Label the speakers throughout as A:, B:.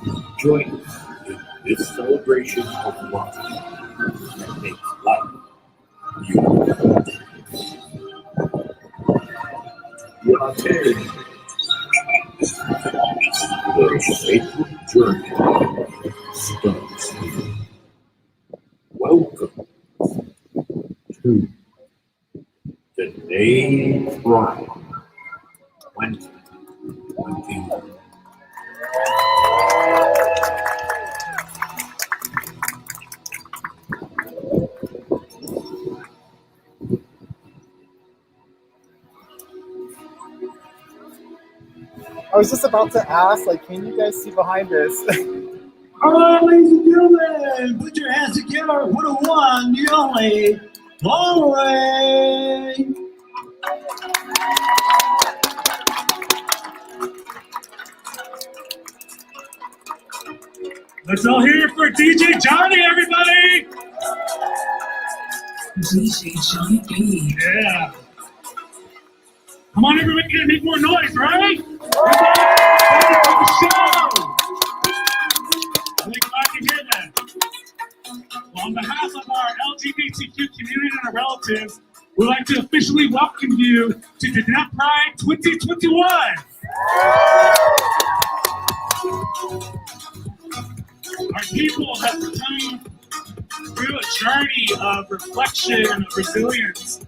A: Join us in this celebration of life that makes life beautiful. Your parents, the sacred journey starts here. Welcome to Diné Pride 2021.
B: I was just about to ask, like, can you guys see behind us?
C: All right, ladies and gentlemen, put your hands together for the one, the only, Laurie. Let's all hear it for DJ Johnny, everybody.
D: DJ Johnny B.
C: Yeah. Come on, everybody, gonna make more noise, right? Really glad to hear that. Well, on behalf of our LGBTQ community and our relatives, we'd like to officially welcome you to Diné Pride 2021. Our people have come through a journey of reflection and resilience.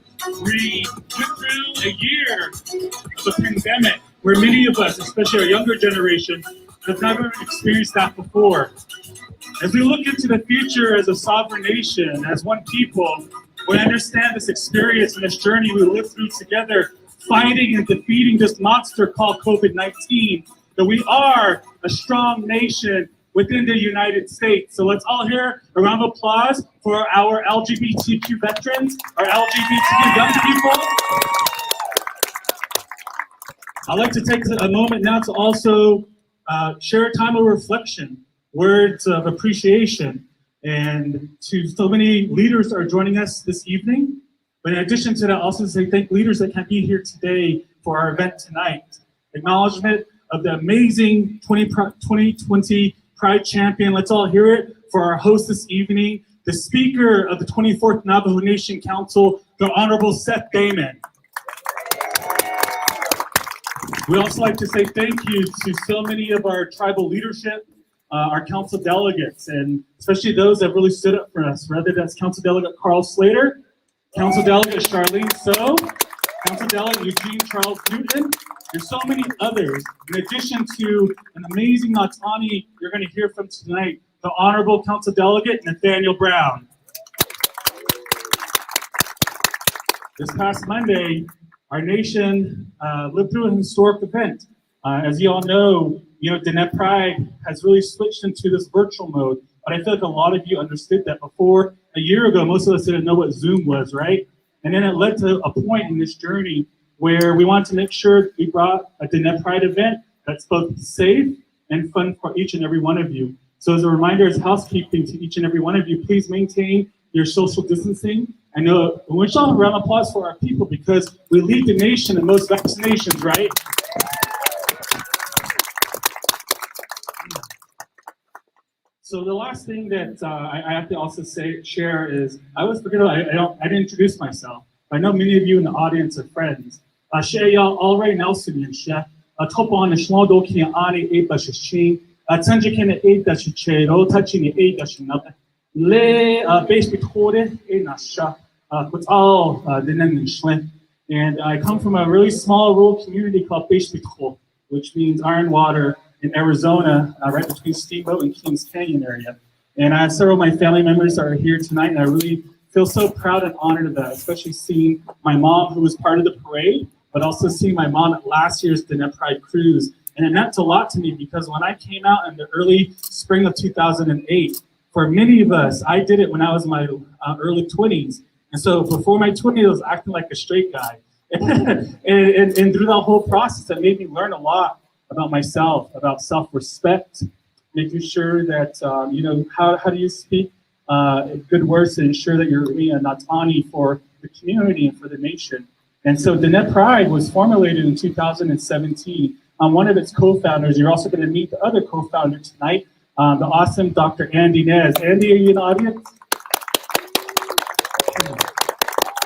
C: We went through a year of a pandemic where many of us, especially our younger generation, have never experienced that before. As we look into the future as a sovereign nation, as one people, we understand this experience and this journey we live through together, fighting and defeating this monster called COVID-19, that we are a strong nation within the United States. So let's all hear a round of applause for our LGBTQ veterans, our LGBTQ young people. I'd like to take a moment now to also share a time of reflection, words of appreciation, and to so many leaders that are joining us this evening. But in addition to that, also say thank leaders that can't be here today for our event tonight. Acknowledgement of the amazing 2020 Pride champion. Let's all hear it for our host this evening, the speaker of the 24th Navajo Nation Council, the Honorable Seth Damon. We also like to say thank you to so many of our tribal leadership, our council delegates, and especially those that really stood up for us, whether that's Council Delegate Carl Slater, Council Delegate Charlene So, Council Delegate Eugene Charles Newton, and so many others, in addition to an amazing Natani you're going to hear from tonight, the Honorable Council Delegate Nathaniel Brown. This past Monday, our nation lived through a historic event. As you all know, Diné Pride has really switched into this virtual mode, but I feel like a lot of you understood that before. A year ago, most of us didn't know what Zoom was, right? And then it led to a point in this journey where we wanted to make sure we brought a Diné Pride event that's both safe and fun for each and every one of you. So as a reminder, as housekeeping to each and every one of you, please maintain your social distancing. I know we should have a round of applause for our people because we lead the nation in most vaccinations, right? So the last thing that I have to also share is I didn't introduce myself. I know many of you in the audience are friends. Already Nelson and Chef. Top on the Schmodo can ani a bashin. Tanja can a dash chair, touching a dash another. Lay base recorded in a shop with all the name and Schlim. And I come from a really small rural community called Bishbitol, which means iron water in Arizona, right between Steamboat and Kings Canyon area. And I have several of my family members that are here tonight, and I really feel so proud and honored of that, especially seeing my mom, who was part of the parade, but also seeing my mom at last year's Diné Pride cruise. And it meant a lot to me because when I came out in the early spring of 2008, for many of us, I did it when I was in my early 20s. And so before my 20s, I was acting like a straight guy. and through that whole process, it made me learn a lot about myself, about self-respect, making sure that, how do you speak good words to ensure that you're being a Natani for the community and for the nation. And so Diné Pride was formulated in 2017 one of its co-founders. You're also going to meet the other co-founder tonight, the awesome Dr. Andy Diné. Andy, are you in the audience?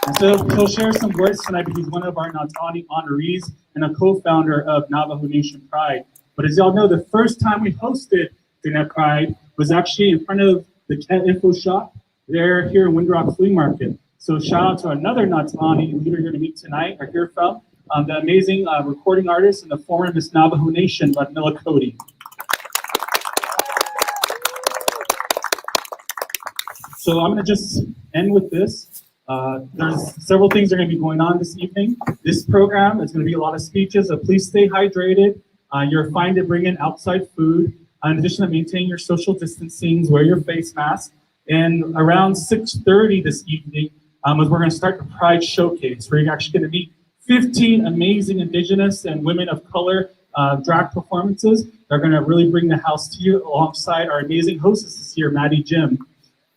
C: And so he'll share some words tonight, but he's one of our Natani honorees and a co-founder of Navajo Nation Pride. But as y'all know, the first time we hosted Diné Pride was actually in front of the Kent Info Shop there here in Windrock Flea Market. So shout out to another Natani leader here to meet tonight, or hear from, the amazing recording artist and the former Miss Navajo Nation, Ludmilla Cody. So I'm gonna just end with this. There's several things that are going to be going on this evening. This program is going to be a lot of speeches, so please stay hydrated. You're fine to bring in outside food. In addition to maintain your social distancing, wear your face mask. And around 6:30 this evening, we're going to start the Pride Showcase, where you're actually going to meet 15 amazing Indigenous and women of color drag performances. They're going to really bring the house to you alongside our amazing hostess this year, Maddie Jim.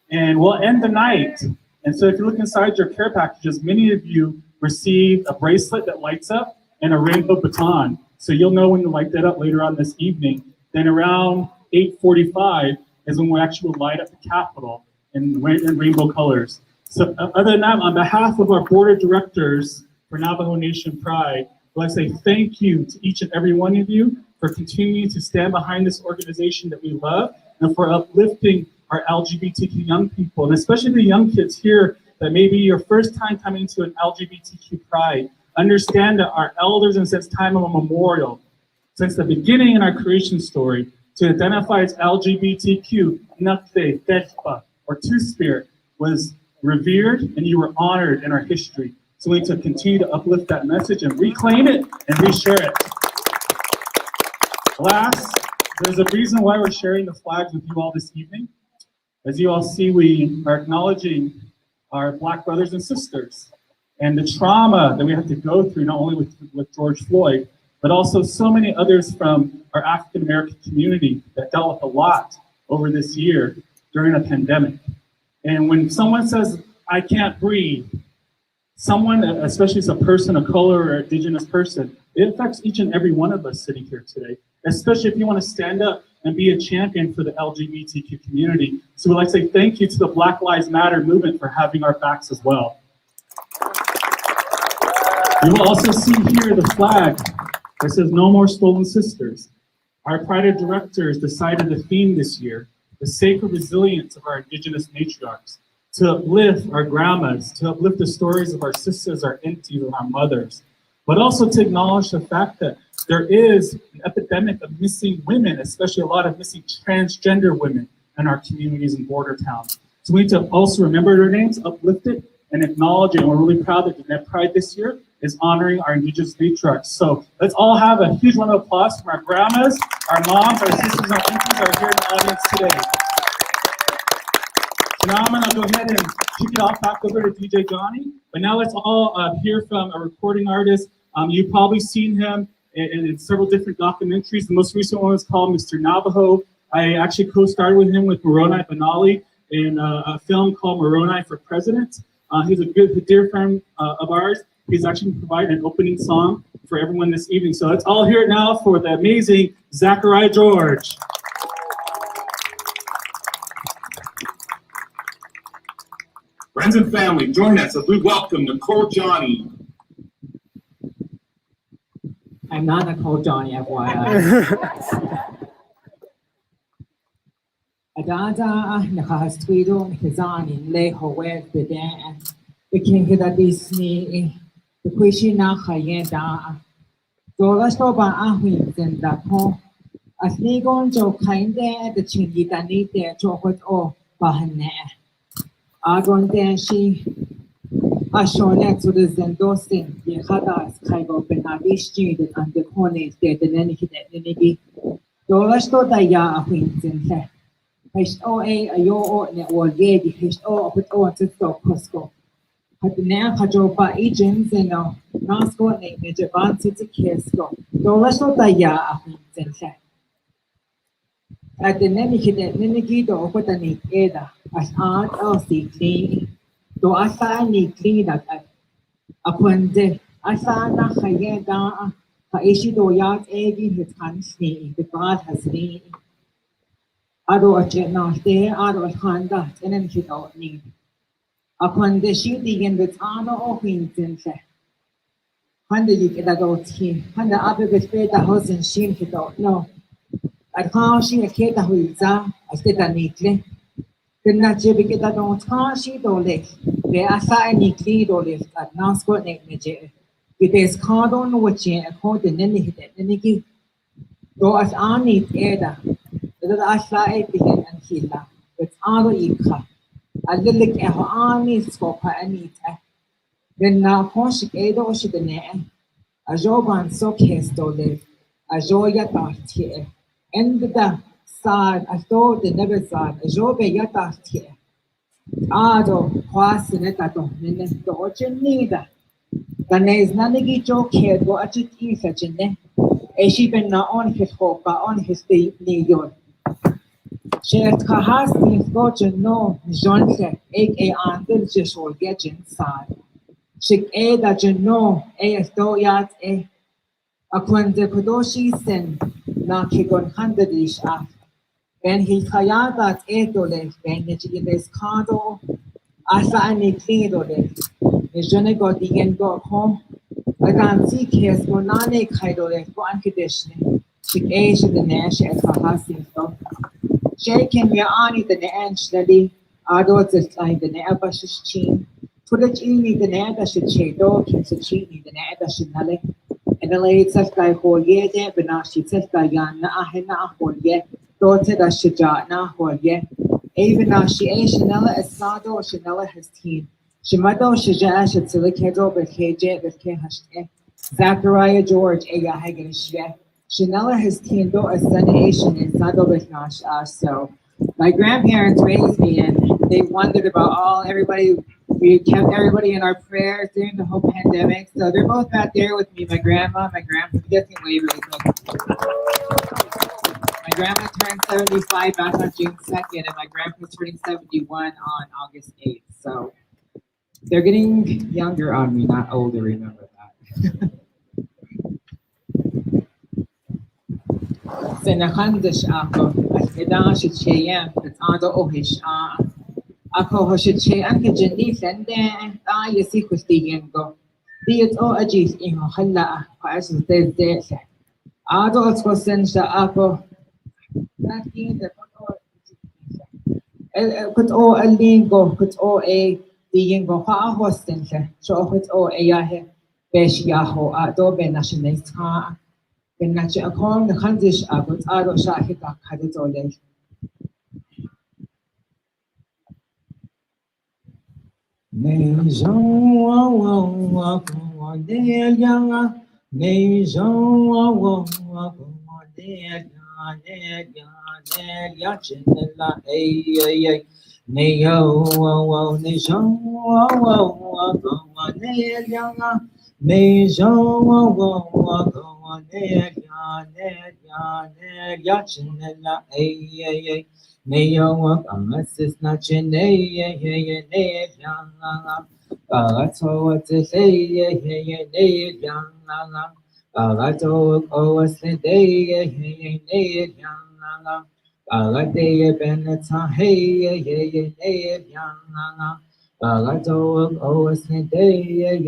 C: And we'll end the night. And so if you look inside your care packages, many of you received a bracelet that lights up and a rainbow baton. So you'll know when to light that up later on this evening. Then around 8:45 is when we actually will light up the Capitol in rainbow colors. So other than that, on behalf of our board of directors for Navajo Nation Pride, I'd like to say thank you to each and every one of you for continuing to stand behind this organization that we love and for uplifting our LGBTQ young people, and especially the young kids here that may be your first time coming to an LGBTQ Pride. Understand that our elders, and since time immemorial, since the beginning in our creation story, to identify as LGBTQ, Nakte, Teshpa, or Two-Spirit was revered and you were honored in our history. So we need to continue to uplift that message and reclaim it and reshare it. Last, there's a reason why we're sharing the flags with you all this evening. As you all see, we are acknowledging our Black brothers and sisters and the trauma that we have to go through, not only with George Floyd, but also so many others from our African American community that dealt with a lot over this year during a pandemic. And when someone says, I can't breathe, someone, especially as a person of color or Indigenous person, it affects each and every one of us sitting here today, especially if you want to stand up and be a champion for the LGBTQ community. So we'd like to say thank you to the Black Lives Matter movement for having our backs as well. You will also see here the flag that says No More Stolen Sisters. Our Pride of Directors decided the theme this year, the sacred resilience of our Indigenous matriarchs, to uplift our grandmas, to uplift the stories of our sisters, our aunties, and our mothers, but also to acknowledge the fact that there is an epidemic of missing women, especially a lot of missing transgender women in our communities and border towns. So we need to also remember their names, uplift it, and acknowledge it. And we're really proud that Diné Pride this year is honoring our Indigenous matriarchs. So let's all have a huge round of applause from our grandmas, our moms, our sisters, our aunties are here in the audience today. So now I'm gonna go ahead and kick it off back over to DJ Johnny. But now let's all hear from a recording artist. You've probably seen him in several different documentaries. The most recent one is called Mr. Navajo. I actually co-starred with him with Moroni Benali in a film called Moroni for President. He's a dear friend of ours. He's actually provided an opening song for everyone this evening. So let's all hear it now for the amazing Zachariah George.
E: Friends and family, join us as we welcome Nicole Johnny.
F: I'm not Nicole Johnny, FYI. Adada nakahastwido mikazani le howe bedan bekin hida Disney the kwishina khayenda dogasto ba ahin zenda ko asnigon jo kainde the chingitani de chokot o bahane agon de shi ashone to the zendosin ye khadas khaygo benadishti de ande khone de neniki de neniki dogasto da ya ahin zenda HOA ayo ne wolge di HO put on to stop Costco. Had the now Kajopa agents and Nasco ne Japan City Kesko. Dolasho Daya and Shay. At the Neniki do Opotani Eda as Aunt Elsie clean. Do Asa need clean at upon the Asana Hayeda Ishi do yat egi hit hansni, the God has me. Ado a jet not there, ado a handa, and then hit out need. Upon the shooting in the town of Winton. Handa you get out here, Handa Abbe before the house and shin hit out. No, I can't see a kid who is I said that neatly. Then that you get that don't can't see do live. They are signing clean do live at Nasco Nick. It is called on which a code in any hit any give. Though as I need either, that I fly begin and killer. It's all equal. A little ehani scopa anita. Then now Ponshik Edo Shidane, a joban so case do live, a joya dartier. End the sad, I thought the never sad, a jobe yatartier. Ado, Quasinetato, Minnesota neither. The nays nanigi joke here go at it in such a ne. A sheep and now on his hope, on his day, New York. Shared Kahasti fortune no Jonse, a until just will get inside. Shik a that you know, a stoyat a Aquende Kodoshi sen, na Kigon 100ish af. When he kayadat edole, when it is cardo, asa ani cleanole. The Jene got the end go home. I can't see case go nane kaidole, go unconditioning. Shik a should the nash at Kahasti. Shaking me ani the anstadi, adot the line the neabashish chin. Put it in the nada should shade dog, keeps a chini the nada should nale. And the late such guy hole ye, but now she says Diana ahena hole ye, daughter that should jot na hole ye. Even now she a Chanela as Sado Chanela has teen. Shimado Shajash at Silicato, but KJ, but K hashed. Zachariah George, a Yahagan Shye. Chanela has teen do a Sunation in Sado Bethnash. So my grandparents raised me and they wondered about everybody. We kept everybody in our prayers during the whole pandemic. So they're both back there with me. My grandma, my grandpa. Just can wave really quick. My grandma turned 75 back on June 2nd, and my grandpa's turning 71 on August 8th. So they're getting younger on me, not older. Remember that. Senahandish ako, at kailangan siya siya, at ando ohish ako hoshit siya ang kajandi sende, tayo si Christian go. Diyot o ajis inho hala, paas sa siya. Ado at kosen siya ako, natin the kut o alingo, kut o diyan go hostin siya. So kut o yahe, besh yaho, ado ben nationalist ha. Ben nachi akong nakandish ako, ado siya hita kaditole. Nei zong wa ko de yang nei zong wa ko de ya chen la ai nei yo nei zong wa ko de yang nei zong wa ko de ya chen la ai Neyo asis na chene ye yang agato te ye yang agato oase de yang agate benata ye yang agato oase de yang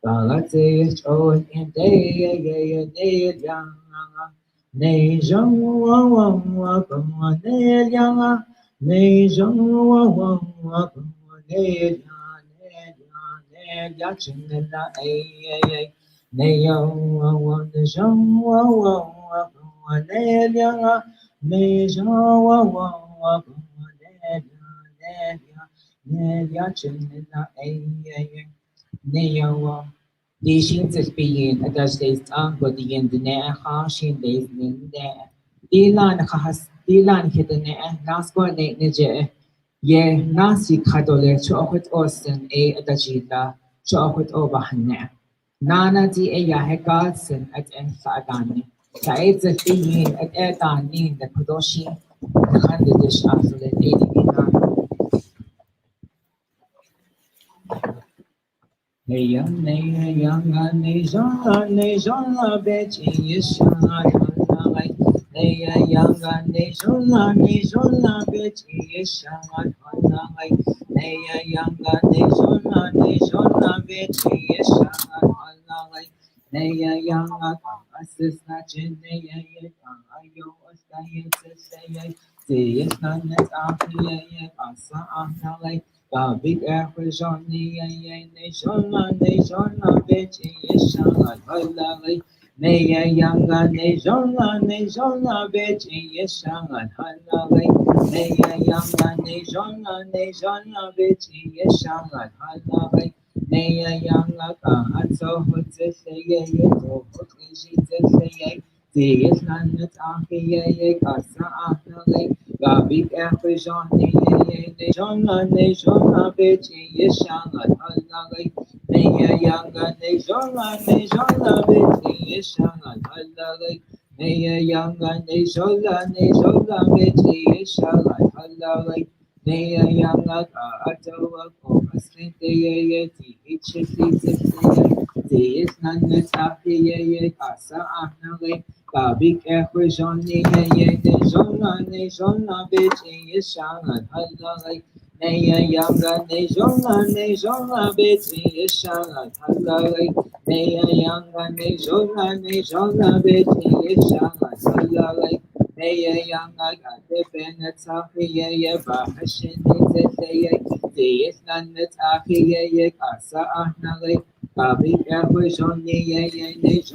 F: agate cho in de yang Nei zhong wa ko ne yang nei zhong wa ko ne ya chen la ai nei yang wa ne zhong wa ko ne yang nei zhong wa ko ne ya chen la ai nei yang Di shin zes biyin adas des ango di yen dine ha shin des ninde. Di lan hidene nasko ne nije ye nasi kadole chokhut osten adajila chokhut obahne. Nana di ya hegadsen at en faadani. Sa zes biyin at edani the kudoshi the kandidish after the Big African nation, nation, bitch, yes, Naya Yanga Nation, nation, bitch, yes, Hanalay. Naya Yanga Nation, nation, bitch, yes, Hanalay. Naya Yanga Kahatso, what's it say, so what is it say, yes, none that's Aki, Kasa Ahnalay. Big African nation, nation, bitch, yes, Hanalay. Naya Yanga Nation, nation, bitch, yes, Hanalay. Naya Yanga Nation, nation, bitch, yes, Hanalay. Naya Yanga Atawa, Komasente, yes, none that's Aki, Kasa Ahnalay. Big African nation, bitch, yes, Hanalay. Naya Yanga Nation, bitch, yes, Hanalay. Naya Yanga Nation, bitch, yes, Hanalay. Naya Yanga got the Benataki, Bahashin, yes, none that's Aki, Kasa Ahnalay. Big African nation, bitch,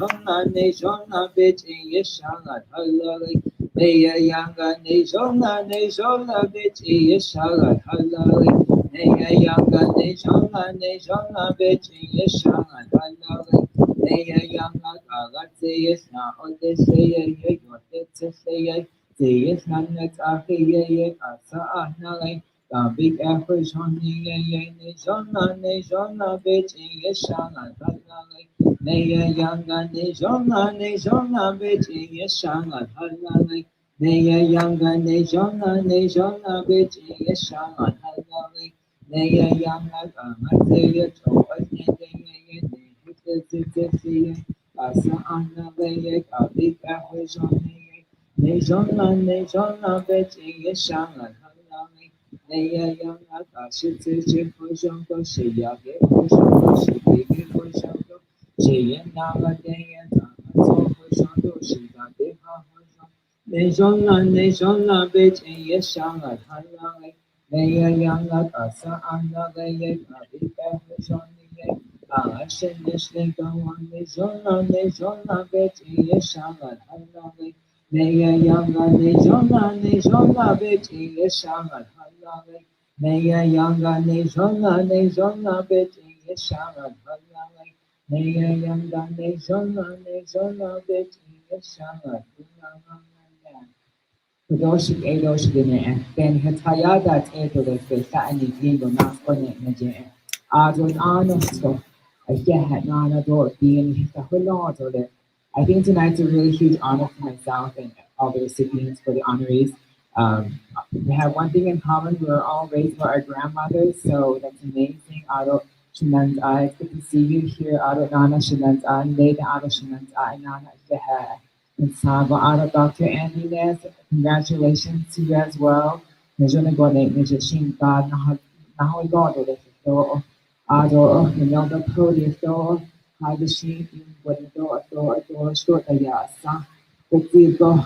F: yes, Hanalay. Naya Yanga Nation, bitch, yes, Hanalay. Naya Yanga Nation, bitch, yes, Hanalay. Naya Yanga Galate, yes, na on the say, what to say, yes, none that's Aki, Asa Hanalay. Big African nation, bitch, yes, Hanalay. Naya Yanga Nation, bitch, yes, Hanalay. Naya Yanga Nation, bitch, yes, Hanalay. Naya Yanga Gamataya Choa, Asa Hanalay, Big African nation, bitch, yes, Hanalay. Naya Yanga Kashiti Pushanko, Shiyake Pushanko, Shiki Pushanko, Shiyanaka Daya, Pushanko, Shikake Pushanko. Nation, bitch, yes, Hanalay. Naya Yanga Kasa Hanalay, Big Pushanko. Ashen Nishli Gawan nation, bitch, yes, Hanalay. Naya Yanga Nation, bitch, yes, Hanalay. Naya Yanga Nation, bitch, yes, Hanalay. Naya Yanga Nation, bitch, yes, Hanalay. Kudoshik Edosh Dine, Ben Hatayadat Edoles, Sani Diego Nascone, Najan. Adon Anosto, I had Nana Dor being the whole I think tonight's a really huge honor for myself and all the recipients for the honorees. We have one thing in common, we were all raised by our grandmothers, so that's amazing. Ado Shinanza, it's good to see you here. Ado Nana Shinanza, Leda Ado Shinanza, Nana Sheha. And Saba Ado Dr. Andy Nez, congratulations to you as well. Najuna Gode, Naja Shinka, Naho Gode, so Ado, Nilda Podi, so Hadashi, what do short a yasa. But we go,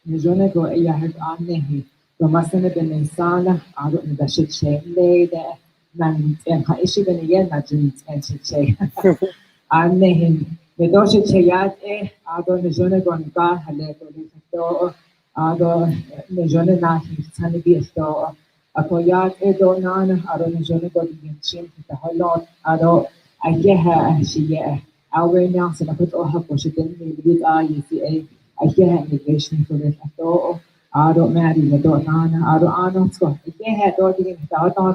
F: Najuna go a yahad on nehi. The Masana ben Insana, Ado in the shit shame later. Nan and Haishi ben again, Najun and shit shame. Anehin. Medosha Chayat, Ado Najuna Gonga, Haleto, Ado Najuna Nahi, Sanabi Store. Akoyat Edo Nana, Ado Najuna Godin, the Holot, Ado, I get her, she our Nelson, I put all her push it in with IUCA. I get her immigration for this. I don't marry the dot Nana, I don't know. I get her dotting without all.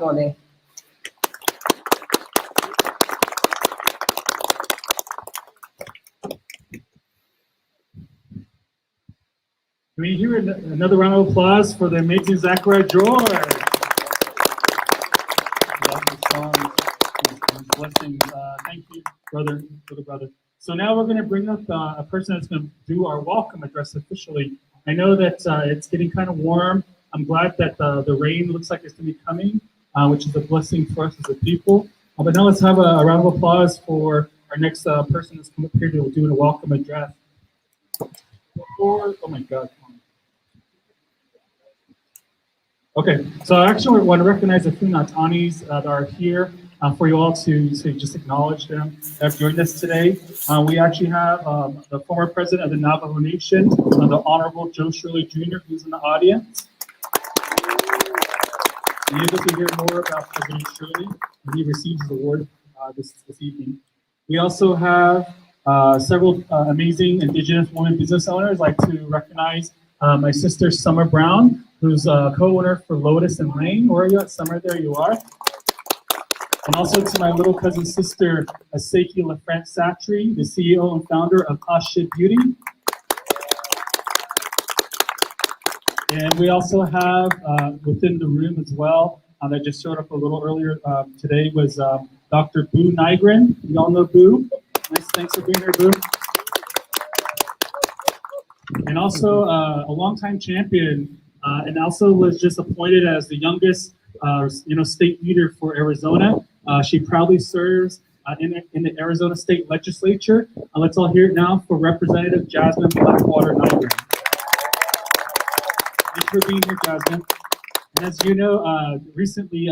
C: Can we hear another round of applause for the amazing Zachariah George? Love the songs and blessings. Thank you, brother. So now we're going to bring up a person that's going to do our welcome address officially. I know that it's getting kind of warm. I'm glad that the rain looks like it's going to be coming, which is a blessing for us as a people. But now let's have a round of applause for our next person that's come up here to do a welcome address. Oh my God. Okay, so I actually want to recognize a few Natanis that are here for you all to just acknowledge them that have joined us today. We actually have the former president of the Navajo Nation, the Honorable Joe Shirley Jr., who's in the audience. And you'll get to hear more about President Shirley when he receives his award this evening. We also have several amazing Indigenous women business owners. I'd like to recognize my sister, Summer Brown, who's co-owner for Lotus and Lane. Where are you at, Summer? There you are. And also to my little cousin sister, Aseki LaFrance Satry, the CEO and founder of Ashit Beauty. And we also have within the room as well, that just showed up a little earlier today, was Dr. Boo Nygren. You all know Boo? Nice, thanks for being here, Boo. And also a longtime champion, and also was just appointed as the youngest, state leader for Arizona. She proudly serves in the Arizona State Legislature. Let's all hear it now for Representative Jasmine Blackwater Nygren. Thanks for being here, Jasmine. And as you know, recently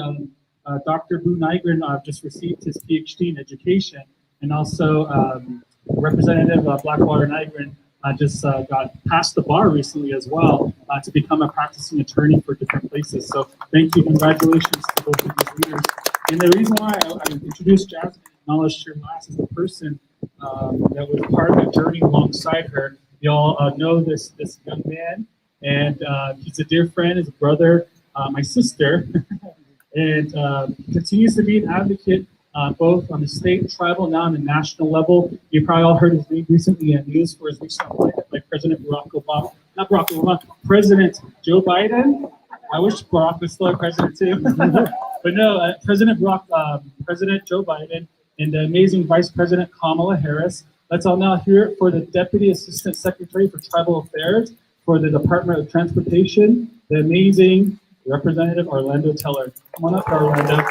C: Dr. Boo Nygren just received his PhD in education, and also Representative Blackwater Nygren just got past the bar recently as well to become a practicing attorney for different places. So thank you, congratulations to both of these leaders. And the reason why I introduced Jasmine and acknowledged her last is the person that was part of the journey alongside her. You all know this young man, and he's a dear friend, his brother, my sister, and he continues to be an advocate both on the state, tribal, now on the national level. You probably all heard his name recently in news for his recent appointment by President President Joe Biden. I wish Barack was still our president too. But no, President Joe Biden and the amazing Vice President Kamala Harris. Let's all now hear it for the Deputy Assistant Secretary for Tribal Affairs for the Department of Transportation, the amazing Representative Orlando Teller. Come on up, Orlando.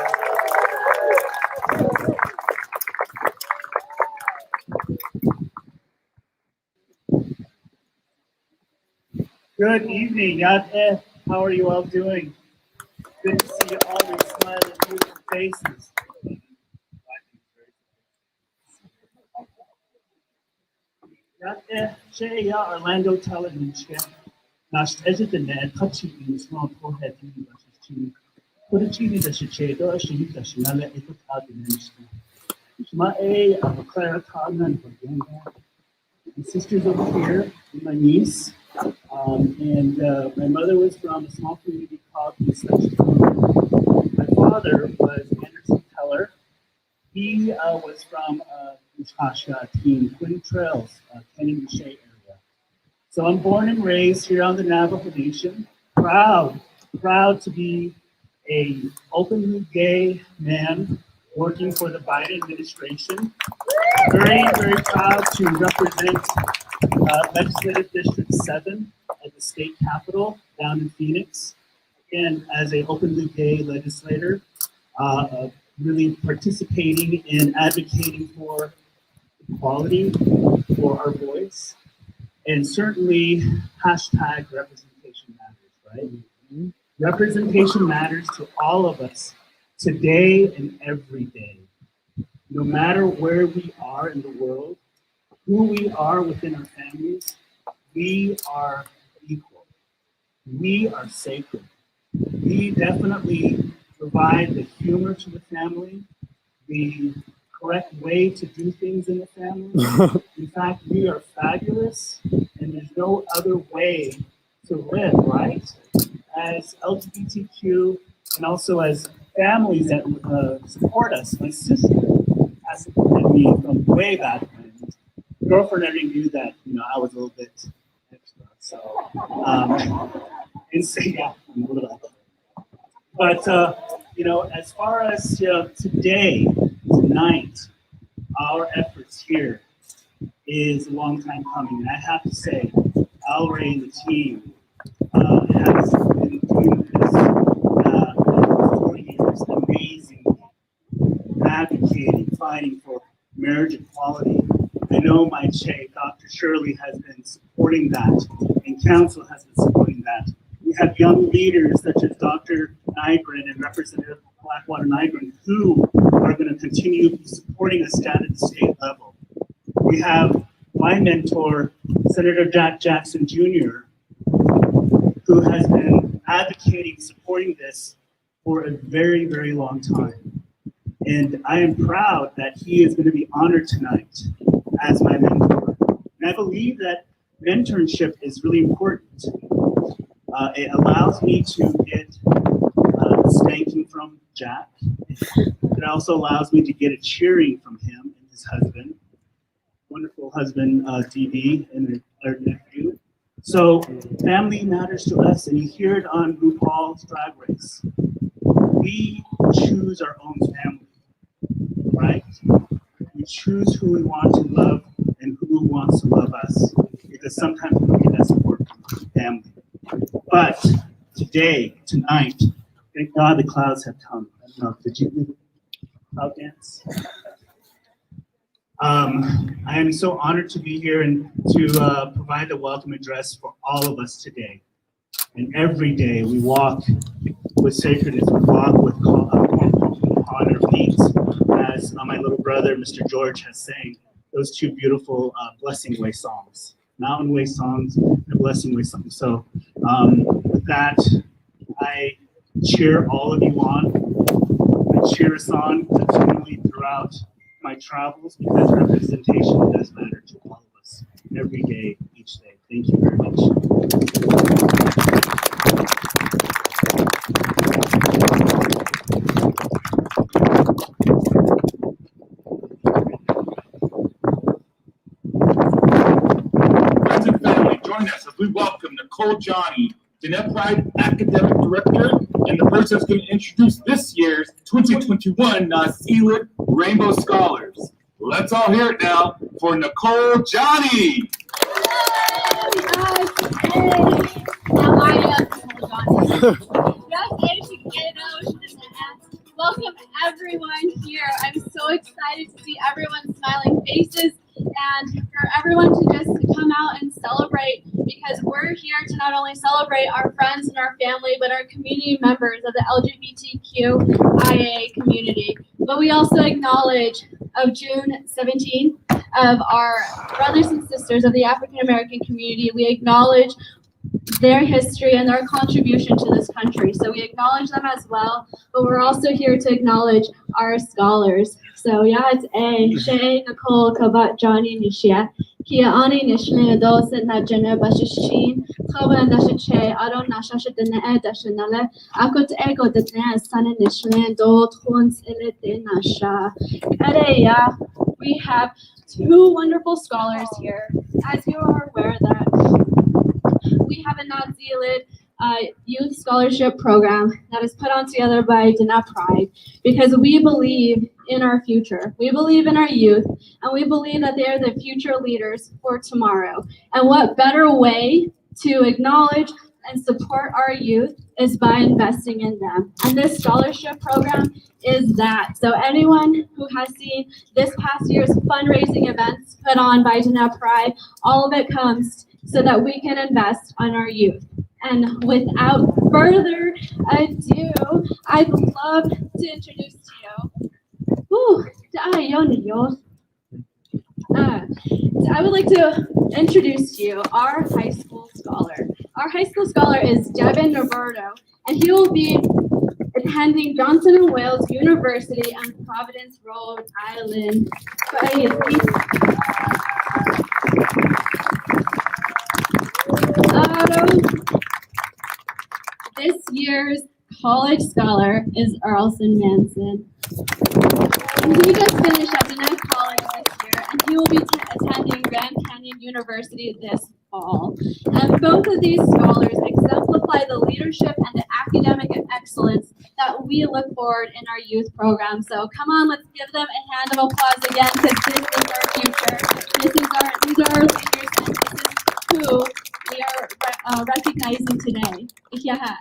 G: Good evening, Yate. How are you all doing? Good to see you all with smiling, beautiful faces. Yate, Shea Orlando Teller Nishke. Nash Ejitan, touching in small forehead, Putachini the Shichedo, she the Shinala Ekotadinishke. Shma A, Clara Tagnan, my sister's over here, my niece. And my mother was from a small community called bisexual. My father was Anderson Teller. He was from Mushkasha team, Twin Trails, Kenny-Miche area. So I'm born and raised here on the Navajo Nation. Proud to be a openly gay man working for the Biden administration. Very, very proud to represent Legislative District 7 at the state capitol down in Phoenix. Again, as an openly gay legislator, really participating and advocating for equality, for our voice, and certainly hashtag representation matters, right? Mm-hmm. Representation matters to all of us today and every day. No matter where we are in the world, who we are within our families, we are equal. We are sacred. We definitely provide the humor to the family, the correct way to do things in the family. In fact, we are fabulous, and there's no other way to live, right? As LGBTQ and also as families that support us. My sister has supported me from way back when. Girlfriend already knew that, I was a little bit extra. So, and so yeah, I'm a little extra. But, as far as today, tonight, our efforts here is a long time coming. And I have to say, Al Ray and the team has been doing this for 4 years, amazing, advocating, fighting for marriage equality. I know my Che, Dr. Shirley, has been supporting that, and council has been supporting that. We have young leaders such as Dr. Nygren and Representative Blackwater Nygren who are going to continue supporting us down at the state level. We have my mentor, Senator Jack Jackson Jr., who has been advocating, supporting this for a very, very long time. And I am proud that he is going to be honored tonight as my mentor. And I believe that mentorship is really important. It allows me to get spanking from Jack. It also allows me to get a cheering from him and his husband, wonderful husband, DB, and our nephew. So family matters to us, and you hear it on RuPaul's Drag Race. We choose our own family, right? We choose who we want to love and who wants to love us, because sometimes we don't get that support from family. But today, tonight, thank God the clouds have come. I don't know, did you do the cloud dance? I am so honored to be here and to provide the welcome address for all of us today. And every day we walk with sacredness, we walk with on our feet, as my little brother, Mr. George, has sang those two beautiful Blessing Way songs, Mountain Way songs and Blessing Way songs. So with that, I cheer all of you on. I cheer us on continually throughout my travels, because representation does matter to all of us every day, each day. Thank you very much.
E: Friends and family, join us as we welcome Nicole Johnny, Diné Pride Academic Director, and the person that's going to introduce this year's 2021 Sealit Rainbow Scholars. Let's all hear it now for Nicole Johnny.
H: Welcome everyone here. I'm so excited to see everyone's smiling faces and for everyone to come out and celebrate, because we're here to not only celebrate our friends and our family, but our community members of the LGBTQIA community. But we also acknowledge of June 17th of our brothers and sisters of the African American community. We acknowledge their history and their contribution to this country. So we acknowledge them as well, but we're also here to acknowledge our scholars. So yeah, it's Shay, Nicole, Kabat, Johnny, Nishia, Kia Ani, Nishne, Dosen, Najane, Bashishin, Kaban, Nashache, Aron, Nashashatane, Dashanale, Akut Ego, the Dance, San Nishne, Dot, Huns, Elite, Nasha. Kareya, we have two wonderful scholars here. As you are aware that we have a non-Zealot youth scholarship program that is put on together by Diné Pride, because we believe in our future. We believe in our youth, and we believe that they are the future leaders for tomorrow. And what better way to acknowledge and support our youth is by investing in them. And this scholarship program is that. So anyone who has seen this past year's fundraising events put on by Diné Pride, all of it comes so that we can invest on our youth. And without further ado, I'd love to introduce to you. I would like to introduce to you our high school scholar. Our high school scholar is Devin Roberto, and he will be attending Johnson & Wales University in Providence, Rhode Island. This year's college scholar is Arlson Manson. And he just finished up in college this year, and he will be attending Grand Canyon University this fall. And both of these scholars exemplify the leadership and the academic excellence that we look forward in our youth program. So come on, let's give them a hand of applause again, because this is our future. These are our leaders, and this is who we are recognizing today. Yeah.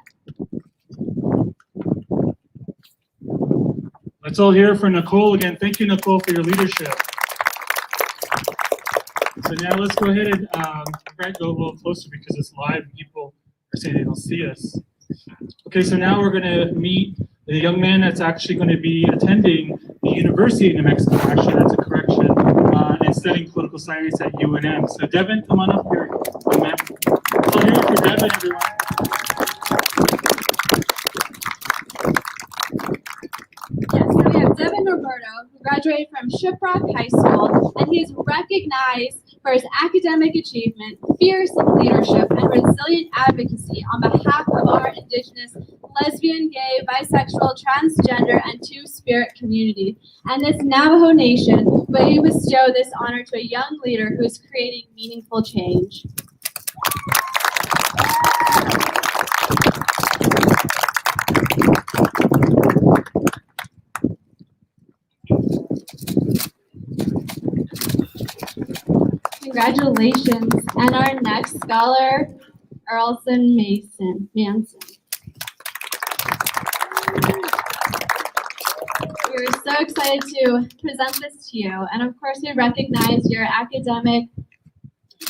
C: Let's all hear for Nicole again. Thank you, Nicole, for your leadership. So now let's go ahead and Brad, go a little closer because it's live and people are saying they don't see us. Okay, so now we're going to meet the young man that's actually going to be attending the University of New Mexico. Actually, that's a correction, and studying political science at UNM. So Devin, come on up here, young man. Let's all hear it for Devin, everyone.
H: Yes, so we have Devin Roberto, who graduated from Shiprock High School, and he is recognized for his academic achievement, fierce leadership, and resilient advocacy on behalf of our Indigenous, lesbian, gay, bisexual, transgender, and two-spirit community. And this Navajo Nation, we bestow this honor to a young leader who is creating meaningful change. Congratulations. And our next scholar, Earlson Manson. We're so excited to present this to you. And of course, we recognize your academic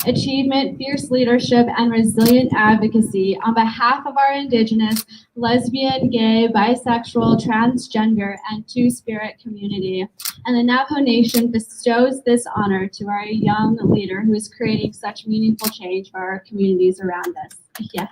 H: achievement, fierce leadership, and resilient advocacy on behalf of our Indigenous, lesbian, gay, bisexual, transgender, and two-spirit community. And the Navajo Nation bestows this honor to our young leader who is creating such meaningful change for our communities around us. Yeah.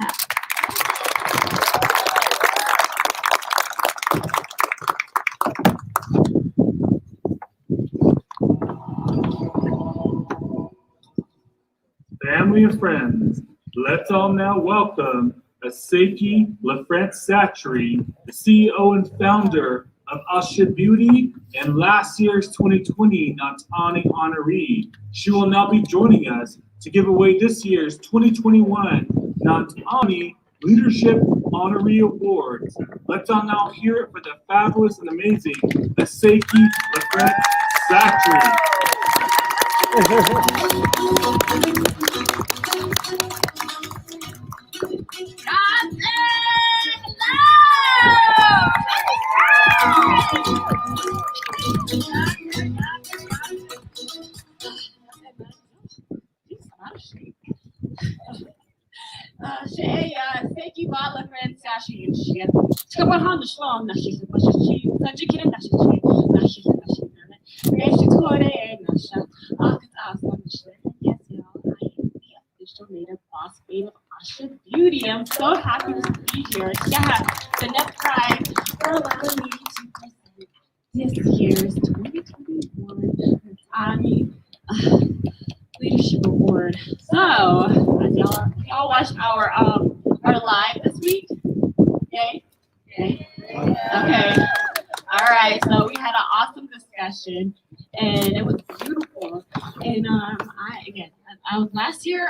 E: Family and friends, let's all now welcome Aseki LaFrance-Satchery, the CEO and founder of Asha Beauty and last year's 2020 Natani honoree. She will now be joining us to give away this year's 2021 Natani Leadership Honoree Awards. Let's all now hear it for the fabulous and amazing Aseki LaFrance-Satchery.
I: Native boss babe of Asha Beauty. I'm so happy to be here. Yeah, Diné Pride for allowing me to present this year's 2021 Army Leadership Award. So, as y'all watched our live this week? Yay? Yay? Okay. All right. So we had an awesome discussion, and it was beautiful. And last year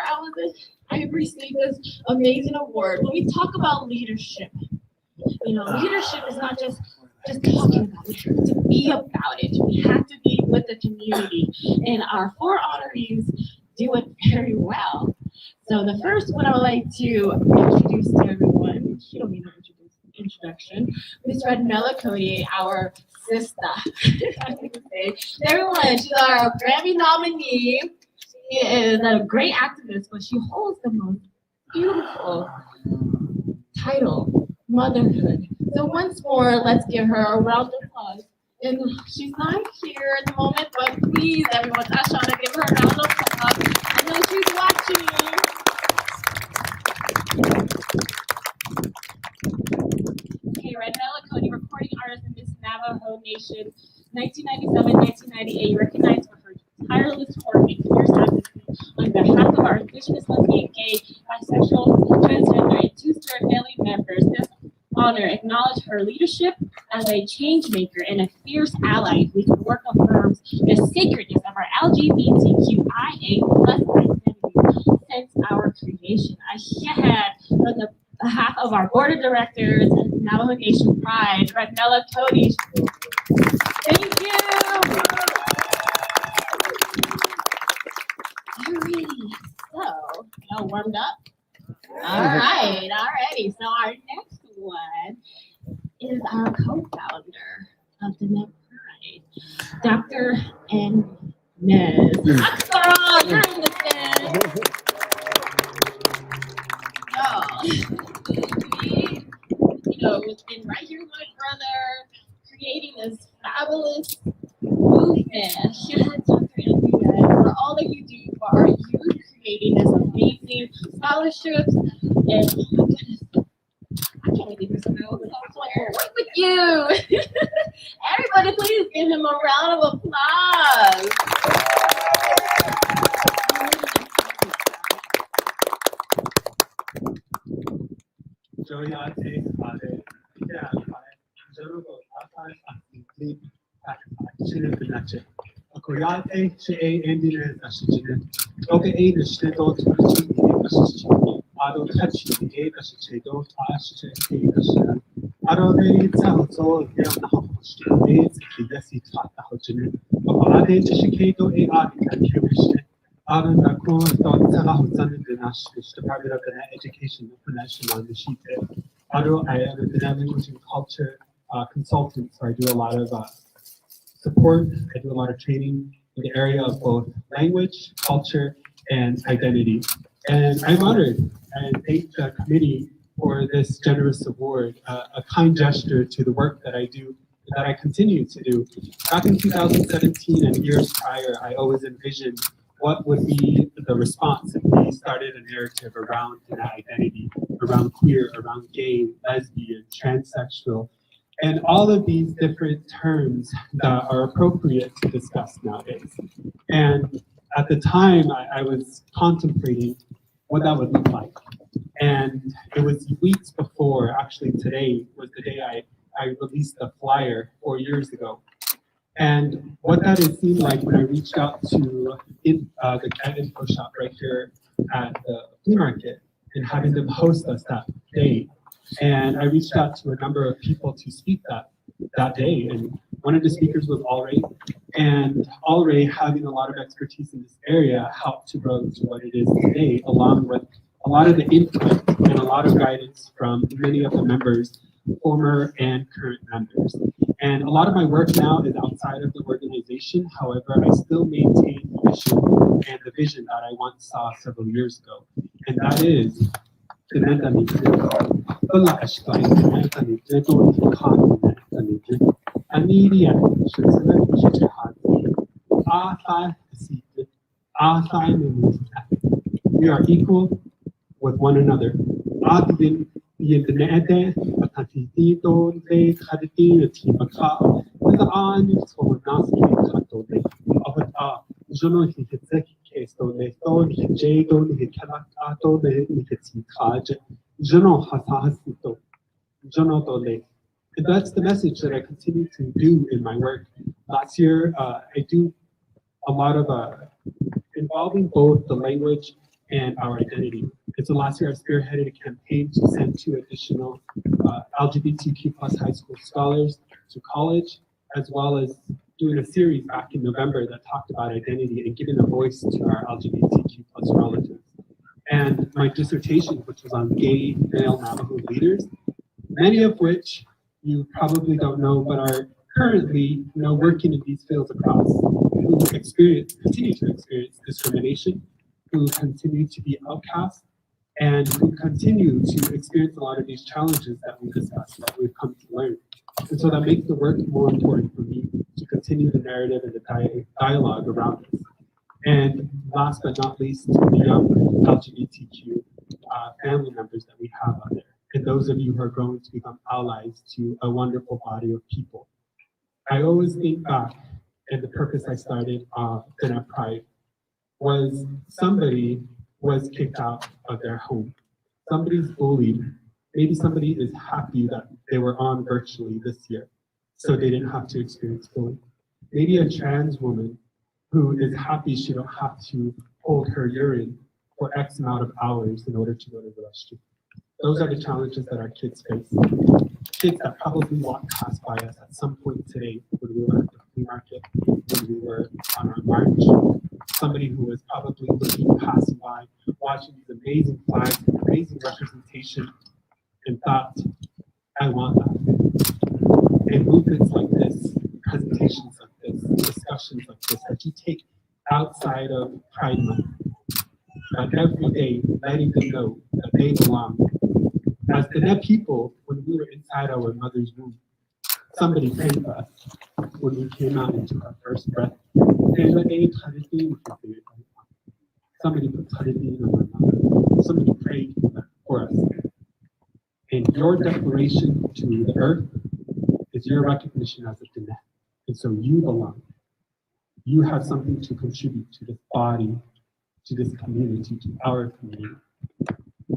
I: I received this amazing award. When we talk about leadership, leadership is not just talking about it. We have to be about it. We have to be with the community. And our 4 honorees do it very well. So the first one I would like to introduce to everyone, she don't need an introduction, Miss Redmella Cody, our sister. Everyone, she's our Grammy nominee. She is a great activist, but she holds the most beautiful title, motherhood. So once more, let's give her a round of applause. And she's not here at the moment, but please, everyone, Ashana, give her a round of applause. I know she's watching. Okay, Redmella Cody, recording artist in Miss Navajo Nation, 1997-1998, recognized for her tireless work and fierce advocacy on behalf of our Indigenous, lesbian, gay, bisexual, transgender, and two-spirit family members. This honor acknowledge her leadership as a change maker and a fierce ally whose work affirms the sacredness of our LGBTQIA plus identity since our creation. I had from the behalf of our board of directors and Navajo Nation Pride, Ragnella Cody. Thank you. Alrighty, so y'all warmed up? All right, alrighty. So our next one is our co-founder of Diné Pride, Dr. Inez. Girl, you're in the stand. We've been right here with my brother, creating this fabulous movement. Shout out Dr. Inez for all that you do for our youth, creating this amazing scholarships. And oh my goodness, I can't believe this. I'm work with you. Everybody, please give him a round of applause.
J: Department of Education International Initiative. I am a language and culture consultant, so I do a lot of support. I do a lot of training in the area of both language, culture, and identity. And I'm honored and thank the committee for this generous award, a kind gesture to the work that I do, that I continue to do. Back in 2017 and years prior, I always envisioned what would be the response if we started a narrative around identity, around queer, around gay, lesbian, transsexual, and all of these different terms that are appropriate to discuss nowadays. And at the time, I was contemplating what that would look like. And it was weeks before, actually today was the day I released the flyer 4 years ago. And what that has seemed like when I reached out to the cat info shop right here at the flea market and having them host us that day. And I reached out to a number of people to speak that day. And one of the speakers was Alray. And Alray, having a lot of expertise in this area, helped to grow to what it is today, along with a lot of the input and a lot of guidance from many of the members, former and current members. And a lot of my work now is outside of the organization. However, I still maintain the mission and the vision that I once saw several years ago. And that is we are equal with one another. And that's the message that I continue to do in my work. Last year, I do a lot of involving both the language and our identity. And so last year I spearheaded a campaign to send 2 additional LGBTQ plus high school scholars to college, as well as doing a series back in November that talked about identity and giving a voice to our LGBTQ plus relatives. And my dissertation, which was on gay male Navajo leaders, many of which you probably don't know, but are currently working in these fields across, who continue to experience discrimination, who continue to be outcast, and who continue to experience a lot of these challenges that we discussed, that we've come to learn. And so that makes the work more important for me to continue the narrative and the dialogue around this. And last but not least, to the young LGBTQ family members that we have out there, and those of you who are growing to become allies to a wonderful body of people. I always think back, and the purpose I started Diné Pride was somebody was kicked out of their home. Somebody's bullied. Maybe somebody is happy that they were on virtually this year, so they didn't have to experience bullying. Maybe a trans woman who is happy she don't have to hold her urine for X amount of hours in order to go to the restroom. Those are the challenges that our kids face. Kids that probably walked past by us at some point today when we were at the flea market, when we were on our march. Somebody who was probably looking, passing by, watching these amazing flags, amazing representation, and thought, I want that. And movements like this, presentations like this, discussions like this, that you take outside of Pride Month, but every day letting them know that they belong. As Diné people, when we were inside our mother's womb, somebody prayed for us when we came out into our first breath. Somebody put Taridin on our mouth. Somebody prayed for us. And your declaration to the earth is your recognition as a Diné. And so you belong. You have something to contribute to this body, to this community, to our community.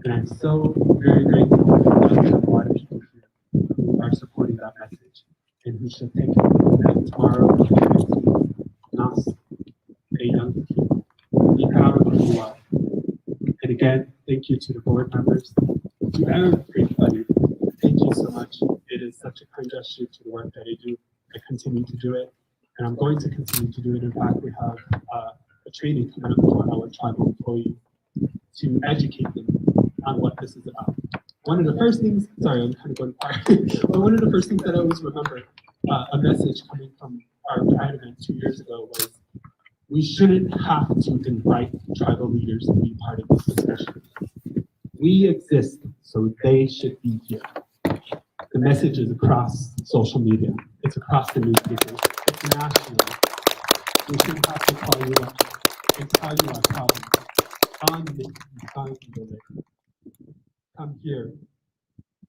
J: And I'm so very grateful that we have a lot of people here who are supporting that message and who should take it and tomorrow, us, the young people. Be proud of who you are. And again, thank you to the board members, to everybody. Thank you so much. It is such a kind gesture to the work that I do. I continue to do it, and I'm going to continue to do it. In fact, we have a training coming up for our tribal employees to educate them on what this is about. One of the first things, sorry, I'm kind of going far, but one of the first things that I always remember, a message coming from our Pride event 2 years ago was, we shouldn't have to invite tribal leaders to be part of this discussion. We exist, so they should be here. The message is across social media. It's across the newspapers. It's national. We shouldn't have to call you up and tell you our problems. Come here.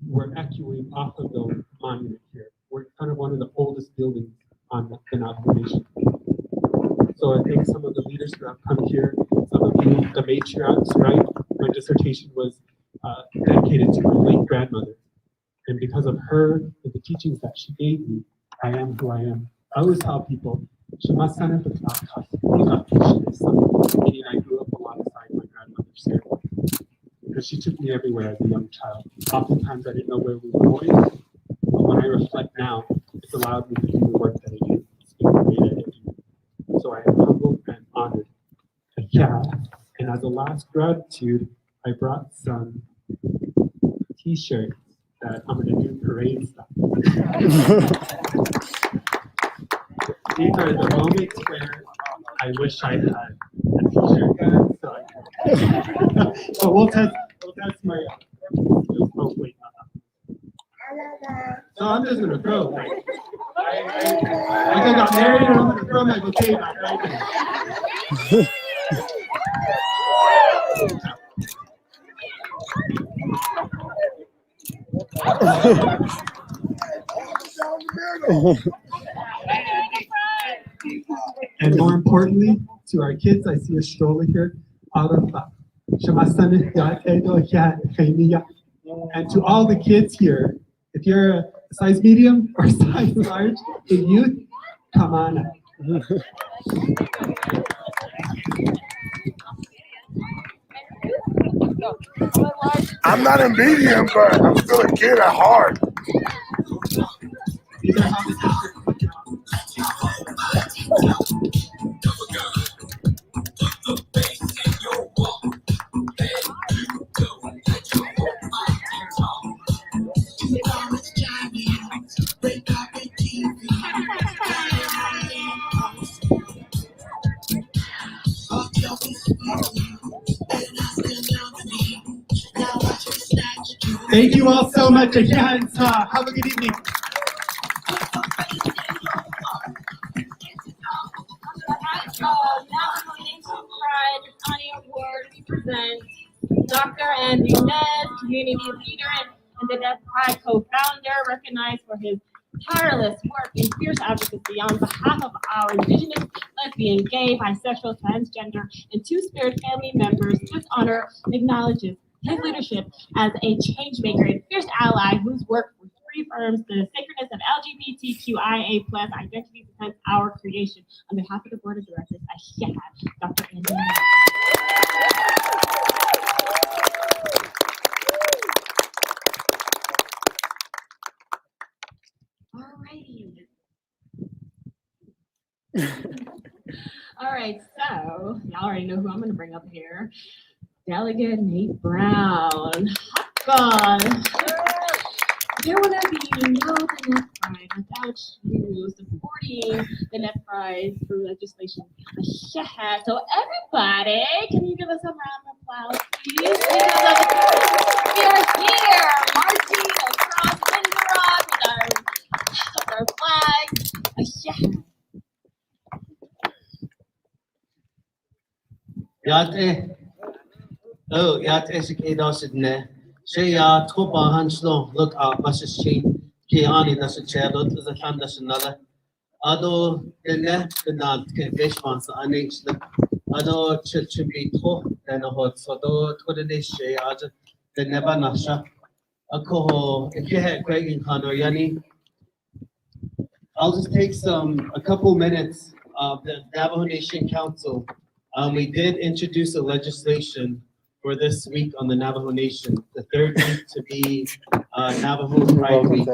J: We're echoing off of the monument here. We're in front of one of the oldest buildings on the Navajo Nation. So I think some of the leaders who have come here, some of you, the matriarchs, right? My dissertation was dedicated to my late grandmother. And because of her and the teachings that she gave me, I am who I am. I always tell people, meaning I grew up alongside my grandmother, Sarah, because she took me everywhere as a young child. Oftentimes I didn't know where we were going, but when I reflect now, it's allowed me to do the work that I do, speak the way that I do. So I am humbled and honored. Yeah, and as a last gratitude, I brought some t-shirts that I'm gonna do parade stuff. These are the moments where I wish I had a t-shirt gun, so I can. But we'll test my. Oh wait, so I'm just gonna throw. Like I got married and I'm gonna throw my bouquet back right there. And more importantly, to our kids, I see a stroller here. And to all the kids here, if you're a size medium or size large in youth, come on up.
K: I'm not a medium, but I'm still a kid at heart.
J: Thank you all so much again. Have a good evening.
I: Navajo Nation Pride Honor Award, we present Dr. Andrew Nez, community leader and the Diné Pride co-founder, recognized for his tireless work and fierce advocacy on behalf of our Indigenous, lesbian, gay, bisexual, transgender, and two-spirit family members. This honor acknowledges his leadership as a change maker and fierce ally whose work reaffirms the sacredness of LGBTQIA+ identities and our creation. On behalf of the board of directors, I have Dr. Andrew. All right, so y'all already know who I'm going to bring up here. Delegate Nate Brown. Hot God. There would be no Diné Pride without you supporting Diné Pride through legislation. Yeah. So everybody, can you give us a round of applause, please? We are here marching across Windsor with our flags. Yeah.
L: Yate, oh, yate esike dosidne. She ya topa hanslo look up buses chain. Kiani does a chair, lot is a fan does another. Ado dene benant ke fish ones annex the ado chibi to then a hot so do to the she aja the never nasha. A coho if you had Craig in Kano Yani. I'll just take a couple minutes of the Navajo Nation Council. We did introduce a legislation for this week on the Navajo Nation, the third week to be Navajo Pride Week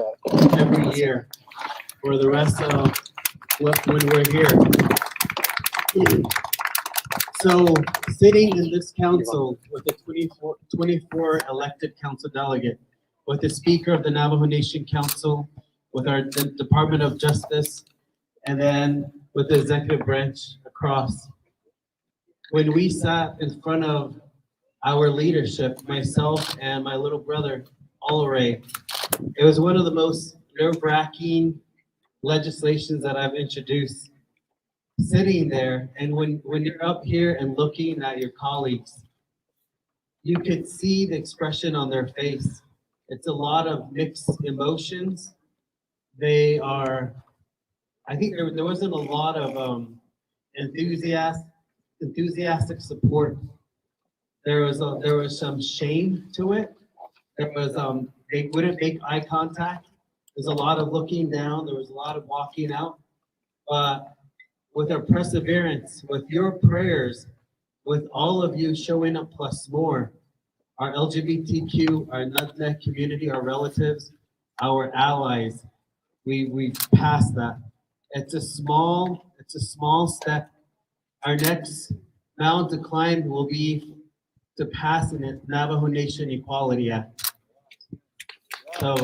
L: every year for the rest of when we're here. So sitting in this council with the 24 elected council delegate, with the speaker of the Navajo Nation Council, with the Department of Justice, and then with the executive branch across. When we sat in front of our leadership, myself and my little brother, Olore, it was one of the most nerve-wracking legislations that I've introduced. Sitting there, and when you're up here and looking at your colleagues, you could see the expression on their face. It's a lot of mixed emotions. They are, I think there wasn't a lot of enthusiastic support. There was some shame to it. There was they wouldn't make eye contact. There's a lot of looking down. There was a lot of walking out. But with our perseverance, with your prayers, with all of you showing up plus more, our LGBTQ, our NUTNET community, our relatives, our allies, we passed that. It's a small step. Our next mountain to climb will be to pass an Navajo Nation Equality Act. So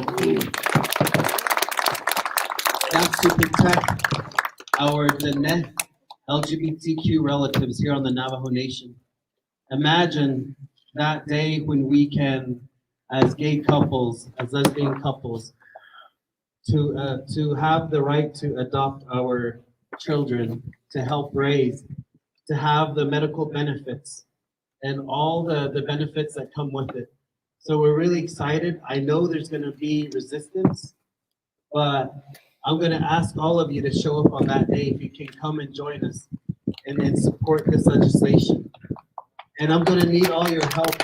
L: that's to protect our Diné LGBTQ relatives here on the Navajo Nation. Imagine that day when we can, as gay couples, as lesbian couples, to have the right to adopt our children, to help raise, to have the medical benefits and all the benefits that come with it. So we're really excited. I know there's gonna be resistance, but I'm gonna ask all of you to show up on that day if you can come and join us and support this legislation. And I'm gonna need all your help.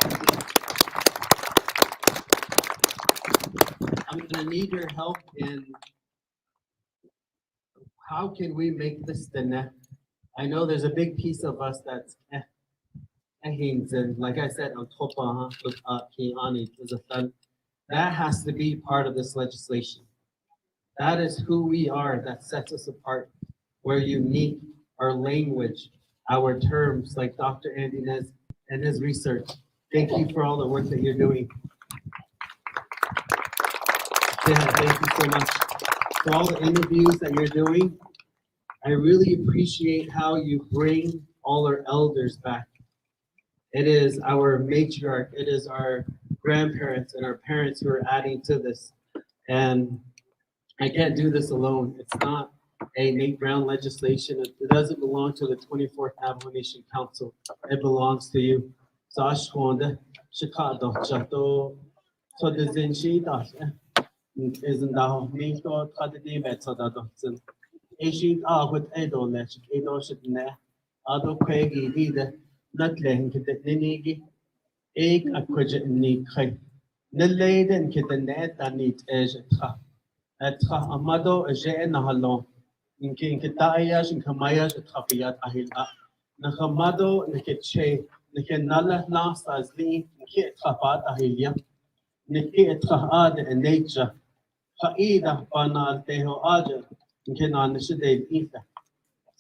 L: I'm gonna need your help in how can we make this Diné? I know there's a big piece of us that's and like I said, that has to be part of this legislation. That is who we are, that sets us apart. We're unique, our language, our terms, like Dr. Andy Nez and his research. Thank you for all the work that you're doing. Yeah, thank you so much. For all the interviews that you're doing, I really appreciate how you bring all our elders back. It is our matriarch, it is our grandparents and our parents who are adding to this. And I can't do this alone. It's not a Nate Brown legislation. It doesn't belong to the 24th Navajo Nation Council. It belongs to you. So Ashwanda, Chicago, Chato, so the Zinchi, isn't the main thought of the name at Sodadon. Asian with Edo Nash, Edo should ne, Ado Craigie, either. Not letting the Ninigi, egg a quidget need craig. The lady and kid the net that needs edge at Amado, a J and a halon. In King Kitayas and Kamayas at Hafiat Ahila. Nakamado, Nikiche, Nikanala last as lean, Kit Hapat Ahilia. Niki et Hahad and nature. Haida Banal Teho Aja, Nkinan Shade Ether.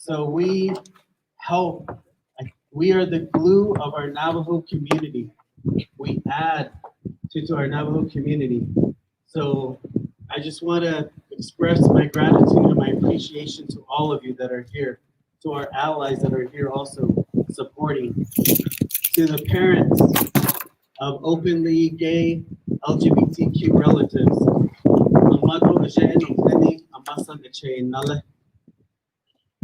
L: So we help. We are the glue of our Navajo community. We add to our Navajo community. So I just want to express my gratitude and my appreciation to all of you that are here, to our allies that are here also supporting, to the parents of openly gay LGBTQ relatives.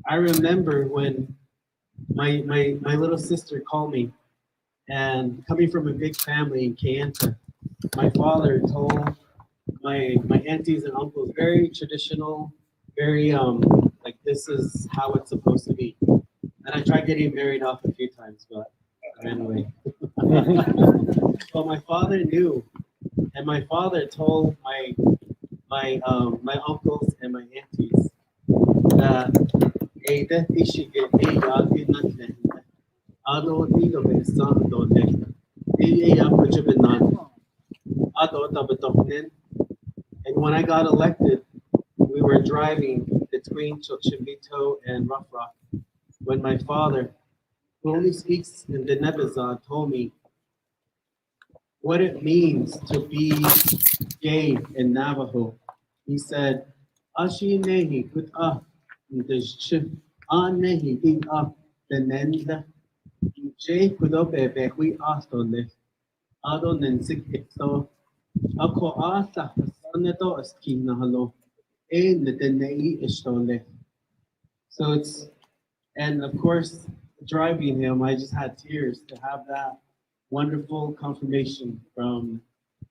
L: I remember when my little sister called me, and coming from a big family in Kayenta, my father told my aunties and uncles, very traditional, very like this is how it's supposed to be. And I tried getting married off a few times, but I ran away. But my father knew, and my father told my uncles and my aunties that hey, that should get me nothing. I don't need a bit son don't and when I got elected, we were driving between Chochimbito and Rough Rock when my father, who only speaks in the Nebazad, told me what it means to be gay in Navajo. He said, Ashi nehi kut ah ndeshch nehi ding ah benenda J kudobe behui astole adon nensik so ako asa saneto askin nahalo netenei istole. So it's, and of course driving him, I just had tears to have that wonderful confirmation from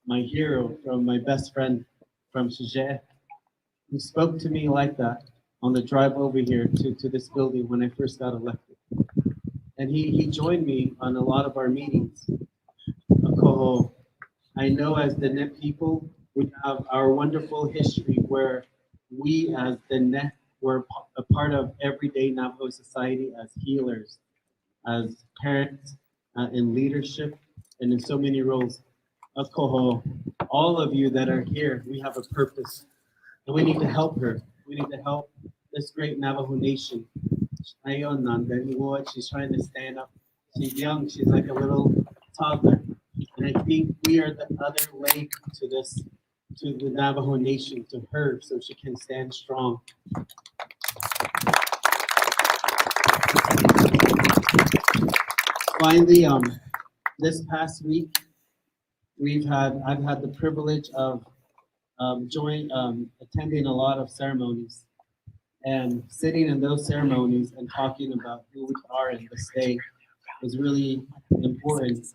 L: my hero, from my best friend, from Sujet, who spoke to me like that on the drive over here to this building when I first got elected. And he joined me on a lot of our meetings. I know as the Net people, we have our wonderful history where we as the Net were a part of everyday Navajo society as healers, as parents, in leadership, and in so many roles. All of you that are here, we have a purpose, and we need to help her. We need to help this great Navajo nation. She's trying to stand up. She's young. She's like a little toddler, and I think we are the other leg to this, to the Navajo nation, to her, so she can stand strong. Finally, this past week, I've had the privilege of attending a lot of ceremonies, and sitting in those ceremonies and talking about who we are in the state was really important.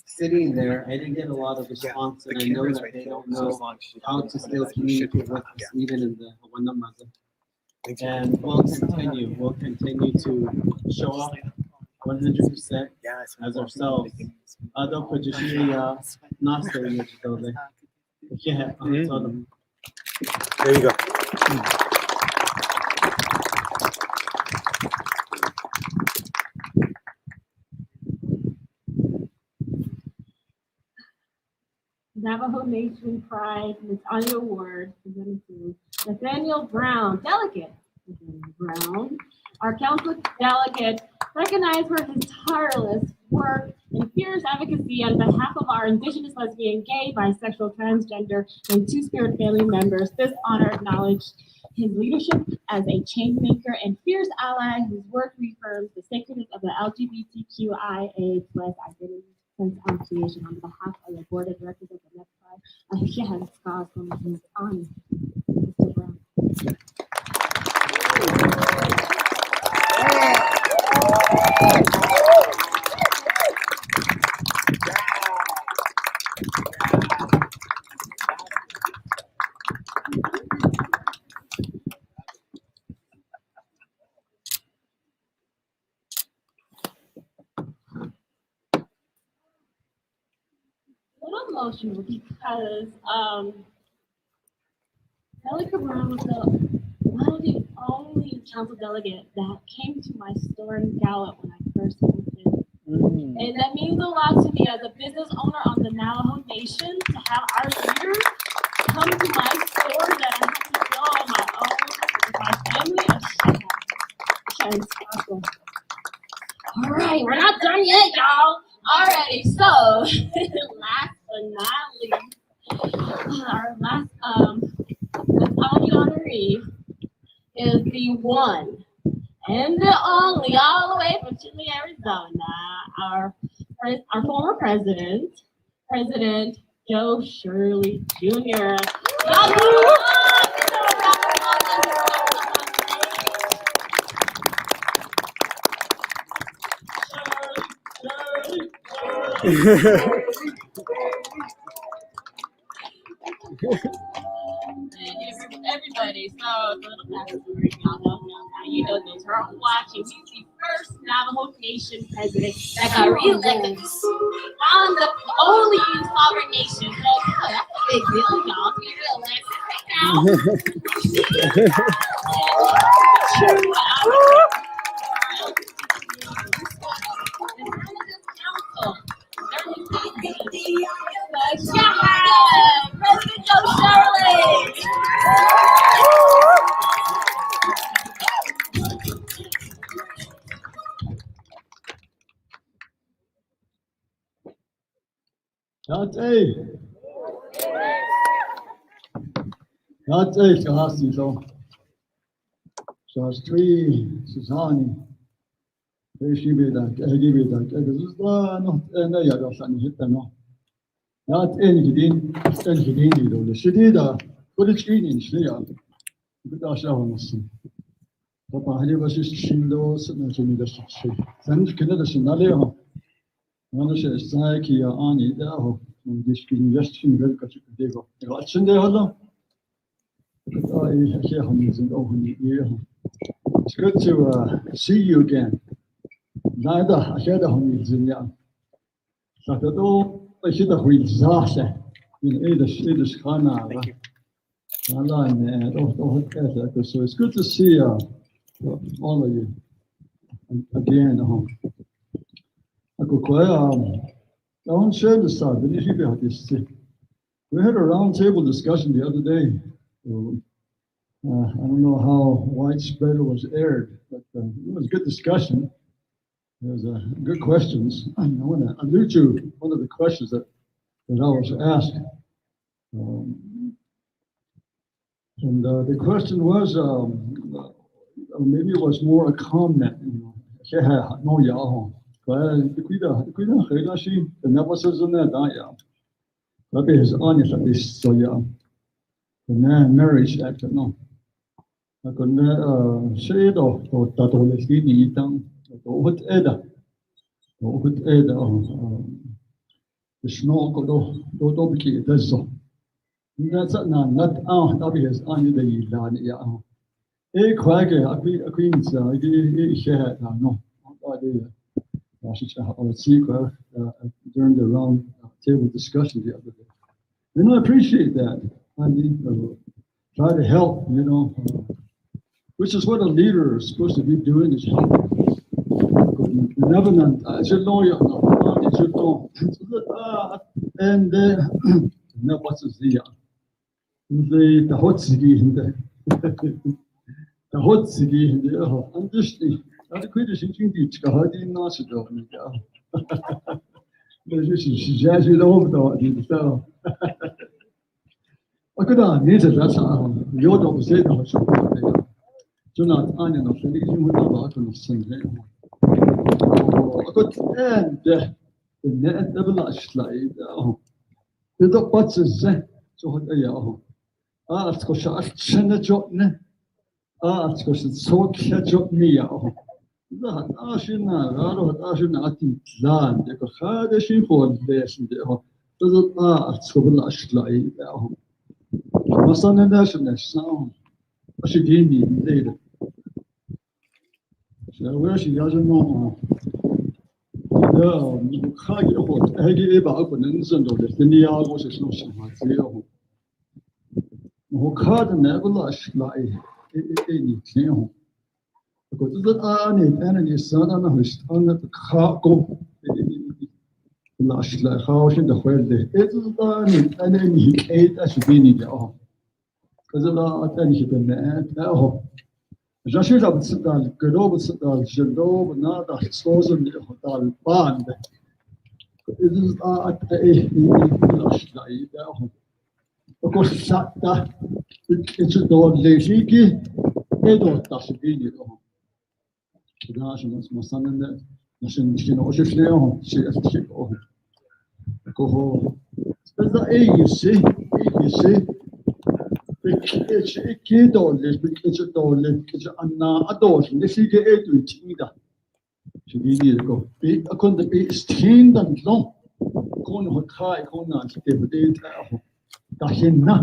L: Sitting there, I didn't get a lot of response, and I know that they don't know how to still communicate with us, even in the Hawanamaza. And we'll continue to show up 100% as ourselves. Yeah,
B: there you go.
I: Navajo Nation Pride Miss Anya Award presented to Nathaniel Brown, delegate. Nathaniel Brown, our council delegate, recognized for his tireless work and fierce advocacy on behalf of our Indigenous, lesbian, gay, bisexual, transgender, and Two-Spirit family members. This honor acknowledged his leadership as a change maker and fierce ally whose work reaffirms the sacredness of the LGBTQIA+ identity since creation. On behalf of the board of directors of the Net Pride, he has scars from his aunt, Mr. Brown. A little emotional because Delegate Brown was one of the only council delegate that came to my store in Gallup when I first moved in. And that means a lot to me as a business owner on the Navajo Nation to have our leaders come to my store that I have to go on my own with my family. three is the one and the only, all the way from Chile, Arizona, our former president, President Joe Shirley Jr. Everybody, so a little backstory, y'all know now. You know this. We're watching. He's the first Navajo Nation president that got reelected on the only sovereign nation. So yeah, that's a big deal, y'all. To be reelected right now. President Joe Shirley.
M: It's good to see you again. Nada, I had a honey zinya. Saturday, I should have read Zasa in Edis Kana. So it's good to see all of you again. I won't share this side, but if you had this. We had a roundtable discussion the other day. I don't know how widespread it was aired, but it was a good discussion. There was good questions. I want to allude to one of the questions that I was asked. The question was, maybe it was more a comment. The Marriage Act, no. During the round table discussion the other day. And I appreciate that. I try to help, which is what a leader is supposed to be doing, is helping. And what's the I could have needed that. You don't say that. Do not onion of the leading without on Sunday. I could end the net never slide. The dog butts is so what they are. It's because I send a job. It's because it's so catch up me. That I should not think land. Because how does she for this? Does it so will slide? My son and national sound. She didn't need later. So where she doesn't know. I gave about an instant of the Niagara was no so. Who can't never lush like anything. Because that I need energy son and who's on the cargo. Lush like how should the whole day. It is done and then he ate as we need all. Because a lot of attention to Je suis là, c'est dans le globe, c'est dans le globe, not the exposure dans le band. It is Of course, that it's a dog lazy. They don't touch it in it. My son and the Nation Capitol. She has to ship over. Go. But the you see, it's a kid or it's a dog, it's a dog. This is the 8 weeks either. She did go. I couldn't be stained and long. Con hot high, con not to give a day. Tahina.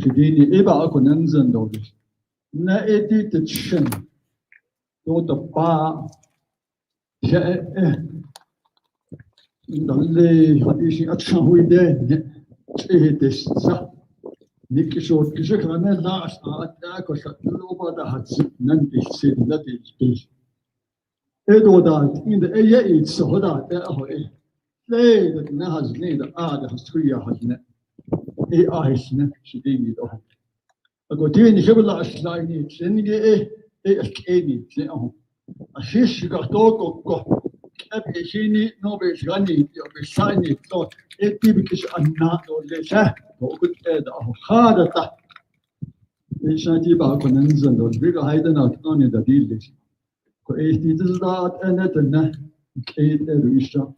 M: She did ever conens and dogs. Na edit chin. Go to bar. Dalle hadisi action with this. Nicky short, Kishakan last attack or shut over the huts, none is said that is. Edo that in the air it's so that lay that Nahas laid the other has 3 has net. A ice net, she did it all. I got in the last line, it's in the a fish got dog. She need no base running, you'll be signing. So it because I'm not or less. Good head of hard attack. They shan't be about connections and those bigger hiding out on the deal. It is not a net and net. Kate Erisha.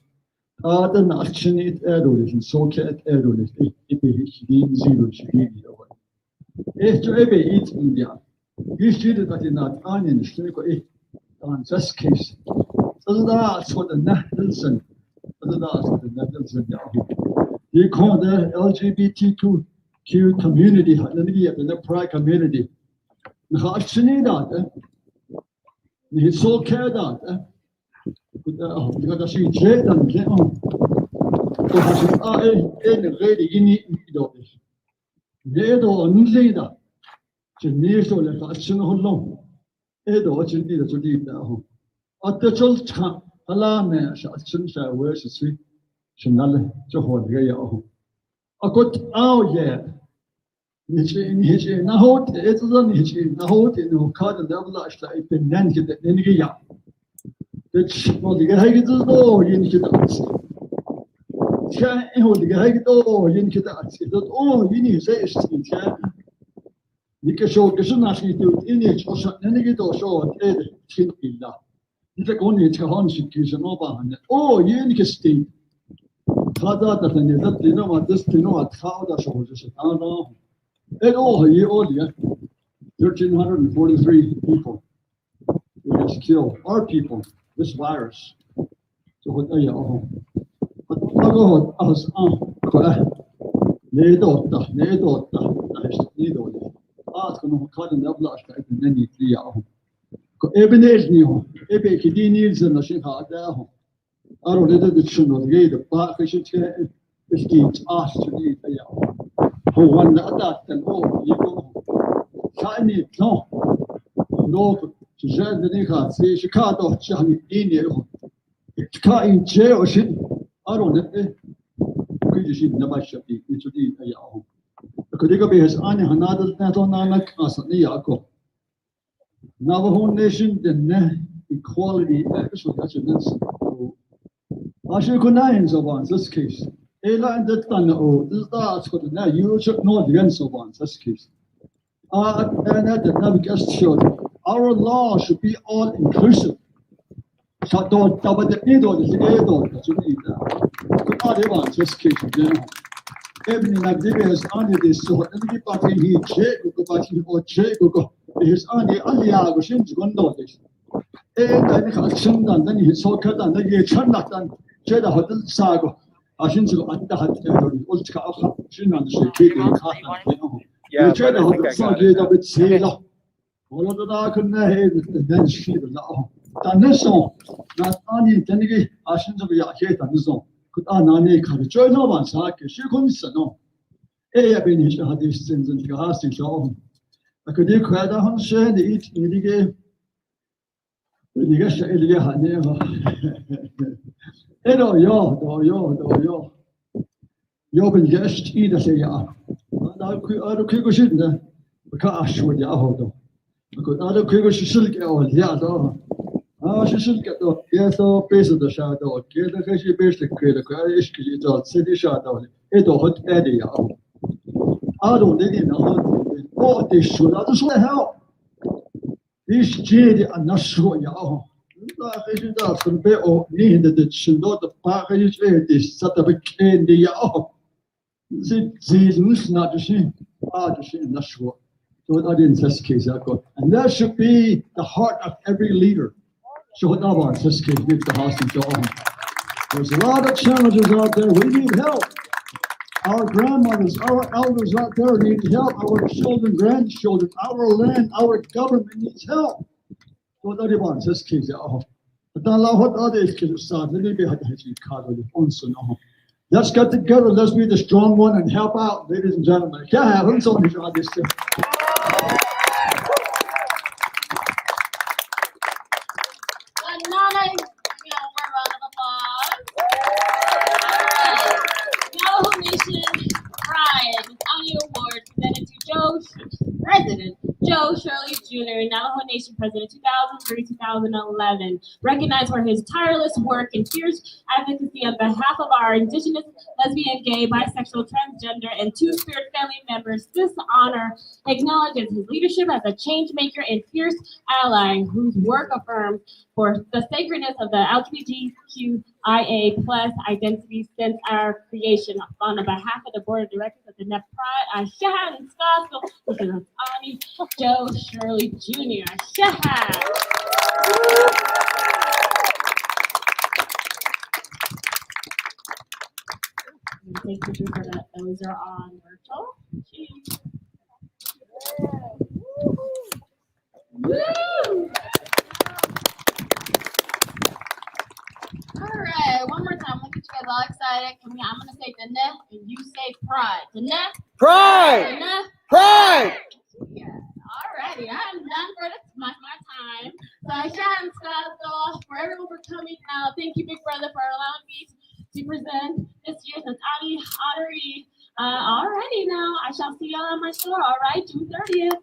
M: Other action it erosion, so cat erosion. If he zero, she gave it away. If to ever eat India, he should that in that onion, on this case. So that's what the Nelson, that's what the Nelson. They call the LGBTQ community, the Pride community. Actually, that he's so cared that. Because she said and get on. Because I ain't ready in it. They don't say that. She needs to let us know how long. They don't need to leave that home. At the church, Alana, since I was a sweet, Chanel, to hold the home. I got out yet. It's in his Nahot, it's on his Nahot in the card and the last like the Nancy that Nengia. It's not the guy gets all in his dance. Can't hold the guy get all in his dance. It's all you need to say is, you can show Kashanashi to in it or something, get or show it, Tinilla. It's like only a Hanshik is an Oban. Oh, you need to stay. Kada that and that you know what this you know what how that shows us. I don't know. And all year old, 1,343 people. It has killed our people, this virus. So what are you? But I go as Nedota, ask no cut and blast like many 3 hours. Ebenezer, Ebeki needs and the Shika there. I don't let the children of the park, I should say, it's asked to leave a hour. Who won that and oh, you go. Shiny, no. No, to send the Nika, say Chicago, Shiny, in it's car in jail or shit. I don't let it. Could you see never shall be to leave a hour? Could you be his honey, another net on Nanak as a Niako? Navajo Nation, the equality, actually, that's a nation. I should go 9 of ones, this case. Ela and the Tano, this that's what the now you should know the answer once, this case. And at the navigation showed our law should be all inclusive. So don't double the needle, the needle, that's what you need now. Could not even this case, everything like this only this so everybody he check, or check, his only Aliago since one notice. And then action done, then he saw cut and then he turned that and said a hotel sago. I shouldn't go at the hut, Ultra, shouldn't understand. You tried to hold the saga of its sailor. All of the dark and the then she the law. Done this song, not only Tenigi, I shouldn't be a hate on the song. Could Anani cut a joy no one's hack, she couldn't say no. Eh, I've been here had these things and the house in show. I could do quite a hundred eat in the game. When you get Elia had never. Hello, yo. You've been guest either say ya. I don't quick shit there. Because with the auto. Because I don't quick silk or the other. Ah, she should get the yes, so base of the shadow. Get the she based the credit, city shadow. It all hot Eddie. I don't need it. Oh, they should. I just want to help. This jade and not sure. Yeah. I should ask them. Oh, need the child the package. This sort of a candy. Yeah. Jesus, not the same. Not sure. So I didn't this case. And that should be the heart of every leader. So what about this case? Give the house and job. There's a lot of challenges out there. We need help. Our grandmothers, our elders out there need help. Our children, grandchildren, our land, our government needs help. So what about this case? But now what other cases are? Let's get together. Let's be the strong one and help out, ladies and gentlemen. Yeah, I'm so excited.
I: Another, round of applause. Navajo Nation Pride County Award presented to President Joe Shirley Jr., Navajo Nation President 2003-2011, recognized for his tireless work and fierce advocacy on behalf of our Indigenous, lesbian, gay, bisexual, transgender, and two-spirit family members. This honor acknowledges his leadership as a change maker and fierce ally whose work affirms for the sacredness of the LGBTQIA plus identity since our creation. On behalf of the board of directors of the Diné Pride, Ashahan and Scottsville, which is Ani Joe Shirley Jr. Ashahan. Take pictures for that. Those are on virtual. Cheers. Woo! All right, one more time. Look at you guys all excited. I'm gonna say Diné and you say Pride. Diné.
B: Pride.
I: Diné.
B: Pride.
I: Yeah. All righty, I'm done for my time. So I shout and Scottsville for everyone for coming out. Thank you, Big Brother, for allowing me to present this year's Natali honoree. Alrighty now, I shall see y'all at my store. All right, June 30th.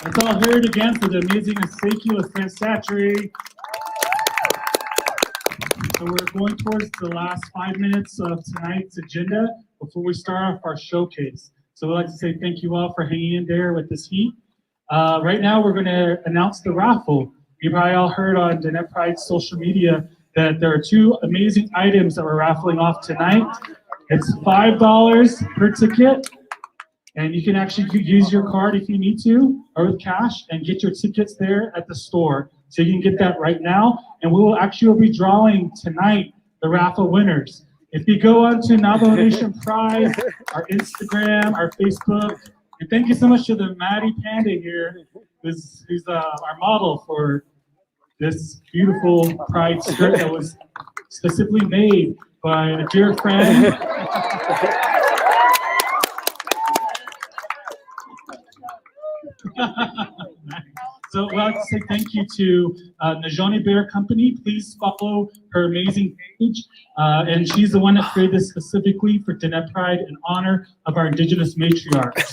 C: Let's all hear it again for the amazing Ezekiel Satchery. So we're going towards the last 5 minutes of tonight's agenda before we start off our showcase. So we'd like to say thank you all for hanging in there with this heat. Right now we're going to announce the raffle. You probably all heard on Diné Pride's social media that there are two amazing items that we're raffling off tonight. It's $5 per ticket. And you can actually use your card if you need to, or with cash, and get your tickets there at the store. So you can get that right now. And we will actually be drawing tonight the raffle winners. If you go on to Navajo Nation Pride, our Instagram, our Facebook, and thank you so much to the Maddie Panda here, who's our model for this beautiful Pride skirt that was specifically made by a dear friend. So I'd like to say thank you to Najoni Bear Company. Please follow her amazing page. And she's the one that created this specifically for Diné Pride in honor of our Indigenous matriarchs.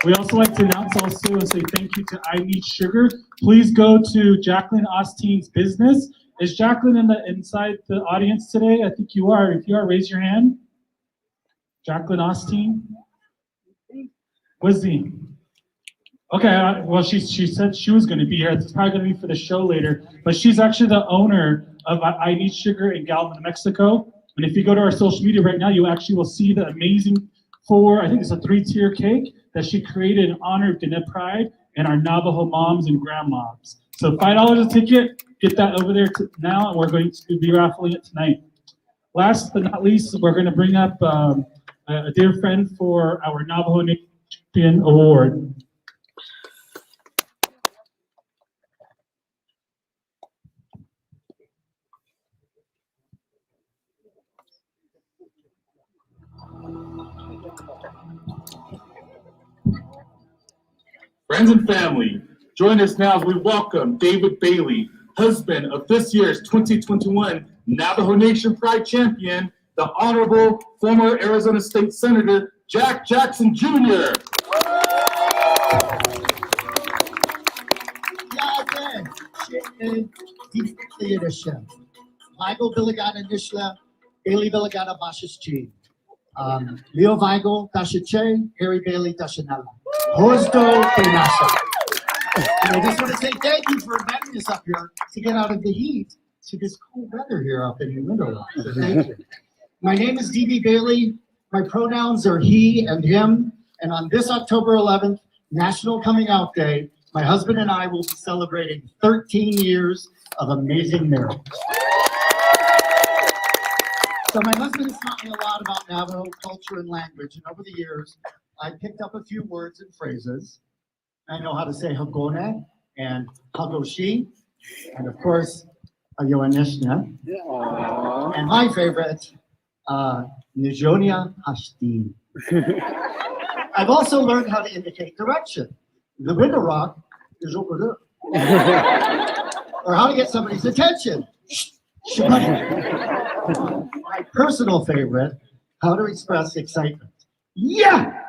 C: We also like to announce also and say thank you to I Need Sugar. Please go to Jacqueline Osteen's business. Is Jacqueline inside the audience today? I think you are. If you are, raise your hand. Jacqueline Osteen. Wizzy. Okay, well, she said she was going to be here. It's probably going to be for the show later. But she's actually the owner of I Need Sugar in Galvin, Mexico. And if you go to our social media right now, you actually will see the amazing I think it's a 3-tier cake that she created in honor of Diné Pride and our Navajo moms and grandmoms. So $5 a ticket, get that over there now, and we're going to be raffling it tonight. Last but not least, we're going to bring up a dear friend for our Navajo Nation Champion Award.
E: Friends and family, join us now as we welcome David Bailey, husband of this year's 2021 Navajo Nation Pride champion, the Honorable former Arizona State Senator Jack Jackson Jr.
N: Michael Billigana Nishla, Bailey Billigana Bashis Chi. Leo Weigel, Tashache, Harry Bailey, Tashanala. Hosdo Penasha. And I just want to say thank you for inviting us up here to get out of the heat to this cool weather here up in the window. So thank you. My name is D.B. Bailey. My pronouns are he and him. And on this October 11th, National Coming Out Day, my husband and I will be celebrating 13 years of amazing marriage. So my husband has taught me a lot about Navajo culture and language, and over the years, I picked up a few words and phrases. I know how to say Hagone and Hagoshi, and of course, Ayoanishna. And my favorite, Nijonia Hashtin. I've also learned how to indicate direction. The window rock is over there. Or how to get somebody's attention. My personal favorite, how to express excitement. Yeah!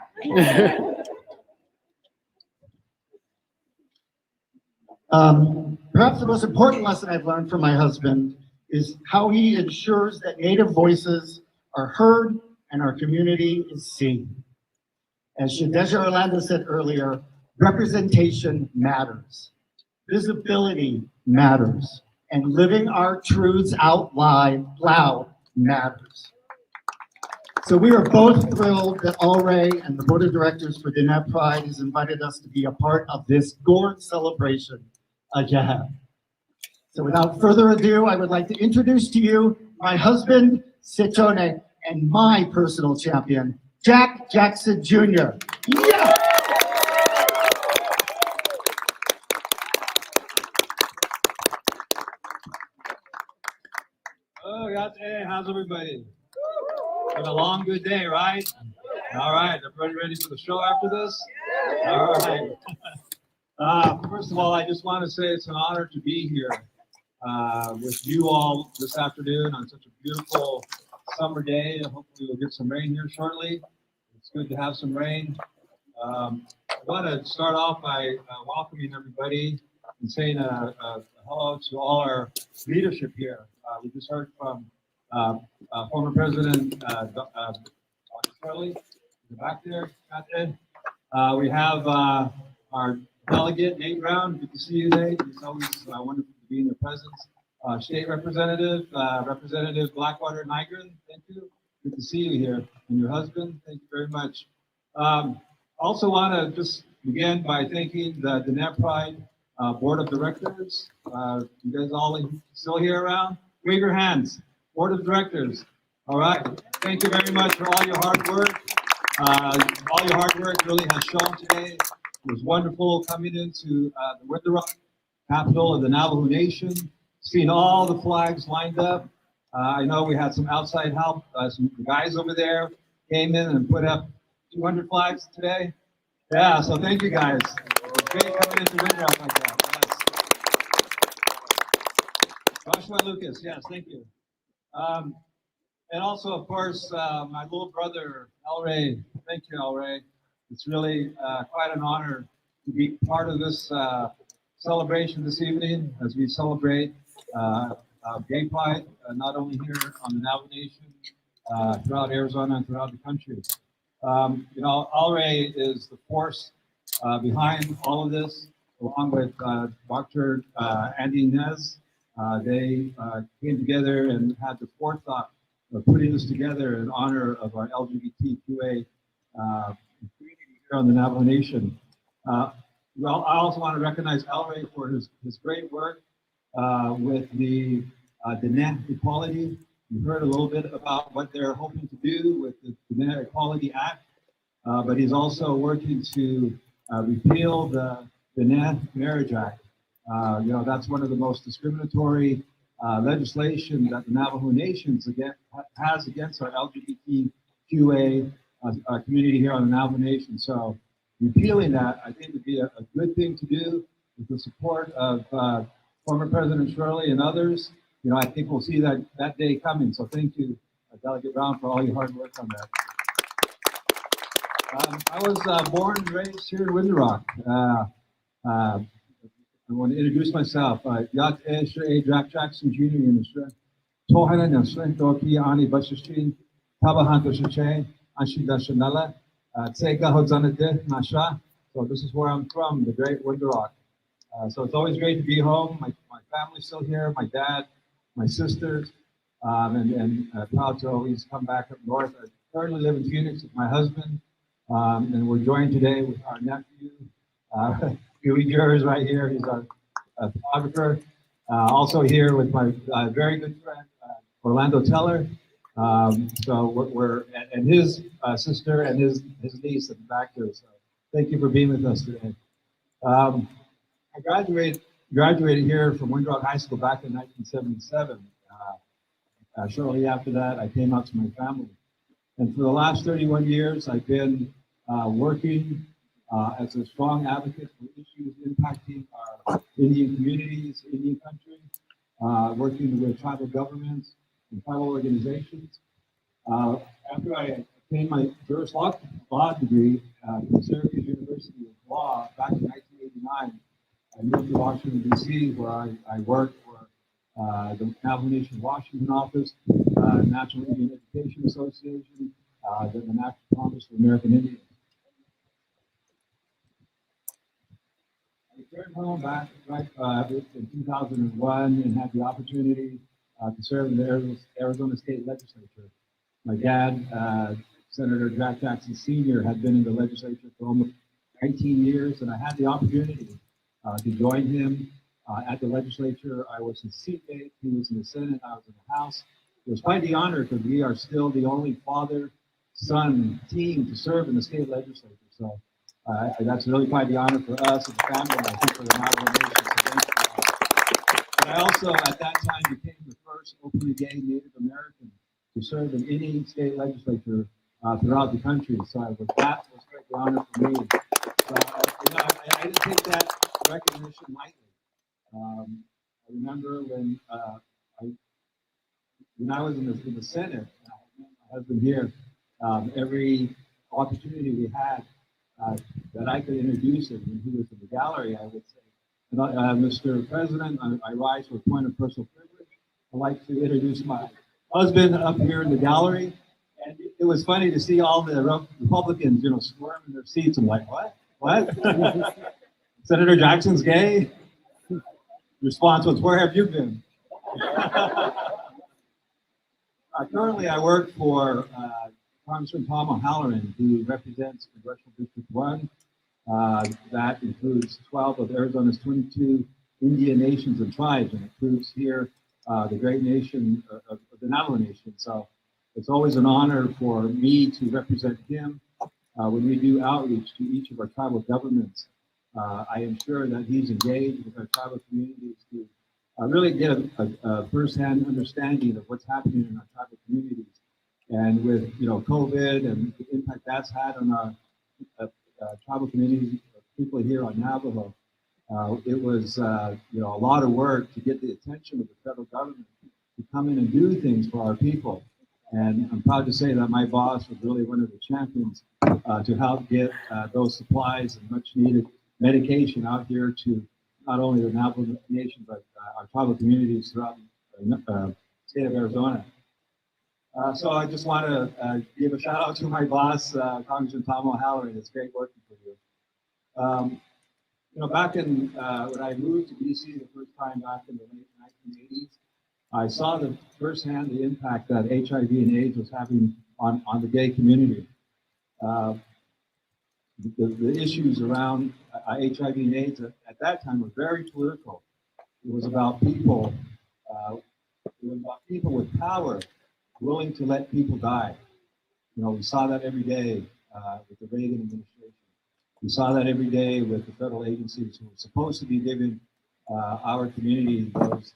N: Perhaps the most important lesson I've learned from my husband is how he ensures that Native voices are heard and our community is seen. As Shadeja Orlando said earlier, representation matters. Visibility matters. And living our truths out loud matters. So we are both thrilled that Alray and the Board of Directors for Diné Pride has invited us to be a part of this Gourd celebration again. So without further ado, I would like to introduce to you my husband, Sitone, and my personal champion, Jack Jackson Jr. Yeah!
O: Oh, hey, how's everybody? Been a long, good day, right? All right, everybody ready for the show after this? All right. First of all, I just want to say it's an honor to be here with you all this afternoon on such a beautiful summer day. Hopefully we'll get some rain here shortly. It's good to have some rain. I want to start off by welcoming everybody and saying hello to all our leadership here. We just heard from former President Shirley, back there. We have our delegate, Nate Brown. Good to see you, Nate. It's always wonderful to be in your presence. State Representative, Representative Blackwater Nigren, thank you. Good to see you here. And your husband, thank you very much. Also want to just begin by thanking the Diné Pride Board of Directors. You guys all still here around? Wave your hands. Board of Directors. All right. Thank you very much for all your hard work. All your hard work really has shown today. It was wonderful coming into the Winter Rock capital of the Navajo Nation, seeing all the flags lined up. I know we had some outside help. Some guys over there came in and put up 200 flags today. Yeah, so thank you guys. It's great coming into Winter Rock like that. Joshua Lucas, yes, thank you. And also, of course, my little brother, Alray. Thank you, Alray. It's really quite an honor to be part of this celebration this evening as we celebrate Gay Pride, not only here on the Navajo Nation, throughout Arizona and throughout the country. You know, Alray is the force behind all of this, along with Dr. Andy Nez. They came together and had the forethought of putting this together in honor of our LGBTQA community here on the Navajo Nation. Well, I also want to recognize Alray for his great work with the Diné Equality. You heard a little bit about what they're hoping to do with the Diné Equality Act, but he's also working to repeal the Diné Marriage Act. You know, that's one of the most discriminatory legislation that the Navajo Nation has against our LGBTQA community here on the Navajo Nation. So repealing that, I think, would be a good thing to do with the support of former President Shirley and others. You know, I think we'll see that day coming. So thank you, Delegate Brown, for all your hard work on that. I was born and raised here in Winter Rock. I want to introduce myself. Yat Jack Jackson Jr. in the Tohana Nelson, Doki Ani Bashashin, Tabahanto Shache, Ashidashanala, Tsega Hodzanade, Nasha. So this is where I'm from, the great Window. So it's always great to be home. My family's still here, my dad, my sisters, and proud to always come back up north. I currently live in Phoenix with my husband, and we're joined today with our nephew, Huey Jers right here. He's our photographer. Also here with my very good friend, Orlando Teller. So we're and his sister and his niece at the back there. So thank you for being with us today. I graduated here from Windrock High School back in 1977. Shortly after that, I came out to my family. And for the last 31 years, I've been working as a strong advocate for issues impacting our Indian communities, Indian country, working with tribal governments and tribal organizations. After I obtained my Juris Law degree from Syracuse University of Law back in 1989, I moved to Washington, D.C., where I worked for the Navajo Nation Washington office, National Indian Education Association, the National Congress of American Indians. I returned home back in 2001 and had the opportunity to serve in the Arizona State Legislature. My dad, Senator Jack Jackson Sr., had been in the legislature for almost 19 years, and I had the opportunity to join him at the legislature. I was his seatmate. He was in the Senate. I was in the House. It was quite the honor because we are still the only father-son team to serve in the state legislature. So that's really quite the honor for us and the family, and I think for the Navajo Nation. So thank you. But I also, at that time, became the first openly gay Native American to serve in any state legislature throughout the country. So that was quite the honor for me. So I didn't take that recognition lightly. I remember when I was in the Senate, my husband here, every opportunity we had that I could introduce him when he was in the gallery, I would say, Mr. President, I rise to a point of personal privilege. I'd like to introduce my husband up here in the gallery. And it was funny to see all the Republicans, squirm in their seats. I'm like, what? What? Senator Jackson's gay? Response was, where have you been? Currently, I work for Congressman Tom O'Halloran, who represents Congressional District 1. That includes 12 of Arizona's 22 Indian nations and tribes, and includes here the great nation of the Navajo Nation. So it's always an honor for me to represent him when we do outreach to each of our tribal governments. I am sure that he's engaged with our tribal communities to really get a firsthand understanding of what's happening in our tribal communities. And with COVID and the impact that's had on our tribal communities, people here on Navajo, it was a lot of work to get the attention of the federal government to come in and do things for our people. And I'm proud to say that my boss was really one of the champions to help get those supplies and much needed medication out here to not only the Navajo Nation, but our tribal communities throughout the state of Arizona. So I just want to give a shout out to my boss, Congressman Tom O'Halloran. It's great working for you. Back in when I moved to DC the first time back in the late 1980s, I saw firsthand the impact that HIV and AIDS was having on the gay community. The issues around HIV and AIDS at that time were very political. It was about people. It was about people with power willing to let people die. We saw that every day with the Reagan administration. We saw that every day with the federal agencies who were supposed to be giving our community those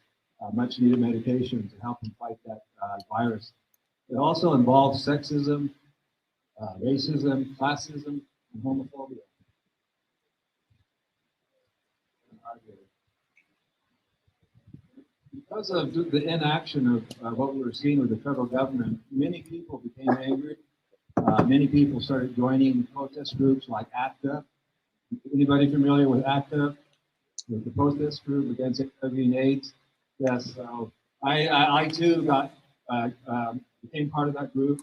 O: much needed medication to help them fight that virus. It also involves sexism, racism, classism, and homophobia. Because of the inaction of what we were seeing with the federal government, many people became angry. Many people started joining protest groups like ACTA. Anybody familiar with ACTA? With the protest group against HIV and AIDS? Yes, so I too became part of that group.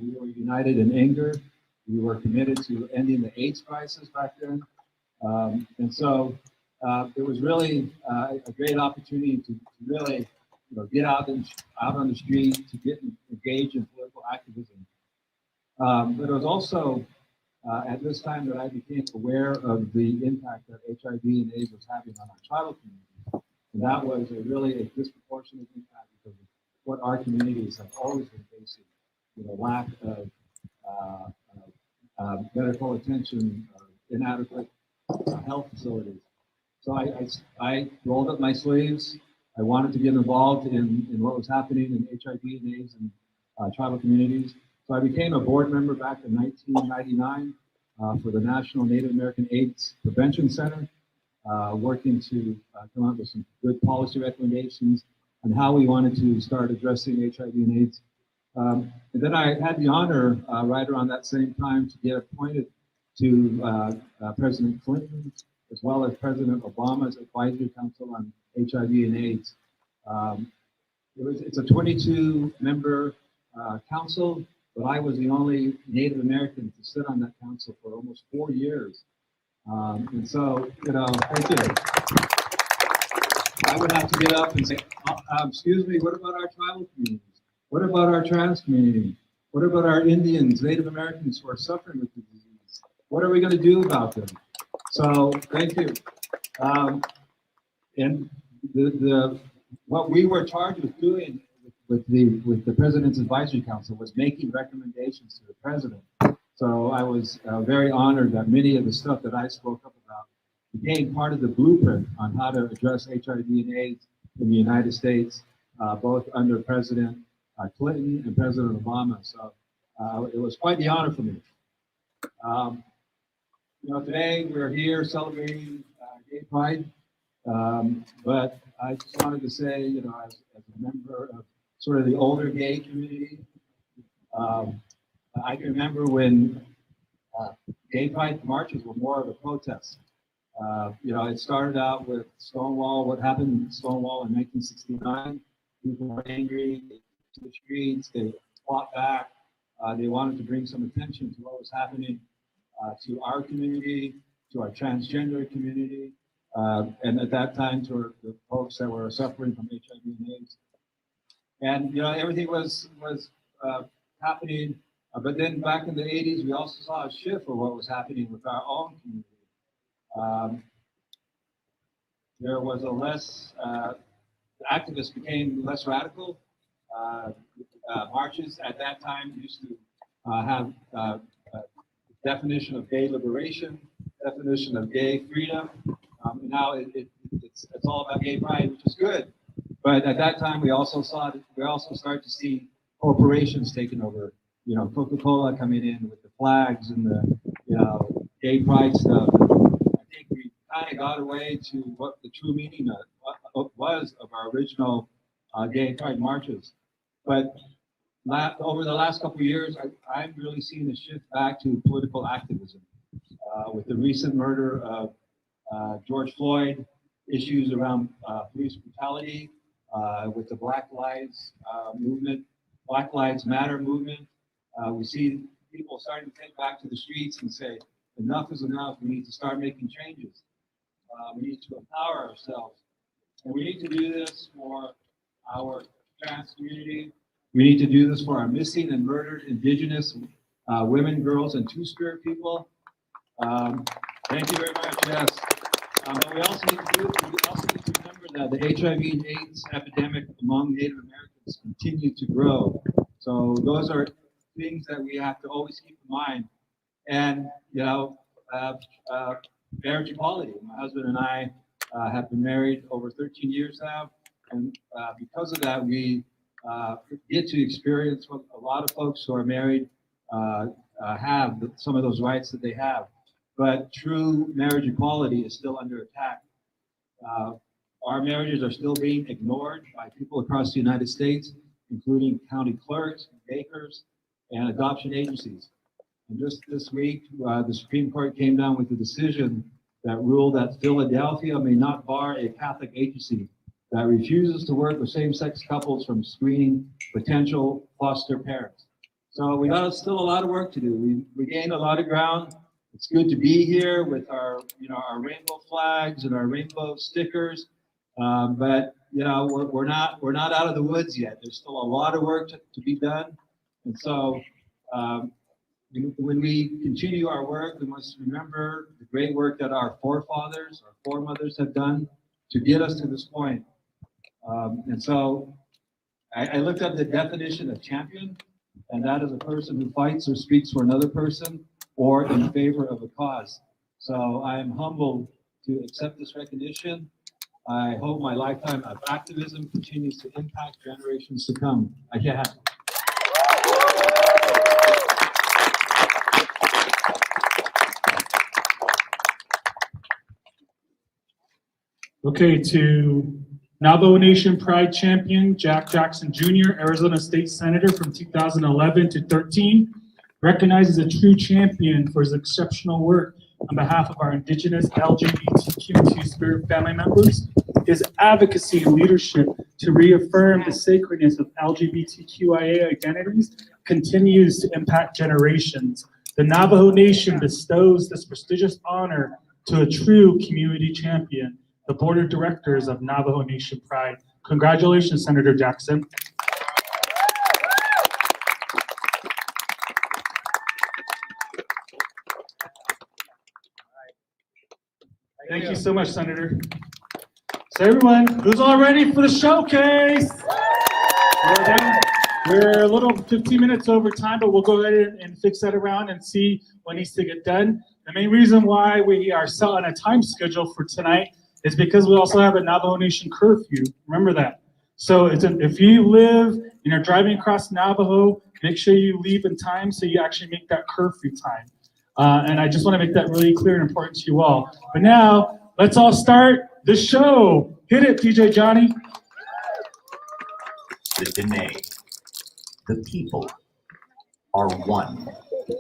O: We were united in anger. We were committed to ending the AIDS crisis back then. And so it was really a great opportunity to really get out on the street, to get engaged in political activism. But it was also at this time that I became aware of the impact that HIV and AIDS was having on our tribal community. And that was a disproportionate impact because of what our communities have always been facing, lack of medical attention, inadequate health facilities. So I rolled up my sleeves. I wanted to get involved in what was happening in HIV and AIDS and tribal communities. So I became a board member back in 1999 for the National Native American AIDS Prevention Center, working to come up with some good policy recommendations on how we wanted to start addressing HIV and AIDS. And then I had the honor right around that same time to get appointed to President Clinton as well as President Obama's Advisory Council on HIV and AIDS. It's a 22-member council, but I was the only Native American to sit on that council for almost 4 years. And so, thank you. I would have to get up and say, excuse me, what about our tribal communities? What about our trans community? What about our Indians, Native Americans who are suffering with the disease? What are we going to do about them? So, thank you. And what we were charged with doing with the President's Advisory Council was making recommendations to the President. So I was very honored that many of the stuff that I spoke up about became part of the blueprint on how to address HIV and AIDS in the United States, both under President Clinton and President Obama. So it was quite the honor for me. Today we're here celebrating Gay Pride, but I just wanted to say, as a member of sort of the older gay community, I can remember when Gay Pride marches were more of a protest. It started out with Stonewall, what happened in Stonewall in 1969. People were angry, they took to the streets, they fought back. They wanted to bring some attention to what was happening to our community, to our transgender community, and at that time to the folks that were suffering from HIV and AIDS. And everything was happening, but then back in the 80s, we also saw a shift of what was happening with our own community. There was a less, activists became less radical. Marches at that time used to have a definition of gay liberation, definition of gay freedom. Now it's all about gay pride, which is good. But at that time, we also started to see corporations taking over. Coca-Cola coming in with the flags and the gay pride stuff. I think we kind of got away to what the true meaning was of our original gay pride marches. But over the last couple of years, I'm really seeing a shift back to political activism. With the recent murder of George Floyd, issues around police brutality, with the Black Lives movement, Black Lives Matter movement, we see people starting to take back to the streets and say, enough is enough. We need to start making changes. We need to empower ourselves. And we need to do this for our trans community. We need to do this for our missing and murdered Indigenous women, girls, and Two-Spirit people. Thank you very much, yes. But we also need to remember that the HIV and AIDS epidemic among Native Americans continue to grow. So those are things that we have to always keep in mind. And, marriage equality. My husband and I have been married over 13 years now. And because of that, we get to experience what a lot of folks who are married have, some of those rights that they have. But true marriage equality is still under attack. Our marriages are still being ignored by people across the United States, including county clerks, bakers, and adoption agencies. And just this week, the Supreme Court came down with a decision that ruled that Philadelphia may not bar a Catholic agency that refuses to work with same-sex couples from screening potential foster parents. So we got still a lot of work to do. We gained a lot of ground. It's good to be here with our, our rainbow flags and our rainbow stickers. But we're not out of the woods yet. There's still a lot of work to be done. And so when we continue our work, we must remember the great work that our forefathers, our foremothers have done to get us to this point. And so I looked up the definition of champion, and that is a person who fights or speaks for another person or in favor of a cause. So I am humbled to accept this recognition. I hope my lifetime of activism continues to impact generations to come.
C: Okay, to Navajo Nation Pride champion Jack Jackson Jr., Arizona State Senator from 2011 to 13, recognized as a true champion for his exceptional work on behalf of our Indigenous LGBTQ Two-Spirit family members. His advocacy and leadership to reaffirm the sacredness of LGBTQIA identities continues to impact generations. The Navajo Nation bestows this prestigious honor to a true community champion, the Board of Directors of Navajo Nation Pride. Congratulations, Senator Jackson. Thank you so much, Senator. So everyone, who's all ready for the showcase? We're a little 15 minutes over time, but we'll go ahead and fix that around and see what needs to get done. The main reason why we are set on a time schedule for tonight is because we also have a Navajo Nation curfew. Remember that. So if you live and you're driving across Navajo, make sure you leave in time so you actually make that curfew time. And I just want to make that really clear and important to you all. But now, let's all start the show. Hit it, DJ Johnny.
A: The Diné, the people, are one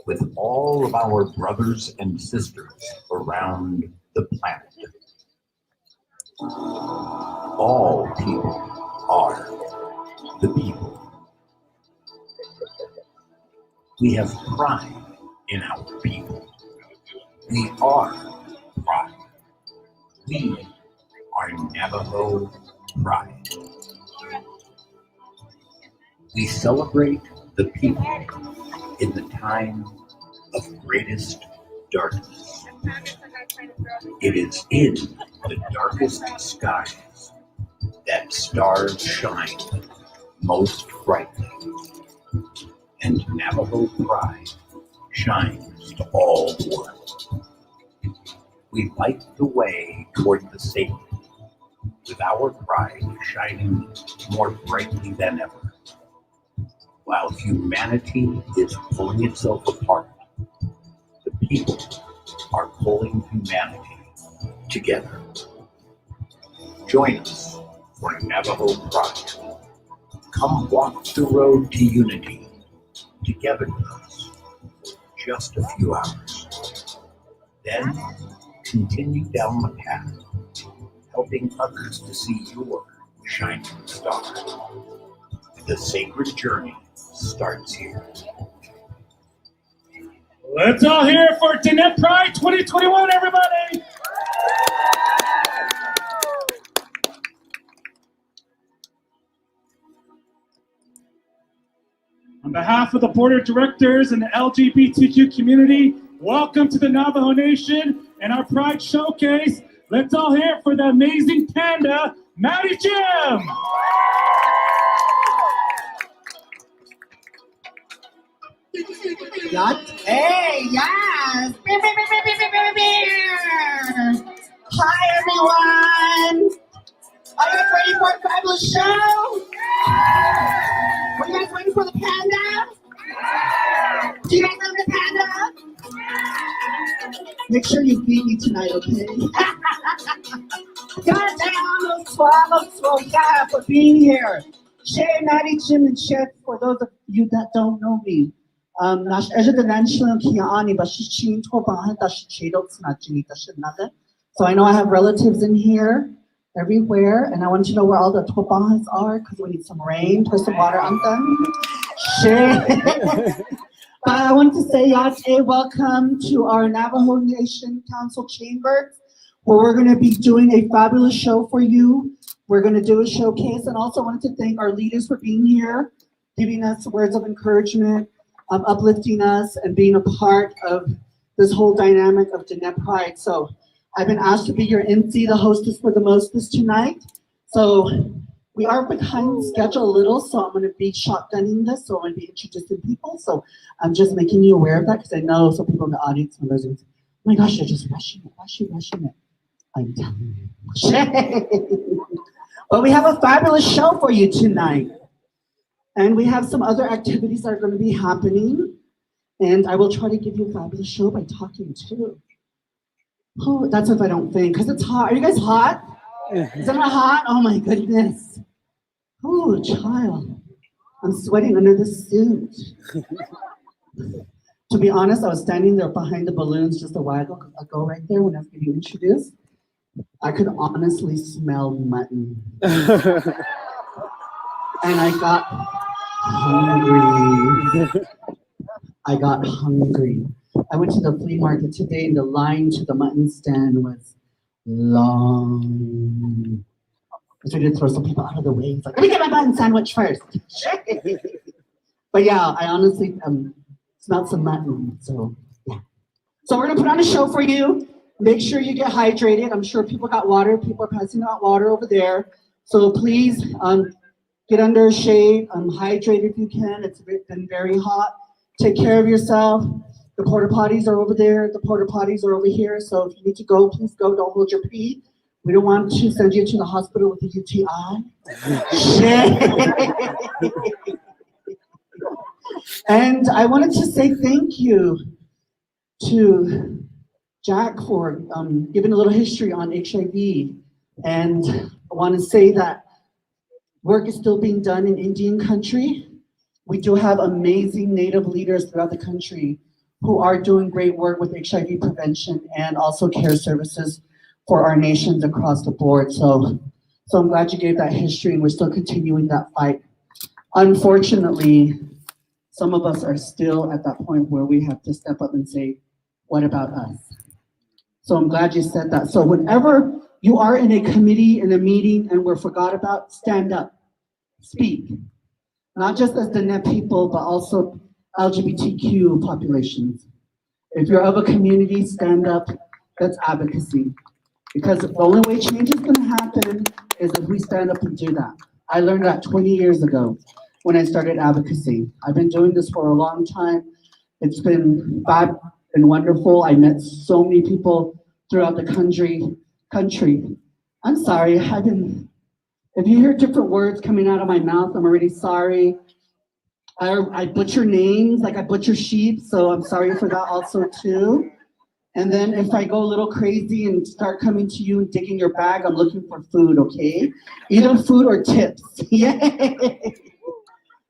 A: with all of our brothers and sisters around the planet. All people are the people. We have pride in our people. We are pride. We are Navajo Pride. We celebrate the people in the time of greatest darkness. It is in the darkest skies that stars shine most brightly, and Navajo Pride shines to all the world. We light the way toward the sacred, with our pride shining more brightly than ever. While humanity is pulling itself apart, the people are pulling humanity together. Join us for Navajo Pride. Come walk the road to unity together with us for just a few hours. Then continue down the path, helping others to see your shining star. The sacred journey starts here.
C: Let's all hear it for Diné Pride 2021, everybody! On behalf of the Board of Directors and the LGBTQ community, welcome to the Navajo Nation and our Pride Showcase. Let's all hear it for the amazing panda, Maddie Jim!
P: Hey, yes! Hi, everyone! Are you guys ready for a fabulous show? Were you guys ready for the panda? Do you guys love the panda? Make sure you feed me tonight, okay? Goddamn, swallow, yeah, for being here. Shay, Maddie, Jim, and Chef, for those of you that don't know me. So I know I have relatives in here, everywhere, and I want you to know where all the topahas are, because we need some rain, pour some water on them. But I want to say, Yate, welcome to our Navajo Nation Council Chambers, where we're going to be doing a fabulous show for you. We're going to do a showcase, and also wanted to thank our leaders for being here, giving us words of encouragement, uplifting us, and being a part of this whole dynamic of Diné Pride. So I've been asked to be your MC, the hostess for the mostess tonight. So we are behind schedule a little, so I'm going to be shotgunning this, so I'm going to be introducing people. So I'm just making you aware of that, because I know some people in the audience members are, oh my gosh, they're just rushing it. Why is she rushing it? I'm telling you. But we have a fabulous show for you tonight. And we have some other activities that are going to be happening. And I will try to give you a fabulous show by talking too. Oh, that's if I don't think, because it's hot. Are you guys hot? Is it not hot? Oh my goodness. Oh, child. I'm sweating under this suit. To be honest, I was standing there behind the balloons just a while ago right there when I was getting introduced. I could honestly smell mutton. And I got hungry. I went to the flea market today, and the line to the mutton stand was long. I was ready to throw some people out of the way. It's like, let me get my mutton sandwich first. But yeah, I honestly smelled some mutton. So yeah. So we're gonna put on a show for you. Make sure you get hydrated. I'm sure people got water. People are passing out water over there. So please get under a shade. Hydrate if you can. It's been very hot. Take care of yourself. The porta potties are over there. The porta potties are over here. So if you need to go, please go. Don't hold your pee. We don't want to send you to the hospital with a UTI. And I wanted to say thank you to Jack for giving a little history on HIV. And I want to say that work is still being done in Indian country. We do have amazing Native leaders throughout the country who are doing great work with HIV prevention and also care services for our nations across the board. So I'm glad you gave that history, and we're still continuing that fight. Unfortunately, some of us are still at that point where we have to step up and say, what about us? So I'm glad you said that. So whenever you are in a committee, in a meeting, and we're forgot about, stand up, speak. Not just as Diné people, but also LGBTQ populations. If you're of a community, stand up. That's advocacy. Because the only way change is going to happen is if we stand up and do that. I learned that 20 years ago when I started advocacy. I've been doing this for a long time. It's been fab and wonderful. I met so many people throughout the country. I'm sorry, if you hear different words coming out of my mouth, I'm already sorry. I butcher names, like I butcher sheep, so I'm sorry for that also too. And then if I go a little crazy and start coming to you and digging your bag, I'm looking for food, okay? Either food or tips, yay!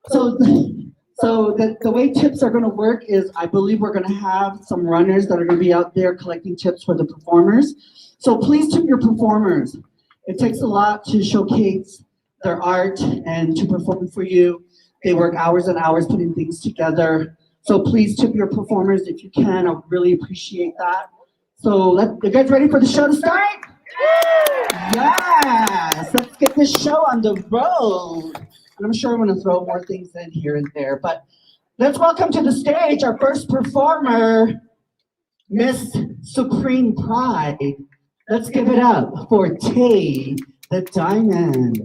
P: So the way tips are gonna work is, I believe we're gonna have some runners that are gonna be out there collecting tips for the performers. So please tip your performers. It takes a lot to showcase their art and to perform for you. They work hours and hours putting things together. So please tip your performers if you can. I really appreciate that. So you guys ready for the show to start? Yes, let's get this show on the road. And I'm sure I'm gonna throw more things in here and there, but let's welcome to the stage our first performer, Miss Supreme Pride. Let's give it up for Tay the Diamond.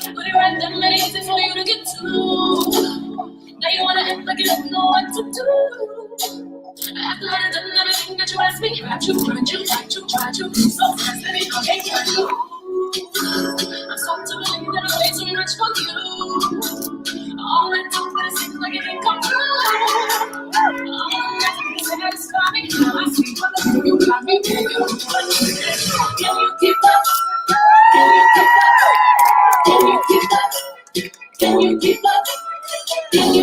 I: Put it right there, made it easy for you to get to. Now you wanna act like you don't know what to do. After I done everything that you asked me, tried to. So fast, baby, I can't get you. I'm so to believe that I way too much for you. All that talk that it seems like it ain't come through. All that satisfy me. Now I see what you got me, baby. Can you keep up?
P: Can you keep up? Can you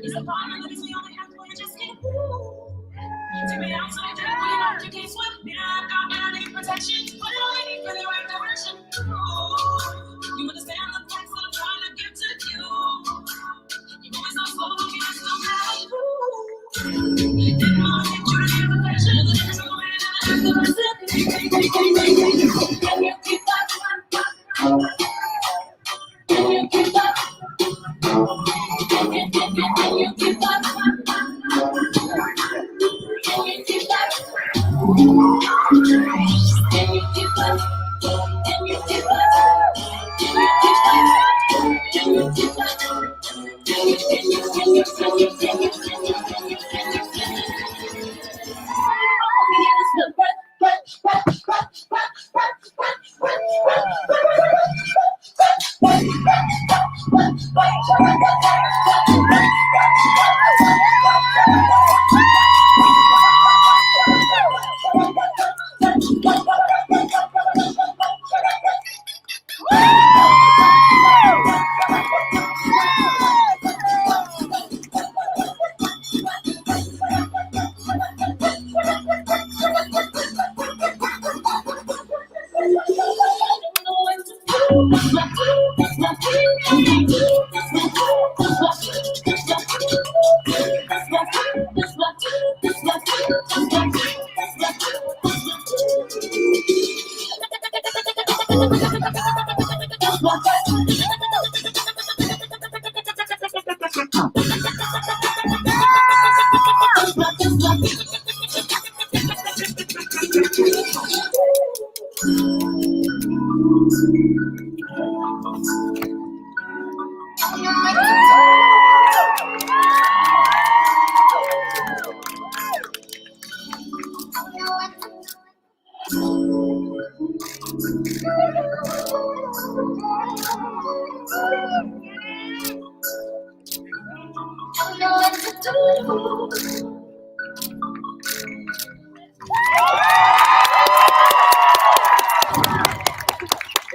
P: It's a problem that we only have to just get through. To be outside, we have to get swept. We don't got any protection, but it only needs for the right direction. You understand the facts that I'm trying to give to you. You know it's not so long, it's no matter who. Didn't want to get you to the reflection of the difference of the way that I have to myself. Can you keep that? Can you keep that? Can you keep that? Can you keep that? Can you keep that? Can you keep that? Can you keep that?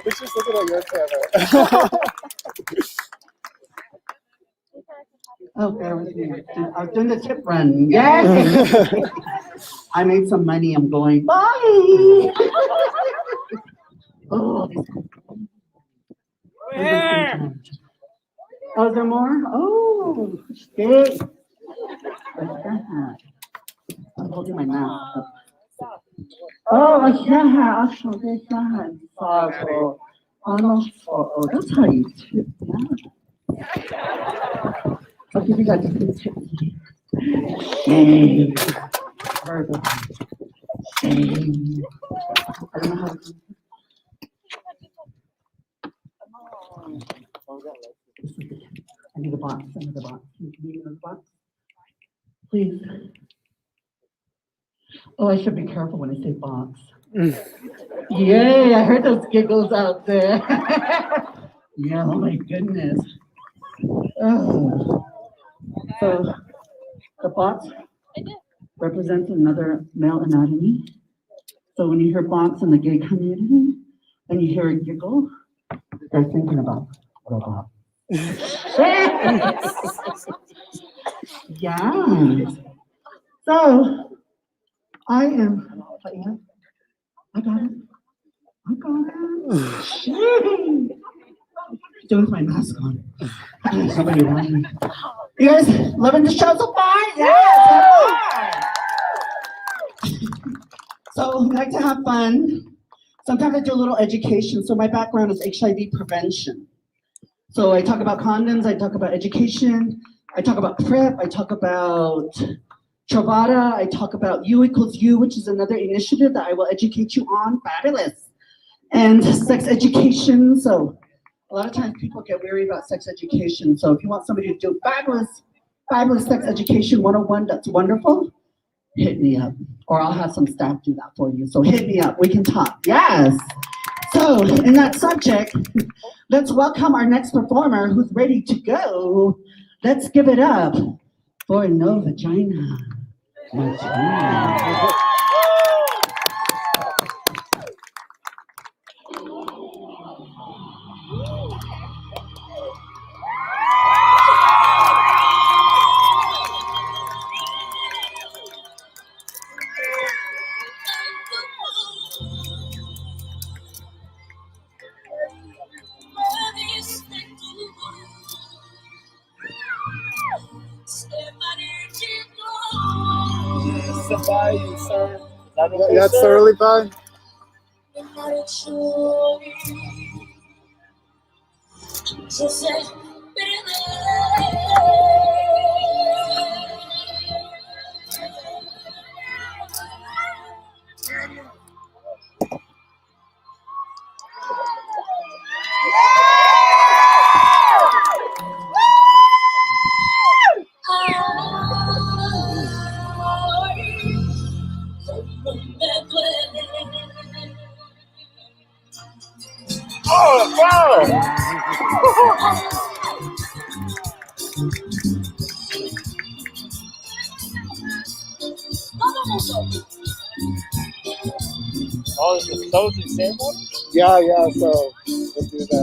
B: Let's just look at your camera.
N: Oh, bear with me. I was doing the tip run. Yay! I made some money. I'm going, bye! Oh, oh, is there more? Oh, steak. What's that? I'm holding my mouth. Oh, yeah, actually, yeah. Oh, oh, that's how you tip. Yeah. Okay, we got the tip. Shame. Very good. Shame. I don't know how to. I need a box. I need a box. Can you give me a box? Please. Oh, I should be careful when I say box. Yay, I heard those giggles out there. Yeah, oh my goodness. Oh. So the box represents another male anatomy. So when you hear box in the gay community and you hear a giggle, they're thinking about robot.
P: Yeah. So I am. I got it. Shit. Doing my mask on. Somebody around me. You guys loving the show so far? Yeah. So we like to have fun. Sometimes I do a little education. So my background is HIV prevention. So I talk about condoms, I talk about education, I talk about PrEP, I talk about Truvada, I talk about U equals U, which is another initiative that I will educate you on. Fabulous. And sex education. So a lot of times people get weary about sex education. So if you want somebody to do fabulous sex education 101, that's wonderful, hit me up. Or I'll have some staff do that for you. So hit me up, we can talk. Yes. So in that subject, let's welcome our next performer who's ready to go. Let's give it up for No Vagina. Martina.
B: Somebody, sir. That's early time.
K: Oh, wow!
B: Oh, is it closing ceremony? Yeah, so we'll do the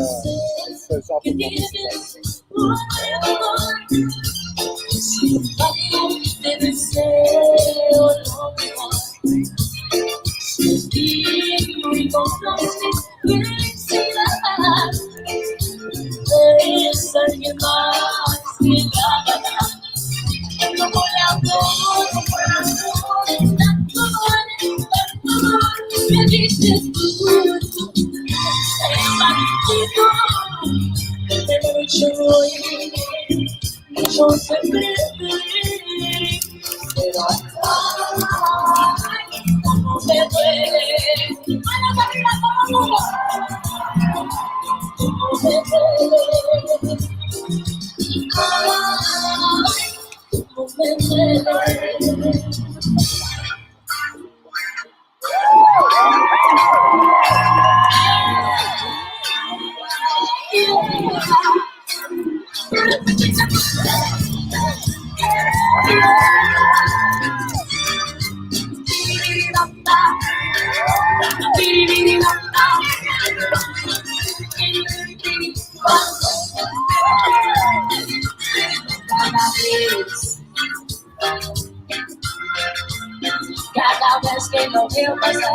Q: Cada vez que lo veo pasar,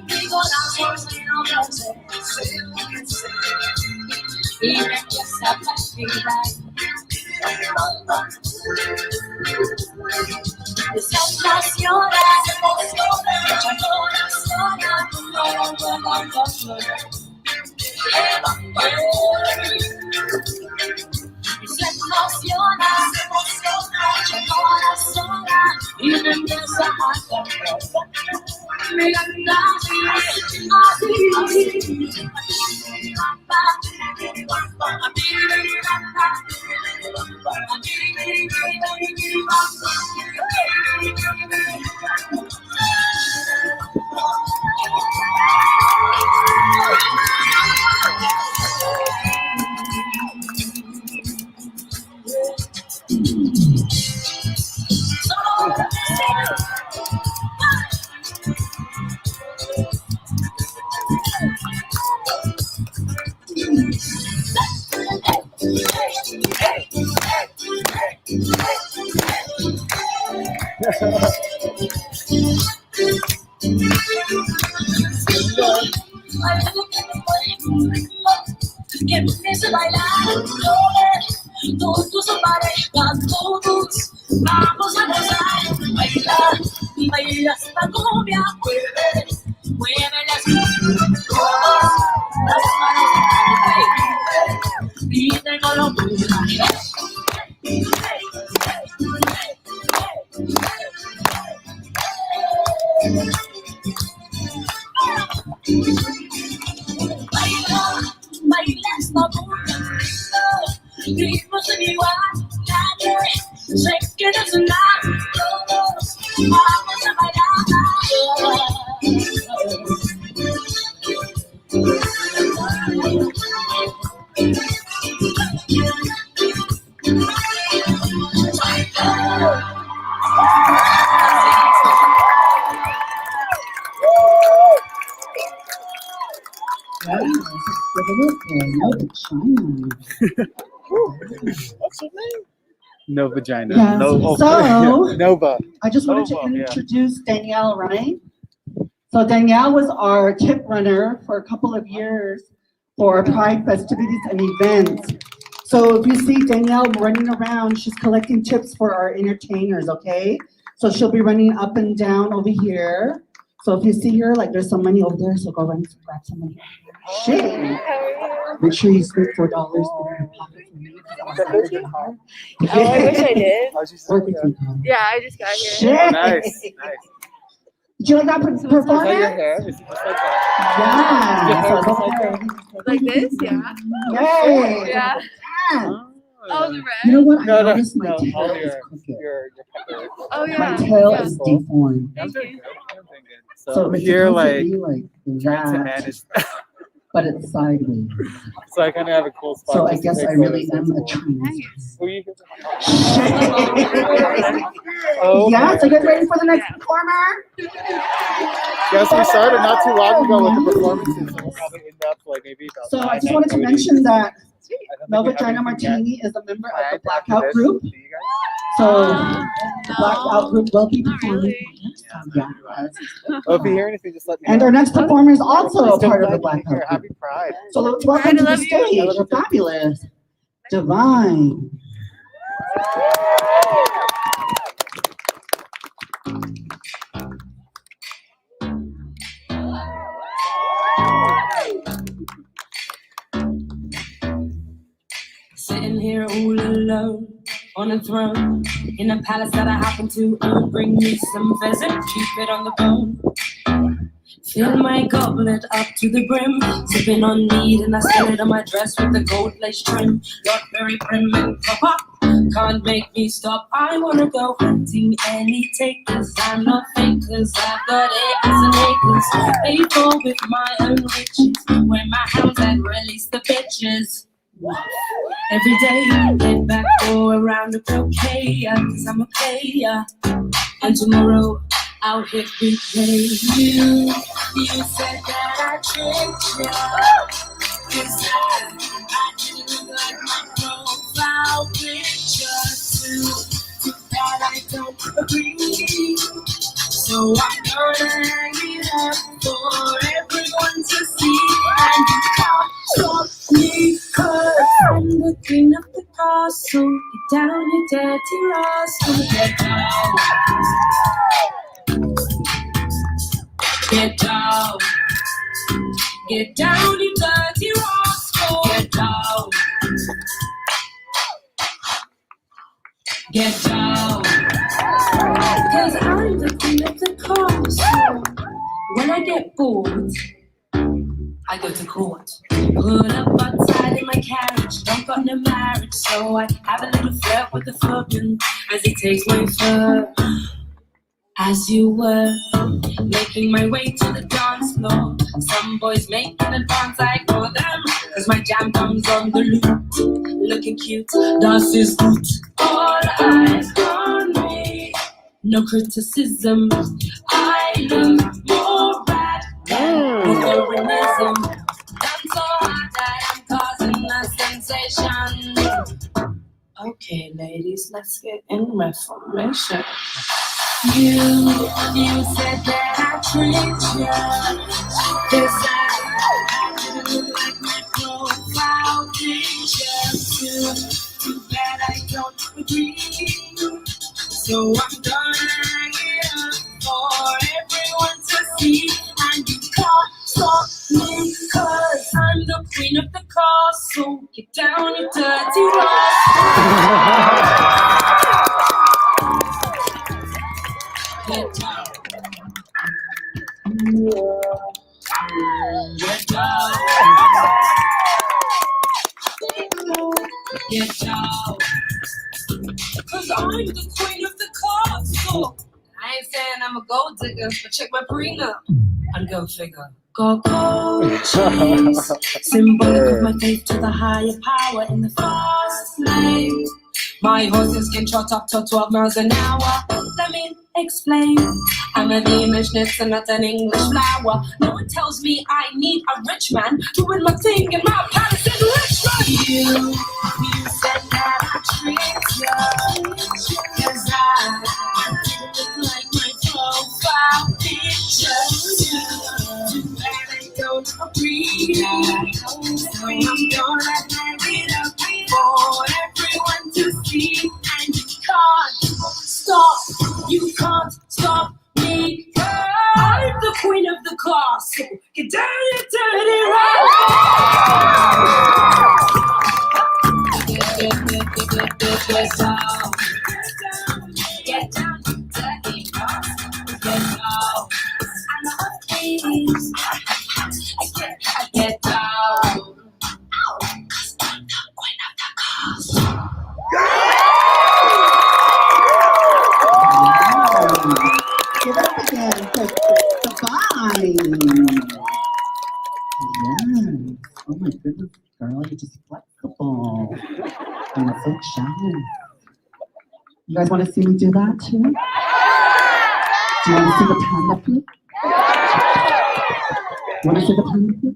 Q: mi corazón se enloquece y me empieza a palpitar. Desesperación, mucha corazón, no puedo controlar. Se emociona, mucha corazón y me empieza a cantar. Me canta Que empiece a bailar, todos a pareja, todos vamos a gozar, bailar, baila esta cumbia, mueve las manos, y tengo lo baila esta cumbia, ritmos en igual, nadie se queda sin nada, todos vamos a bailar.
B: What's her name?
R: No vagina.
N: Yes.
R: No.
N: So-
R: Nova.
N: I just wanted to
R: Nova, yeah.
N: introduce Danielle, right? So Danielle was our tip runner for a couple of years for our Pride festivities and events. So if you see Danielle running around, she's collecting tips for our entertainers, okay? So she'll be running up and down over here. So if you see her, like there's some money over there, so go run and grab some money. Shit. Make sure you spend $4 in your pocket for me.
S: Oh, I wish I did.
N: Or
S: Yeah, I just got here.
N: Shit.
R: Nice.
N: Did you like that performance?
R: Is that your hair? Is it just like that?
N: Yeah.
R: Your hair
N: So
R: is like that?
S: Like this? Yeah.
N: Yay.
S: Yeah.
N: Yeah.
S: Oh, the red?
N: You know what? I
R: No, no,
N: noticed my
R: no.
N: tail
R: All
N: is
R: your peppers.
S: Oh, yeah.
N: My tail
S: Yeah.
N: is deformed.
R: I'm doing good. I'm doing good. So,
N: So it's
R: here,
N: supposed to
R: like,
N: be like
R: trying to
N: that,
R: manage.
N: but it's sideways.
R: So I kind of have a cool spot.
N: So I
R: just to
N: guess
R: take
N: I really
R: photos.
N: am a trans.
R: Who are you here for? Oh,
N: Yeah, so you guys ready for the next performer?
R: yes, we started not too long ago with the performances, so we'll probably end up like maybe about
N: So I
R: 9,
N: just wanted to
R: 9:30.
N: mention that
R: I don't
N: No
R: think we have
N: Vagina
R: anything yet.
N: Martini is a member of the
R: Hi, after
N: Blackout
R: this,
N: group.
R: see you guys.
N: So the Blackout group will be performing. Yeah.
R: Well, if you hear anything, just let me know.
N: And our next performer is also a
R: So
N: part of the
R: glad you're here.
N: Blackout
R: Happy
N: group.
R: Pride.
N: So welcome to the
S: Pride, I love you.
N: stage. You're fabulous. Divine.
Q: Sitting here all alone on a throne in a palace that I happen to own. Bring me some pheasant, keep it on the bone. Fill my goblet up to the brim, sipping on mead, and I spill it on my dress with the gold lace trim. Not very prim and proper, can't make me stop. I wanna go hunting any takers. I'm not fakers, I've got acres and acres. Paid for with my own riches. When my hounds had released the bitches. Every day, get back for a round of cocaine, cause I'm a payer. And tomorrow, I'll hit replay. You said that I tricked you. Cause I didn't look like my profile picture. Too bad I don't agree. So I'm gonna hang it up for everyone to see. And you can't stop me, cause I'm the queen of the castle. Get down, you dirty rascal. Get down. Get down. Get down, you dirty rascal. Get down. Get down. Cause I'm the queen of the castle. When I get bored, I go to court. Put up outside in my carriage, don't got no marriage, so I have a little flirt with the footman as he takes my fur. As you were, making my way to the dance floor. Some boys making advance, I ignore them, cause my jam comes on the loop. Looking cute, dance is good. All eyes on me, no criticism. I look more bad than heroism. Dance so hard that I'm causing a sensation. Okay, ladies, let's get in reformation. You said that I tricked you. Cause I didn't look like my profile picture. Too bad I don't agree. So I'm gonna hang it up for everyone to see. And you can't stop me, cause I'm the queen of the castle. Get down, you dirty rascal. Get down. Get down. Get down. Cause I'm the queen of the castle. I ain't saying I'm a gold digger, but check my prenup. And go figure. Go coaches, symbolic of my faith to the higher power in the fast lane. My horses can trot up to 12 miles an hour. Let me explain. I'm a Danish schnitzel, not an English flower. No one tells me I need a rich man to win my thing in my palace in Richmond. You said that I tricked you. Cause I didn't like my profile picture. Too bad I don't agree. So I'm gonna hang it up for everyone to see. And you can't stop me. I'm the queen of the castle. Get down, you dirty Get down, dirty Get down. I know please. I get down.
P: Give it up again for Divine. Yes. Oh my goodness, girl, you're just flexible. And so jealous. You guys want to see me do that too? Do you want to see the panda flip? You want to see the panda flip?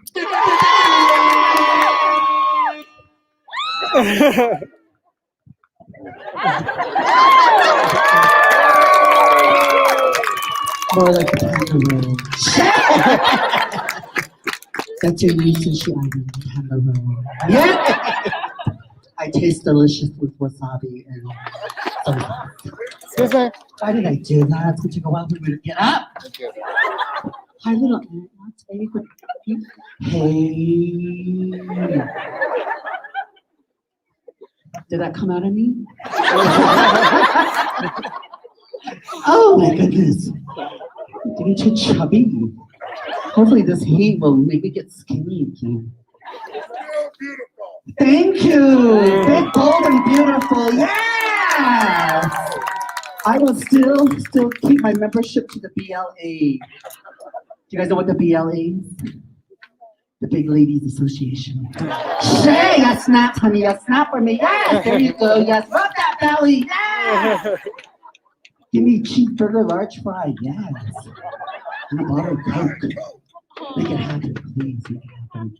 P: More like a panda roll. That's your new sushi item, panda roll. Yeah! I taste delicious with wasabi and soy sauce.
R: Excuse me.
P: Why did I do that? It's going to take a while for me to get up. Hi, little ants. Hey. Did that come out of me? Oh my goodness. I'm getting too chubby. Hopefully this heat will make me get skinny again. Thank you. Big, bold, and beautiful. Yes. I will still keep my membership to the BLA. Do you guys know what the BLA is? The Big Ladies Association. Shay, yes, snap, honey, yes, snap for me. Yes, there you go. Yes, rub that belly. Yes. Give me a cheeseburger, large fry. Yes. And a bottle of Coke. Make it happen, please. Make it happen.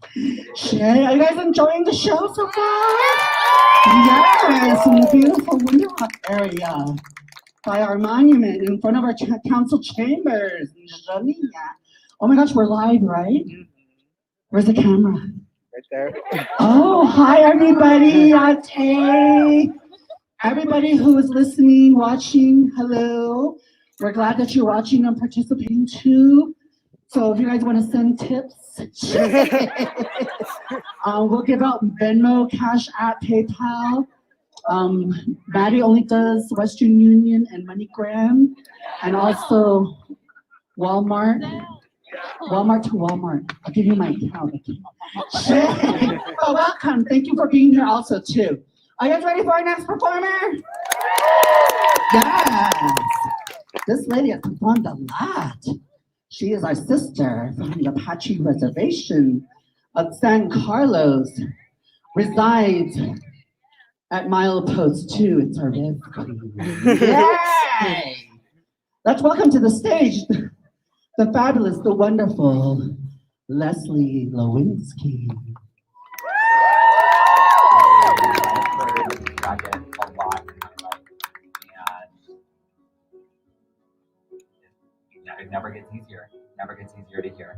P: Shay, are you guys enjoying the show so far? Yes, in the beautiful Window Rock area by our monument in front of our council chambers. Oh my gosh, we're live, right? Where's the camera?
R: Right there.
P: Oh, hi everybody. Hey. Everybody who is listening, watching, hello. We're glad that you're watching and participating too. So if you guys want to send tips, we'll give out Venmo, Cash App, PayPal. Maddie only does Western Union and MoneyGram, and also Walmart. Walmart to Walmart. I'll give you my account. Oh, welcome. Thank you for being here also too. Are you guys ready for our next performer? Yes. This lady has performed a lot. She is our sister from the Apache Reservation of San Carlos, resides at Milepost 2. It's our red queen. Yay! Let's welcome to the stage the fabulous, the wonderful Leslie Lewinsky.
A: I get a lot in my life, and I think it's really important to
T: gets easier. Never gets easier to hear.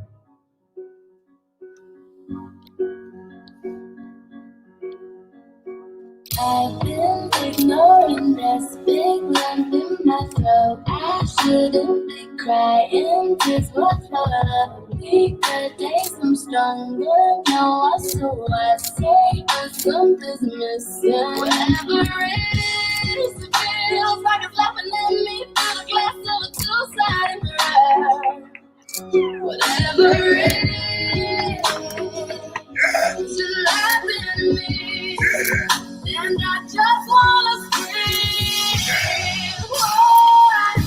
Q: I've been ignoring this big lump in my throat. I shouldn't be crying, tears worth for a weaker days. I'm stronger now, so I say, but something's missing. Whatever it is, it feels like it's laughing at me through the glass of a two-sided mirror. Whatever it is, you're laughing at me. And I just wanna scream. Whoa,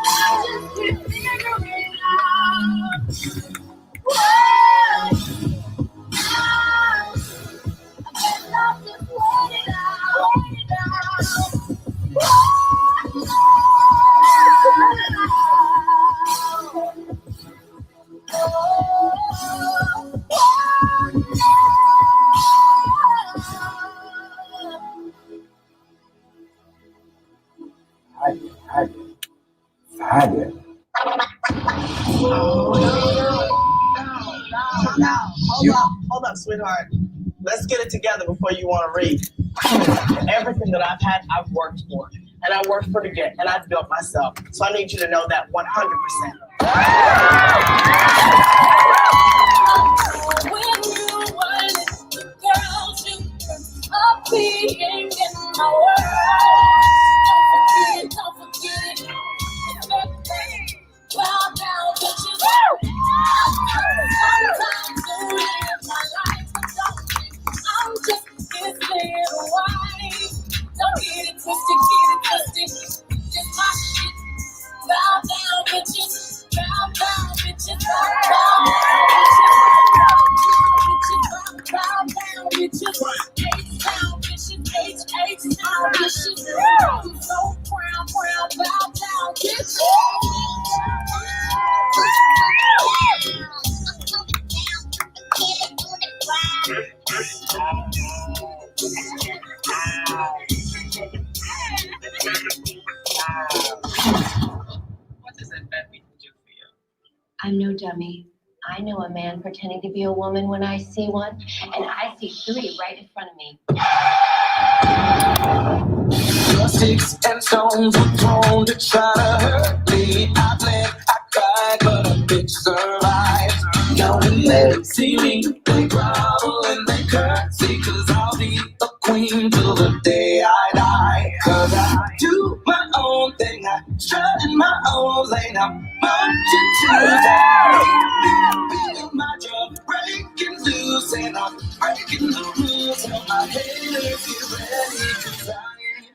Q: I just can't figure it out. Whoa, I guess I'll just wait it out.
P: Hold up, sweetheart. Let's get it together before you want to read. Everything that I've had, I've worked for. And I worked for to get, and I've built myself. So I need you to know that 100%.
Q: When you want it, girls, you are being in my world. Don't forget it. Bow down, bitches. Sometimes you live my life without me. I'm just this little wife. Don't get it twisted, just my shit. Bow down, bitches. Bow down, bitches. Bow down, bitches. H-Town, bitches. H-Town, bitches. I'm so proud, bow down, bitches.
U: I'm no dummy. I know a man pretending to be a woman when I see one, and I see three right in front of me.
V: Sticks and stones were thrown to try to hurt me. I bled, I cried, but a bitch survived. Now when they see me, they grovel and they curtsy, 'cause I'll be a queen till the day I die. 'Cause I do my own thing, I strut in my own lane, I'm marching to the beat of my drum, breaking loose, and I'm breaking the rules of my haters. Get ready, 'cause I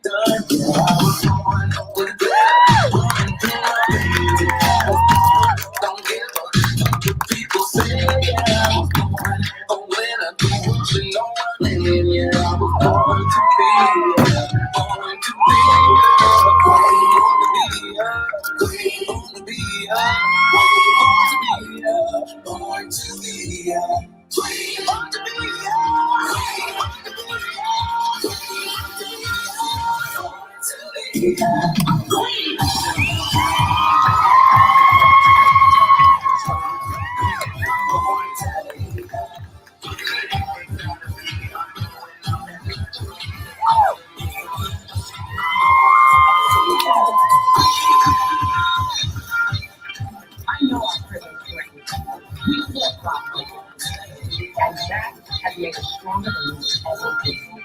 V: done. Yeah, I was born with that. Running through my veins. I was born, don't give a fuck what people say. Yeah, I was born a winner. You know my name. Yeah, I was born to be a queen, born to be a queen, born to be a queen, born to be a queen, born to be a queen, born to be I know I'm pretty great. We fought properly. And that has made us stronger than we ever been.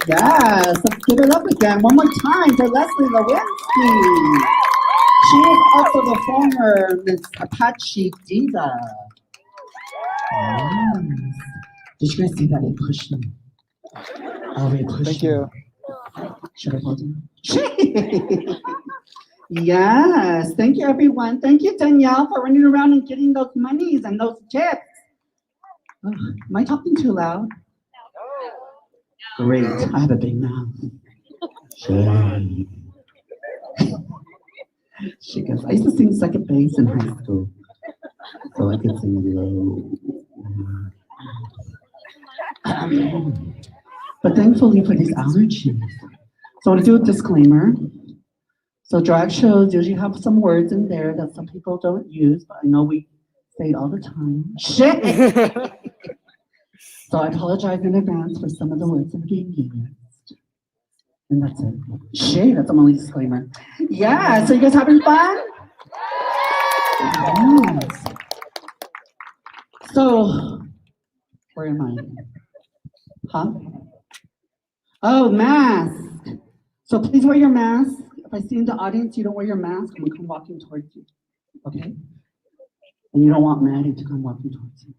N: Yes, let's give it up again one more time for Leslie Lewinsky. She is also the former Miss Apache Diva. Yes. Did you guys see that they pushed me? Oh, they pushed
R: Thank you.
N: me. Should I hold you? Yes, thank you everyone. Thank you Danielle for running around and getting those monies and those tips. Oh, am I talking too loud? Great, I have a big mouth. Shame.
D: She goes, I used to sing second bass in high school, so I could sing low. But thankfully for these allergies. So I want to do a disclaimer. So drag shows usually have some words in there that some people don't use, but I know we say it all the time. Shit! So I apologize in advance for some of the words that are being used. And that's it. Shit, that's my only disclaimer. Yeah, so you guys having fun? Yes. So, where am I? Huh? Oh, mask. So please wear your mask. If I see in the audience you don't wear your mask, I'm gonna come walking towards you, okay? And you don't want Maddie to come walking towards you.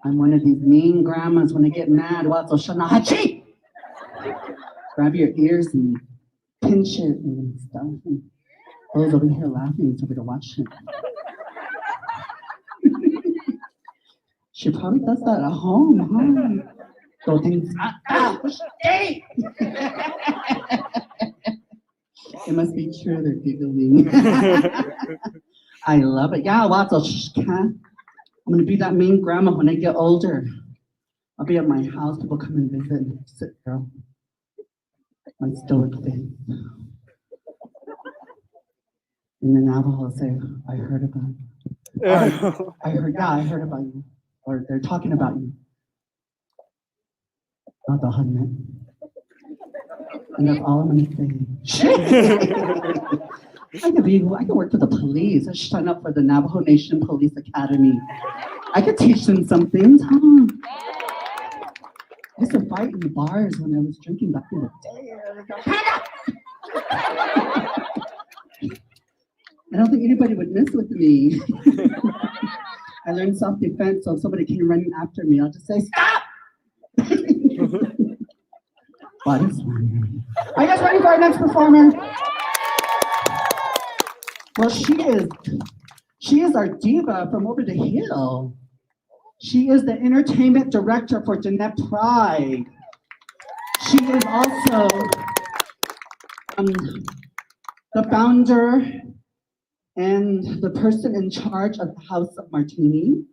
D: I'm one of these mean grandmas when they get mad. Wazo shanahachi! Grab your ears and pinch it and stuff. And those over here laughing so we can watch it. She probably does that at home, huh? So things, hey! It must be true, they're giggling. I love it. Yeah, Wazo shka. I'm gonna be that mean grandma when I get older. I'll be at my house, people come and visit and sit, girl. My stoic face. And the Navajo will say, I heard about you. I heard about you. Or they're talking about you. Not the hundred. And that's all I'm gonna say. I could work for the police. I should sign up for the Navajo Nation Police Academy. I could teach them some things, huh? I used to fight in the bars when I was drinking back in the day. I don't think anybody would mess with me. I learned self-defense, so if somebody came running after me, I'll just say, stop! What is fun? Are you guys ready for our next performer? Well, she is our diva from over the hill. She is the entertainment director for Diné Pride. She is also the founder and the person in charge of the House of Martini.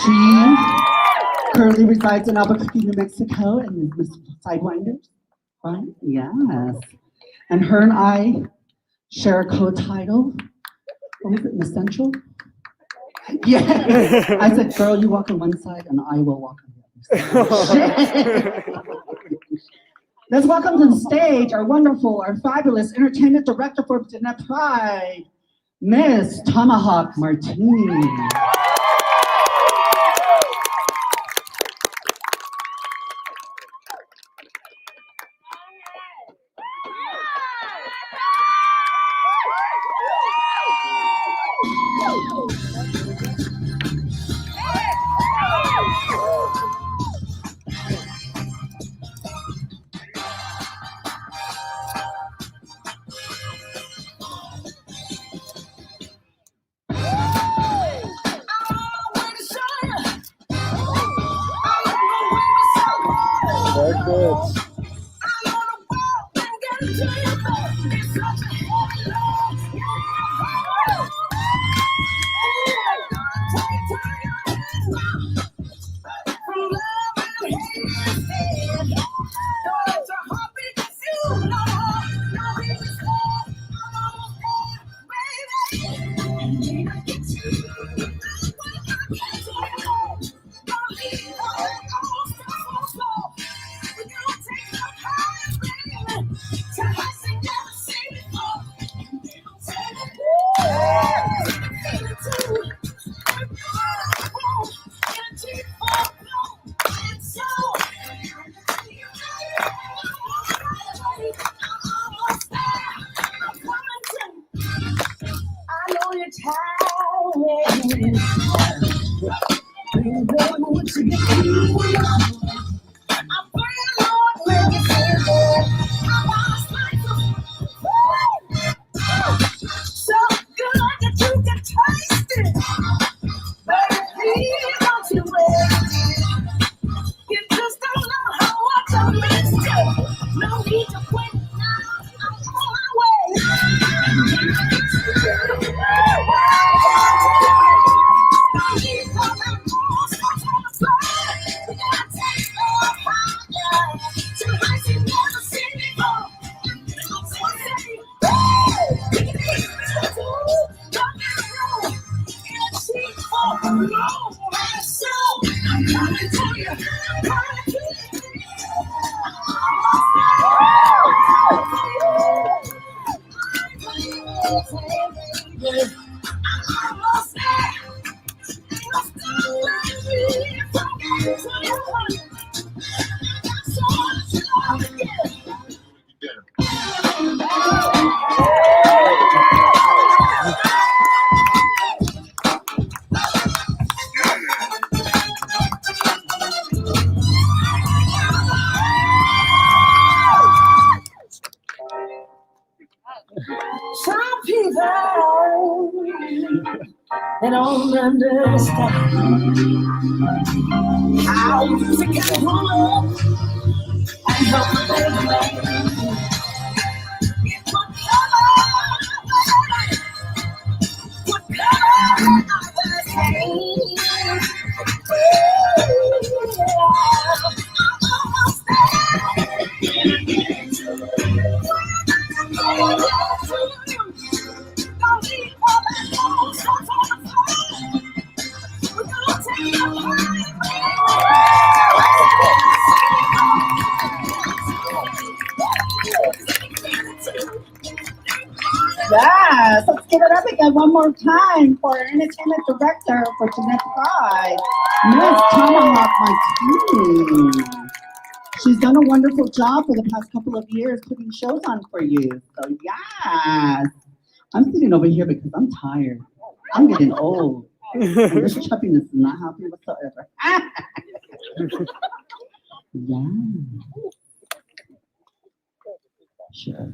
D: She currently resides in Albuquerque, New Mexico, and is Miss Sidewinders, right? Yes. And her and I share a co-title. What was it, Miss Central? Yeah. I said, girl, you walk on one side and I will walk on the other side. Let's welcome to the stage our wonderful, our fabulous entertainment director for Diné Pride, Miss Tomahawk Martini.
Q: Some people they don't understand how music can pull up and help the big man. It would cover our pain.
D: Yes, let's give it up again one more time for our entertainment director for Diné Pride, Miss Tomahawk Martini. She's done a wonderful job for the past couple of years putting shows on for you. So yes, I'm sitting over here because I'm tired. I'm getting old. And this chubbiness is not helping whatsoever. Yeah. Sure.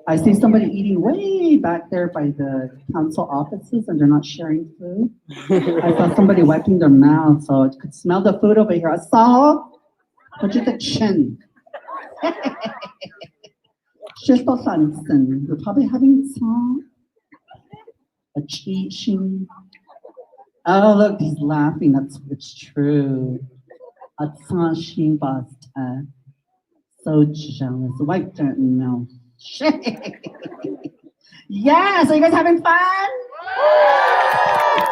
D: I see somebody eating way back there by the council offices and they're not sharing food. I saw somebody wiping their mouth, so I could smell the food over here. I saw. What'd you think, Shin? Shishpo Sanson. You're probably having some. A cheat shin. Oh, look, he's laughing. It's true. So jealous. White don't know. Yes, are you guys having fun?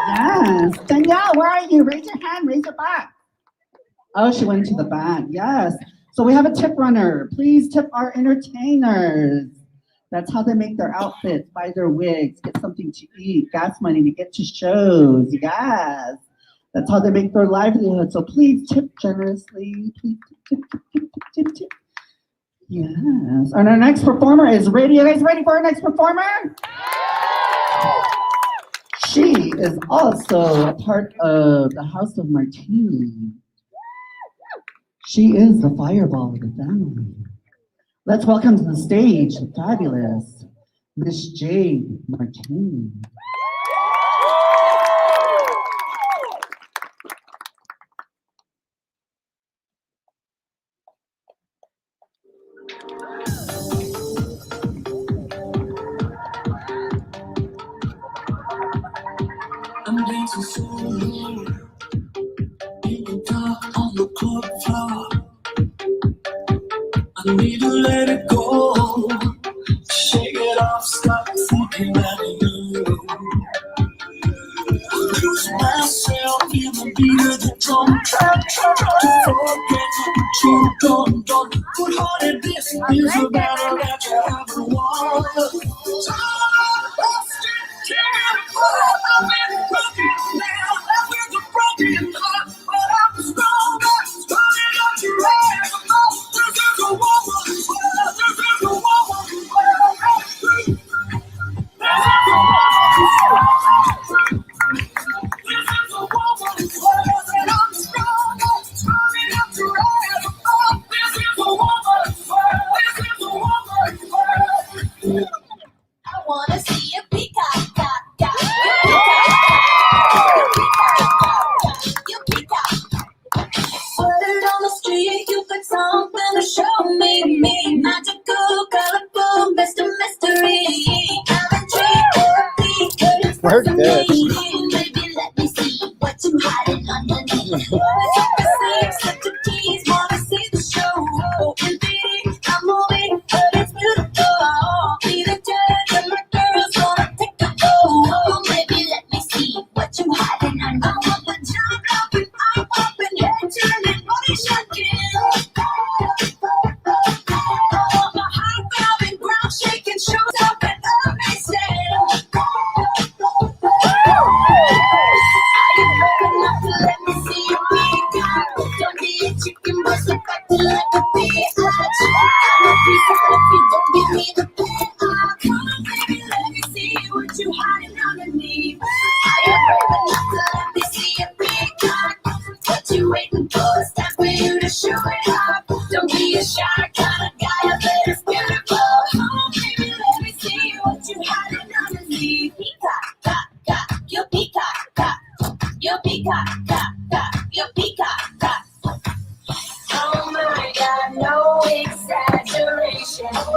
D: Yes. Danielle, where are you? Raise your hand, raise your back. Oh, she went to the back. Yes. So we have a tip runner. Please tip our entertainers. That's how they make their outfits, buy their wigs, get something to eat, gas money to get to shows. Yes. That's how they make their livelihood. So please tip generously. Please tip, tip, tip, tip, tip, tip. Yes. And our next performer is ready. You guys ready for our next performer? She is also a part of the House of Martini. She is the fireball of the family. Let's welcome to the stage the fabulous Miss Jade Martini.
V: I'm dancing so low in the dark on the club floor. I need to let it go, shake it off, stop thinking about you. I lose myself in the beat of the drum, try to forget what you done. Good-hearted, this is a battle that you haven't won.
Q: I wanna see a peacock, word on the street, you got something to show me. Magical, colorful, mystery. I'm intrigued, or
R: Work this.
Q: Maybe let me see what you hiding underneath. Slip the keys, wanna see the show. Indeed, I'm moving, but it's beautiful. Be the judge, and my girls wanna take a go. Maybe let me see what you hiding underneath. I want the jump up and head turning, body shot.
V: to show it up. Don't be a shy kind of guy, I bet it's beautiful. Oh, baby, let me see what you hiding underneath. Peacock, cock, cock, you peacock, cock. You peacock, cock, cock, you peacock, cock. Oh my God, no exaggeration. All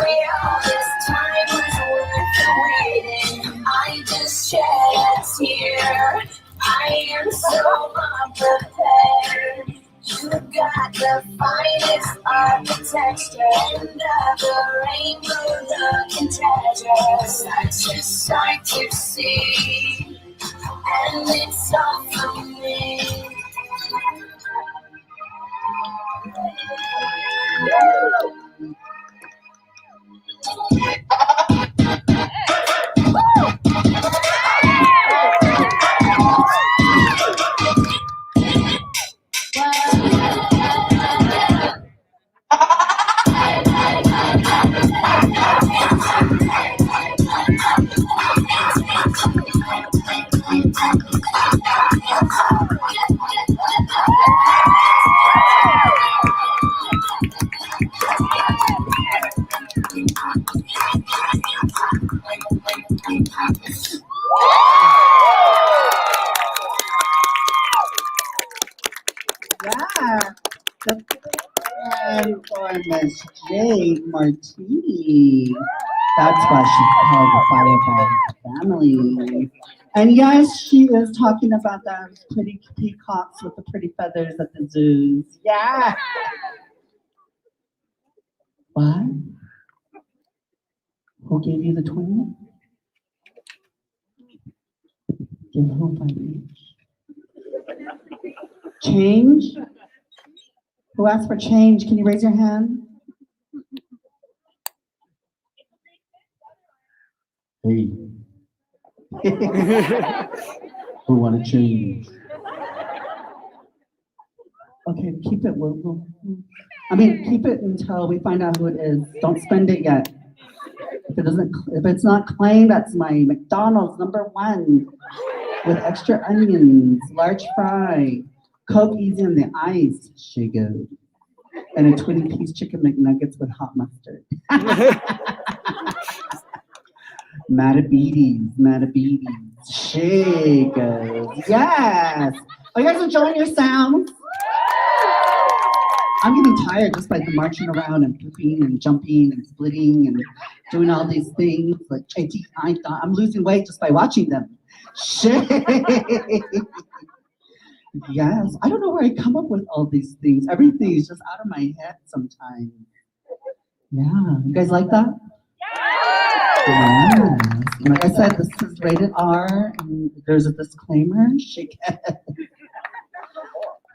V: this time was worth the waiting. I just shed a tear. I am so unprepared. You got the finest architecture and the rainbow looking treasure. Such a sight to see, and it's all for me.
D: Yeah, that's and for Miss Jade Martini. That's why she's called the Fireball Family. And yes, she is talking about those pretty peacocks with the pretty feathers at the zoos. Yeah. What? Who gave you the 20? Give who 5 each? Change? Who asked for change? Can you raise your hand? Hey. Who want to change? Okay, keep it. Keep it until we find out who it is. Don't spend it yet. If it's not claimed, that's my McDonald's #1 with extra onions, large fry, Coke easy on the ice, sugar, and a 20-piece chicken McNuggets with hot mustard. Matabetes, shakers, yes. Are you guys enjoying your sounds? I'm getting tired just by the marching around and pooping and jumping and splitting and doing all these things. Like I'm losing weight just by watching them. Shit. Yes, I don't know where I come up with all these things. Everything is just out of my head sometimes. Yeah, you guys like that? Yes. Like I said, this is rated R, and there's a disclaimer. Shake it.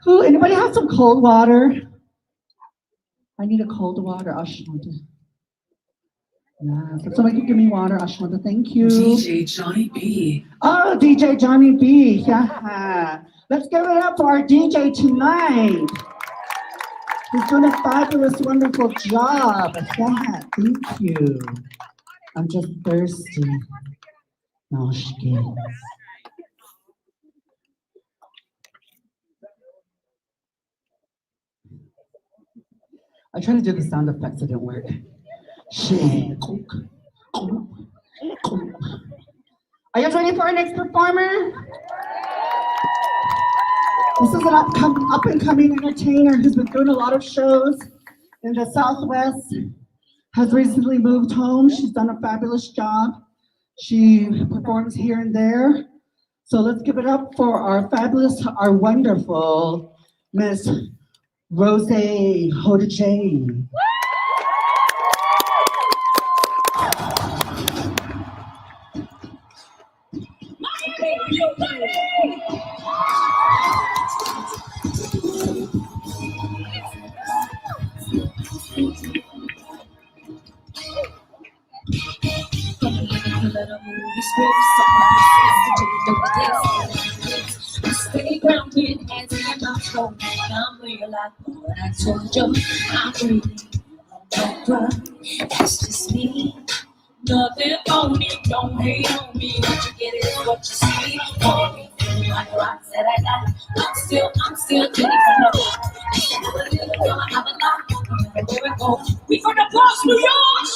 D: Who? Anybody have some cold water? I need a cold water, Ashwanda. Yeah, if somebody could give me water, Ashwanda, thank you.
V: DJ Johnny B.
D: Oh, DJ Johnny B. Yeah. Let's give it up for our DJ tonight. He's doing a fabulous, wonderful job. Yeah, thank you. I'm just thirsty. No, shit. I tried to do the sound effects, it didn't work. Shit. Are you guys ready for our next performer? This is an up-and-coming entertainer who's been doing a lot of shows in the Southwest, has recently moved home. She's done a fabulous job. She performs here and there. So let's give it up for our fabulous, our wonderful Miss Rose Hodajay.
V: Stay grounded and in my phone. I'm real like what I told you. I'm breathing. Don't cry. That's just me. Nothing on me. Don't hate on me. What you get is what you see.
Q: my rocks that I got. I'm still getting from the block. I have a lot. Where we go? We from the Bronx, New York.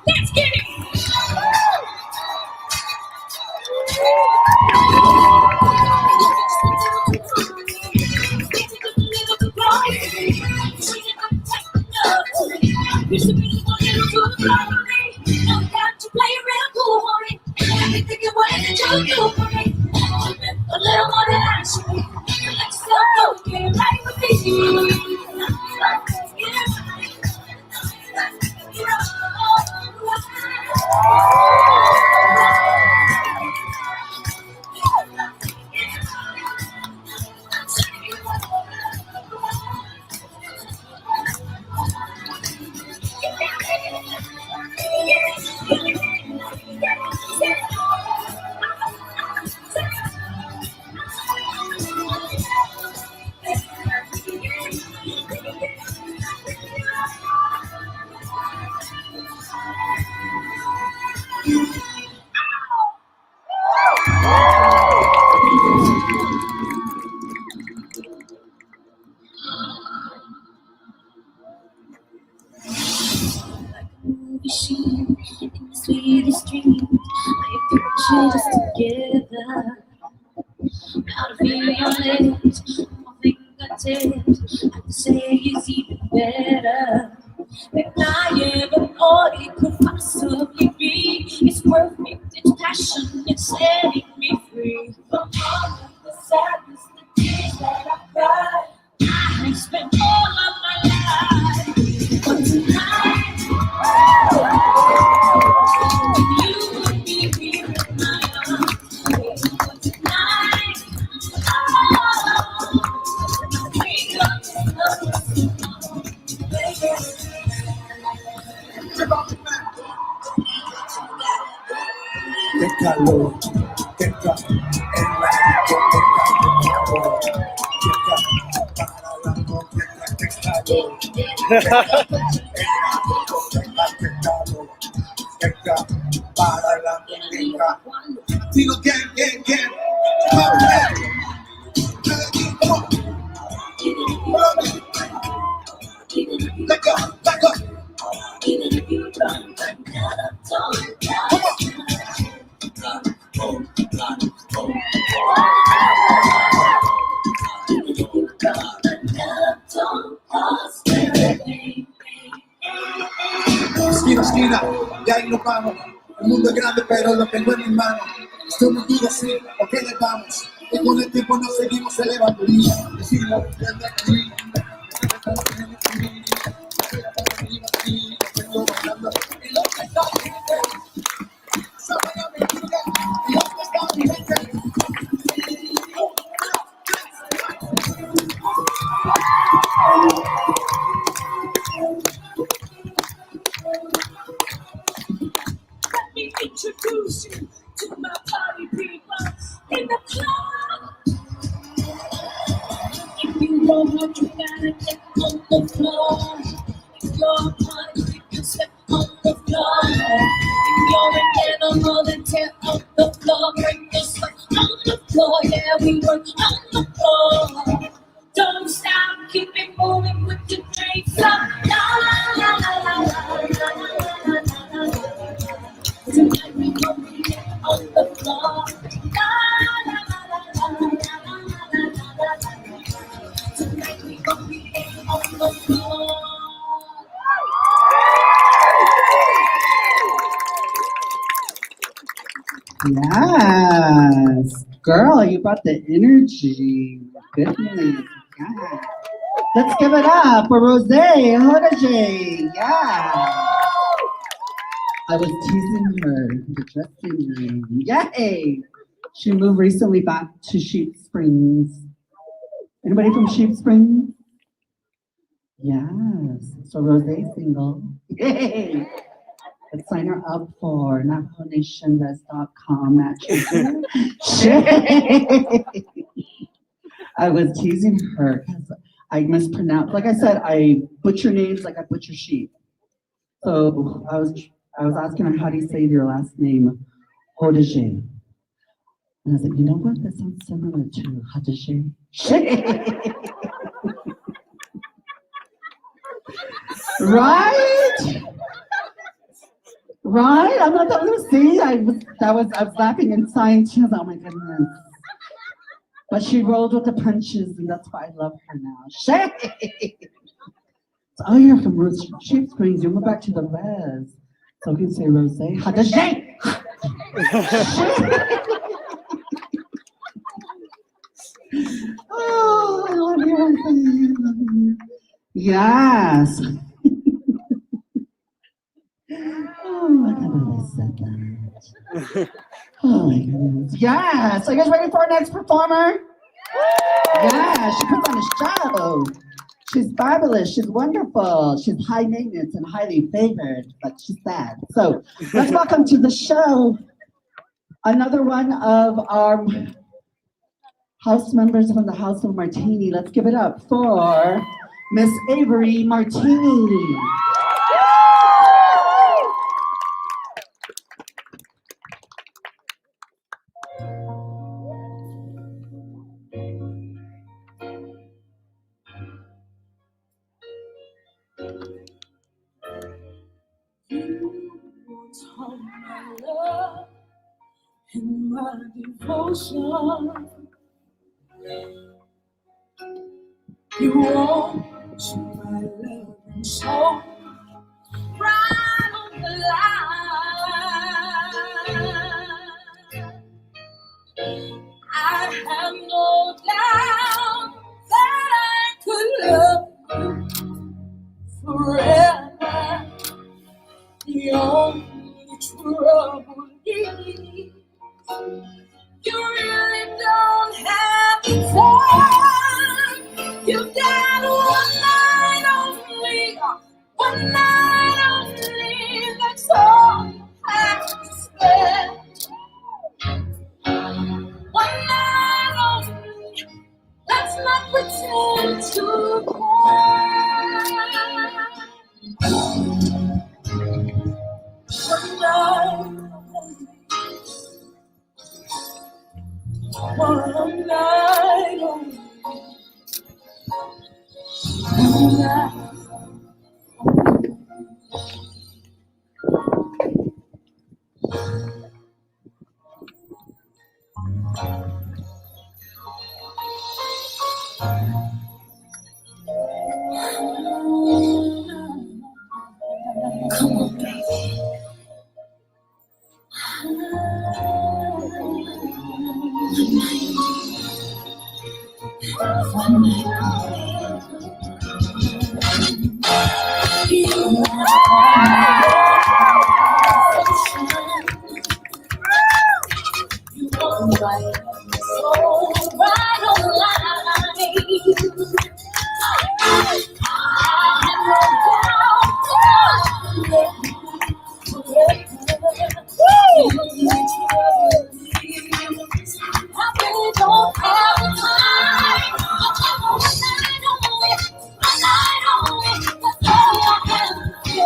Q: Let's get it. A little more than actually. Let's go, get right with me. Movie scene in the sweetest dream. I picture us together. Out of your lips, my fingertips. I can say it's even better than I ever thought it could possibly be. It's perfect, it's passion, it's setting me free from all of the sadness, the tears that I cried. I spent all of my life, but tonight. You would be here in my arms tonight. We got to love,
V: Qué calor, qué calor, en la discoteca, qué calor, qué calor, para la discoteca, qué calor, qué calor, en la discoteca, qué calor, qué calor, para la discoteca. Digo, gang, come back. Come on. Let go, let go. Even if you run, come on. Esquina, y ahí nos vamos. El mundo es grande, pero lo tengo en mis manos. Yo no dudo sí, ¿por qué le vamos? Y con el tiempo nos seguimos elevando. Decimos, desde aquí. Y lo que está bien, saben a mi vida. Y lo que está bien.
Q: let me introduce you to my party people in the club. If you don't want, you gotta get on the floor. If you're a party, you can step on the floor. If you're an animal, then tear on the floor. Break your sweat on the floor. Yeah, we work on the floor. Don't stop, keep it moving with your drinks up. La la la la la la la la la. Tonight we gon' be on the floor. La la la la la la la la la. Tonight we gon' be on the floor.
D: Yes, girl, you brought the energy. Goodness, yeah. Let's give it up for Rose Hodaje. Yeah. I was teasing her in the dressing room. Yay! She moved recently back to Sheep Springs. Anybody from Sheep Springs? Yes. So Rose's single. Yay! Let's sign her up for NavajoNationRes.com at I was teasing her because I mispronounced. Like I said, I butcher names like I butcher sheep. So I was asking her, how do you say your last name? Hodege. And I was like, you know what? That sounds similar to Hadege. Right? Right? I'm not that was see. I was laughing inside too. Oh my goodness. But she rolled with the punches, and that's why I love her now. Oh, you're from Shape Springs. You went back to the res. So we can say Rose. Hadege. Oh, I love you, Rose. I love you. Yes. Oh, I can't believe I said that. Oh my goodness. Yes. Are you guys ready for our next performer? Yeah, she puts on a show. She's fabulous. She's wonderful. She's high maintenance and highly favored, but she's sad. So let's welcome to the show another one of our house members from the House of Martini. Let's give it up for Miss Avery Martini.
Q: My love and my devotion. You want my love and soul right on the line. I have no doubt that I could love you forever. The only trouble is you really don't have the time. You've got one night only, that's all you have to spend. One night only, let's not pretend to one night only. Come on, baby. One night you are right, so right on the line. I have no doubt. I really don't have the time. One night only, that's all I can get.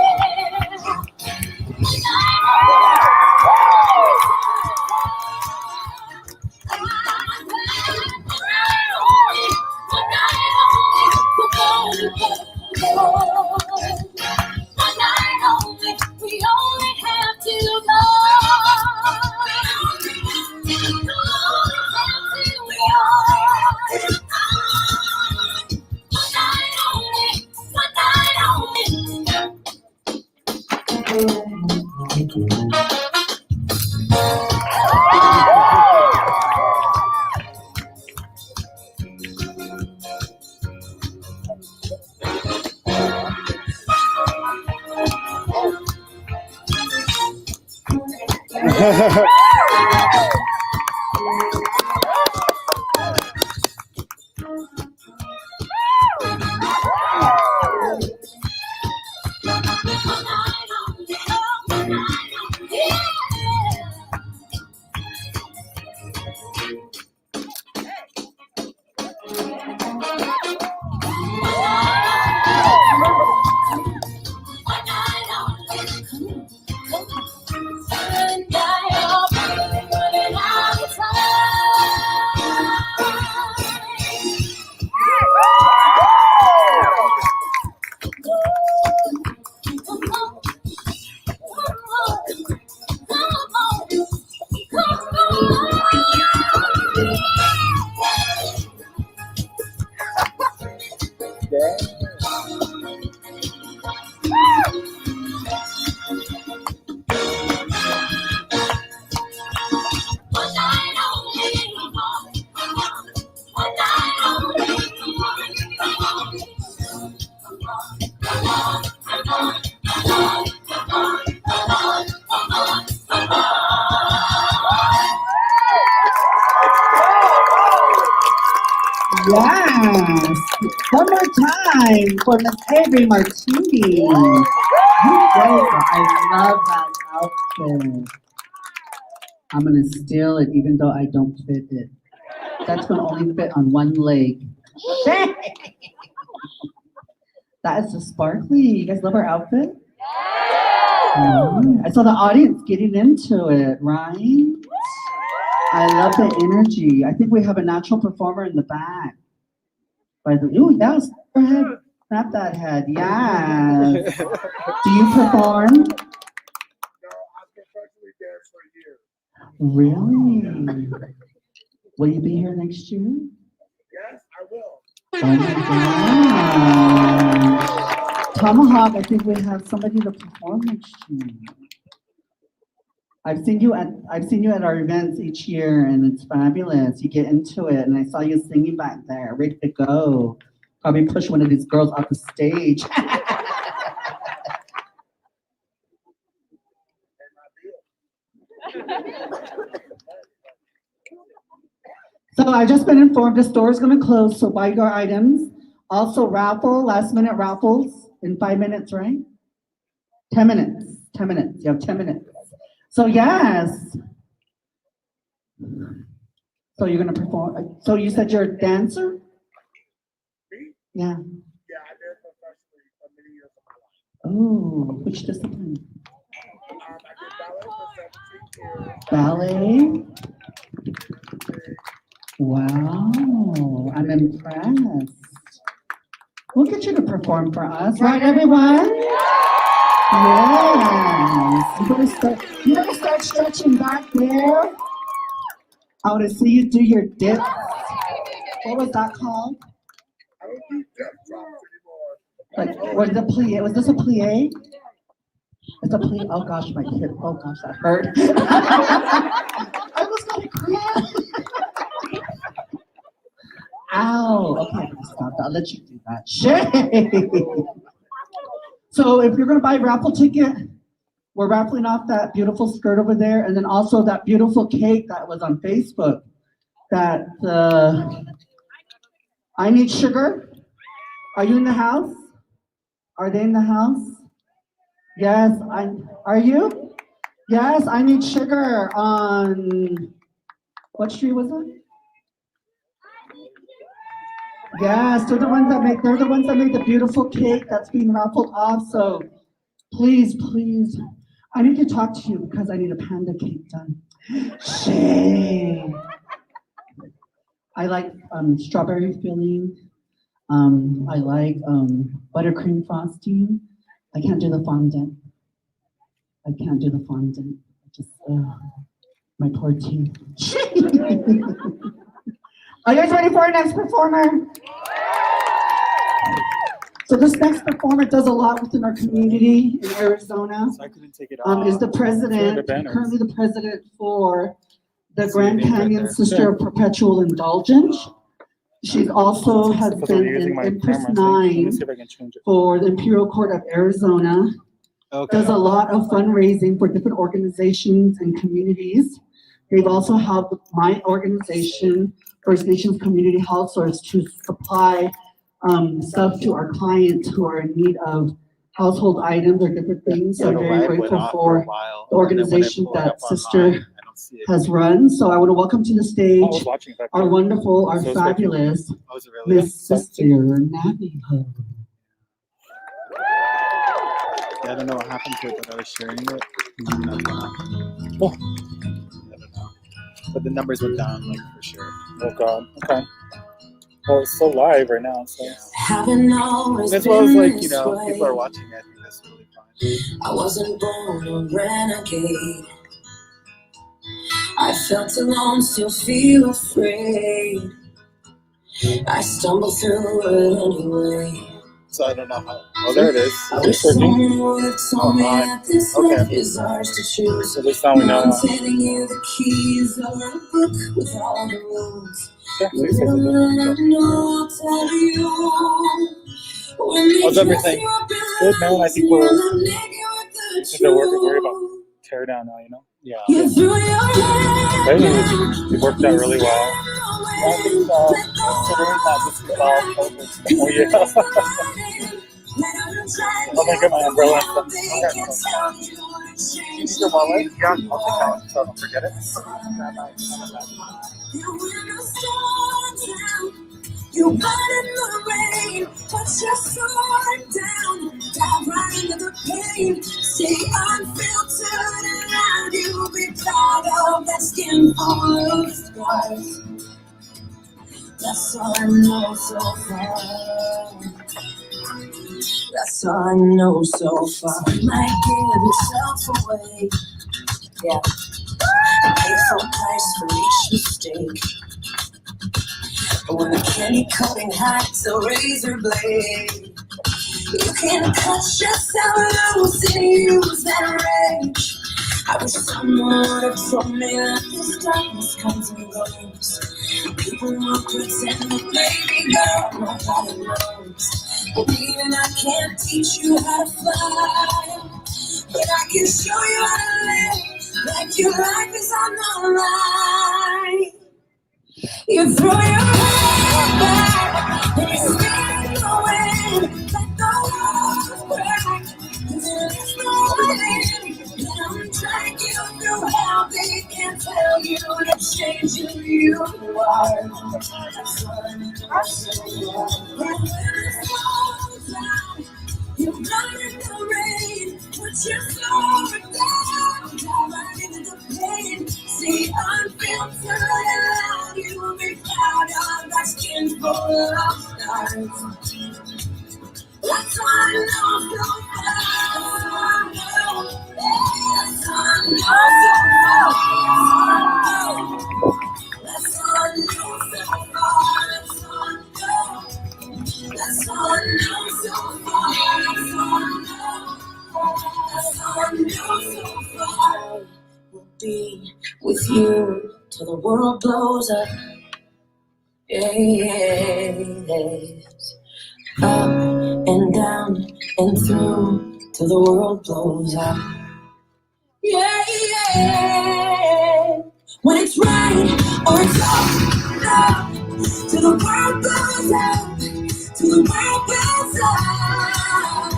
Q: One night only, we only have to go.
D: Yes. One more time for Miss Avery Martini. You go. I love that outfit. I'm gonna steal it even though I don't fit it. That's gonna only fit on one leg. That is so sparkly. You guys love our outfit? I saw the audience getting into it, right? I love the energy. I think we have a natural performer in the back. Ooh, that was her head. Snap that head. Yes. Do you perform?
K: No, I professionally danced for a year.
D: Really? Will you be here next year?
K: Yes, I will.
D: Oh my gosh. Tomahawk, I think we have somebody to perform next year. I've seen you at our events each year, and it's fabulous. You get into it, and I saw you singing back there, ready to go. Probably push one of these girls off the stage. So I've just been informed the store is going to close, so buy your items. Also raffle, last minute raffles in 5 minutes, right? 10 minutes, 10 minutes, you have 10 minutes. So yes. So you're going to perform, so you said you're a dancer?
K: Me?
D: Yeah.
K: Yeah, I did professionally for many years of my life.
D: Oh, which discipline?
K: I did ballet for 17 years.
D: Ballet? Wow, I'm impressed. We'll get you to perform for us, right, everyone? Yes. You better start stretching back there. I want to see you do your dips. What was that called?
K: I don't do dip drops anymore.
D: Like, what is a plie? Was this a plie? It's a plie. Oh gosh, my hip. Oh gosh, that hurt. I was gonna cry. Ow. Okay, I'm gonna stop that. I'll let you do that. Shit. So if you're gonna buy a raffle ticket, we're raffling off that beautiful skirt over there, and then also that beautiful cake that was on Facebook. That I need sugar. Are you in the house? Are they in the house? Yes, are you? Yes, I need sugar on, what street was it? Yes, they're the ones that make the beautiful cake that's being raffled off. So please, please, I need to talk to you because I need a panda cake done. Shame. I like strawberry filling. I like buttercream frosting. I can't do the fondant. Just my poor teeth. Are you guys ready for our next performer? So this next performer does a lot within our community in Arizona.
R: So I couldn't take it off.
D: Is the president, currently the president for the Grand Canyon Sister of Perpetual Indulgence. She also has been in Empress 9 for the Imperial Court of Arizona.
R: Okay.
D: Does a lot of fundraising for different organizations and communities. They've also helped my organization, First Nations Community Health Source, to supply stuff to our clients who are in need of household items or different things. So I'm very grateful for the organization that Sister has run. So I want to welcome to the stage our wonderful, our fabulous Miss Sister Navajo.
R: Yeah, I don't know what happened to it, but I was sharing it. I don't know. But the numbers went down, like, for sure.
B: Oh God. Okay. Well, it's still live right now, so.
R: As well as, like, you know, people are watching it. I think that's really fun.
Q: I wasn't born a renegade. I felt alone, still feel afraid. I stumble through it anyway.
R: So I don't know how. Oh, there it is. It's working. Oh, hi. Okay. So this time we know. Okay, so he says how's everything? Good, man. I think we're worried about tear down now, you know? Yeah. I think it worked out really well. I think considering that this is all COVID. Oh, yeah. I'm gonna get my umbrella and stuff. Okay. You need your wallet? Yeah, I'll take that one so I don't forget it.
V: You burn in the rain, put your sword down, dive right into the pain. Stay unfiltered and loud, you'll be proud of that skin full of scars. That's all I know so far. That's all I know so far. You might give yourself away. Yeah. Pay full price for each mistake. But when the candy coating hides a razor blade, you can cut yourself loose and use that rage. I wish someone had told me that this darkness comes and goes. People will pretend that maybe girl, nobody knows. But even I can't teach you how to fly, but I can show you how to live like your life is on the line. You throw your head back and you spin in the wind, let the walls crack, 'cause there's no way. I'm trying to get through how they can tell you to change who you are. That's what I'm doing. When it falls down, you run in the rain, put your sword down, dive right into the pain. See, unfiltered and loud, you'll be proud of that skin full of stars. That's all I know so far. That's all I know so far. That's all I know so far. That's all I know so far. That's all I know so far. We'll be with you till the world blows up. Yes. Up and down and through till the world blows up. Yeah, yeah. When it's right or it's all no, till the world blows up, till the world blows up,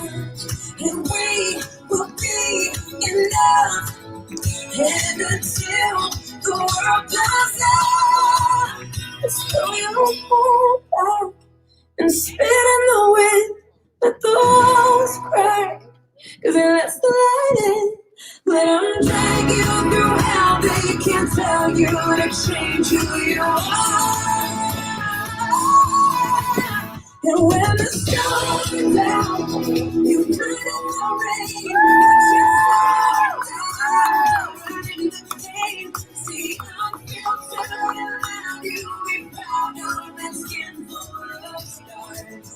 V: and we will be enough. And until the world blows up, just throw your head back and spit in the wind, let the walls crack, 'cause it lets the light in. Let them drag you through hell, they can't tell you to change who you are. And when the sun is down, you turn in the rain, put your down, pain. See, I'm filtered and loud, you'll be proud of that skin full of stars.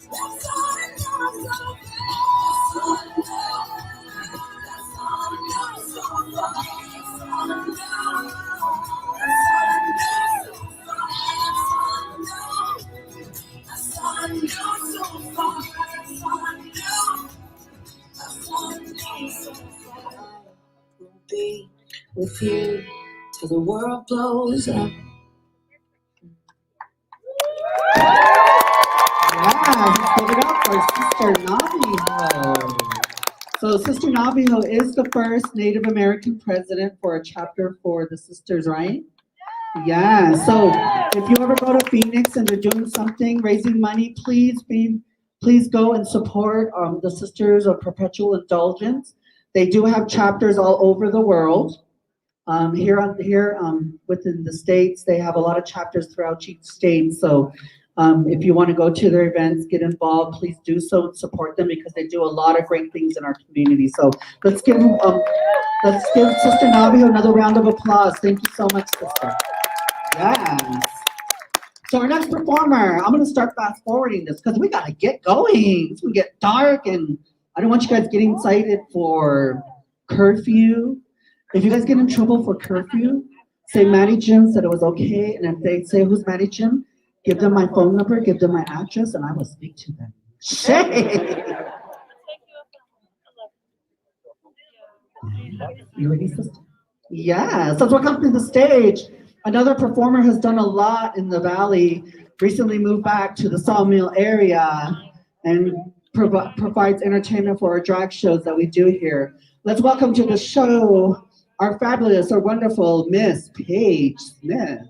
V: That's all I know so far. That's all I know so far. That's all I know. That's all I know so far. That's all I know. That's all I know so far. We'll be with you till the world blows up.
D: Yeah, give it up for Sister Navajo. So Sister Navajo is the first Native American president for a chapter for the sisters, right? Yeah, so if you ever go to Phoenix and they're doing something, raising money, please go and support the Sisters of Perpetual Indulgence. They do have chapters all over the world. Here within the states, they have a lot of chapters throughout each state. So if you want to go to their events, get involved, please do so and support them because they do a lot of great things in our community. So let's give Sister Navajo another round of applause. Thank you so much, sister. Yes. So our next performer, I'm gonna start fast forwarding this because we gotta get going. It's gonna get dark and I don't want you guys getting excited for curfew. If you guys get in trouble for curfew, say Maddie Jim said it was okay. And if they say who's Maddie Jim, give them my phone number, give them my address, and I will speak to them. Shay! You ready, sister? Yes, let's welcome to the stage. Another performer has done a lot in the Valley, recently moved back to the Sawmill area and provides entertainment for our drag shows that we do here. Let's welcome to the show our fabulous, our wonderful Miss Paige Smith.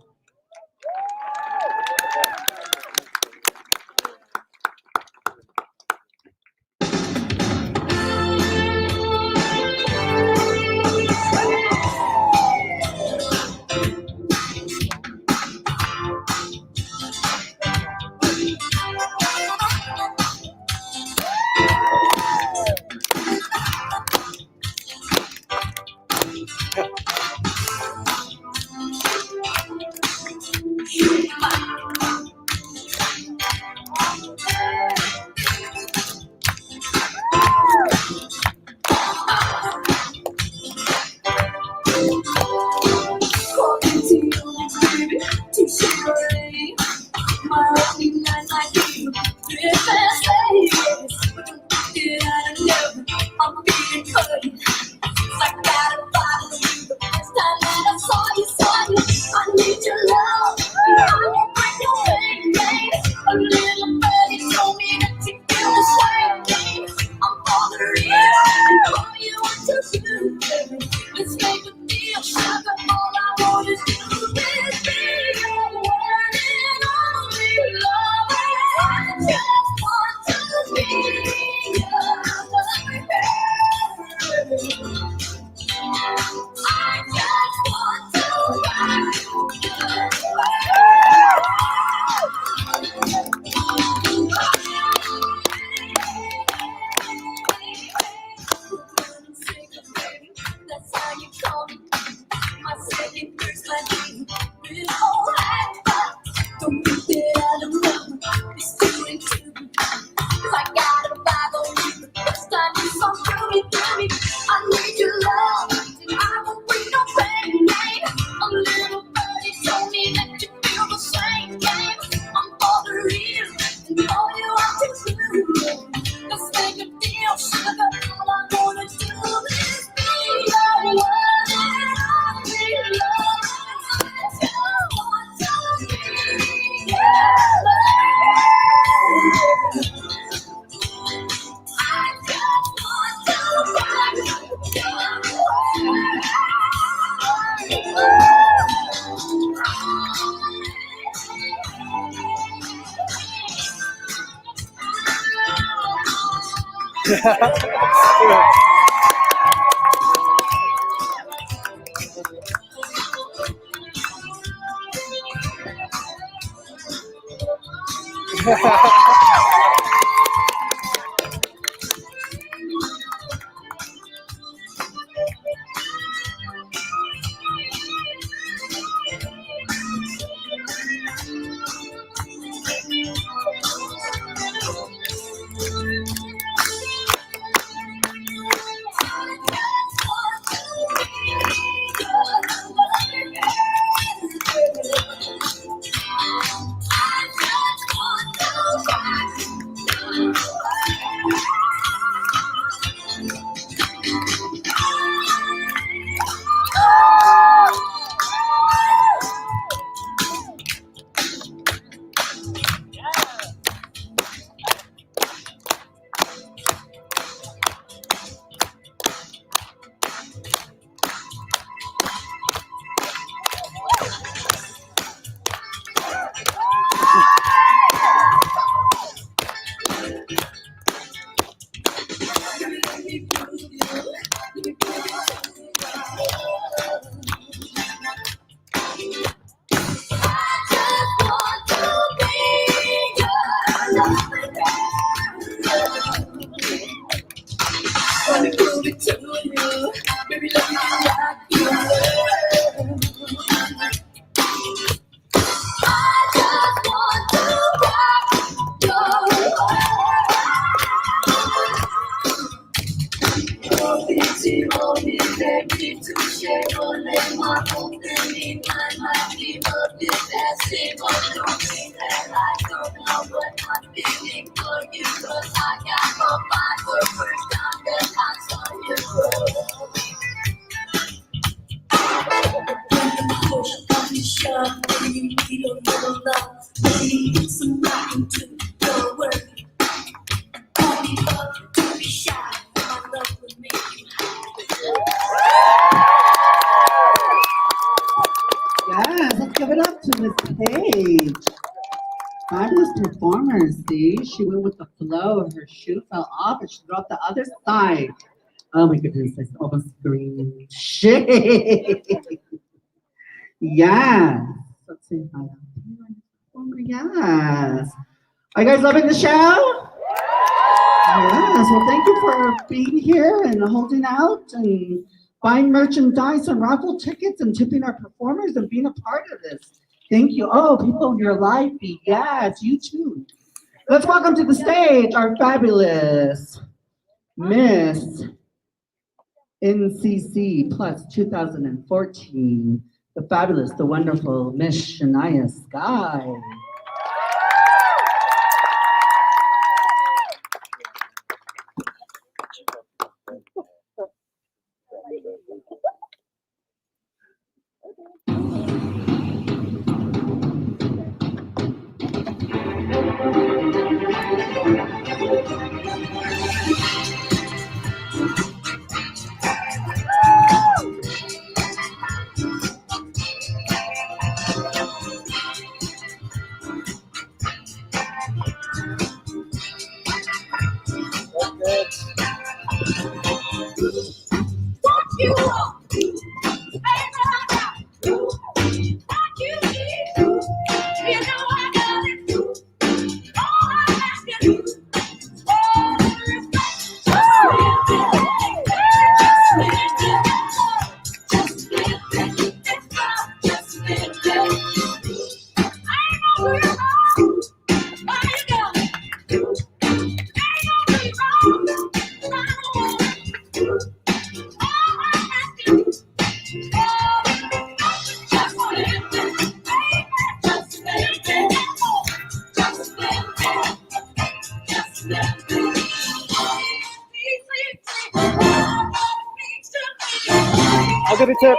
D: Yes, let's give it up to Miss Paige. Fabulous performer, see? She went with the flow. Her shoe fell off and she threw out the other side. Oh my goodness, I almost screamed. Shit. Yes. Let's see. Yes. Are you guys loving the show? Yes. Well, thank you for being here and holding out and buying merchandise and raffle tickets and tipping our performers and being a part of this. Thank you. Oh, people in your life, yes, you too. Let's welcome to the stage our fabulous Miss NCC Plus 2014, the fabulous, the wonderful Miss Shania Sky.
R: I'll get a tip.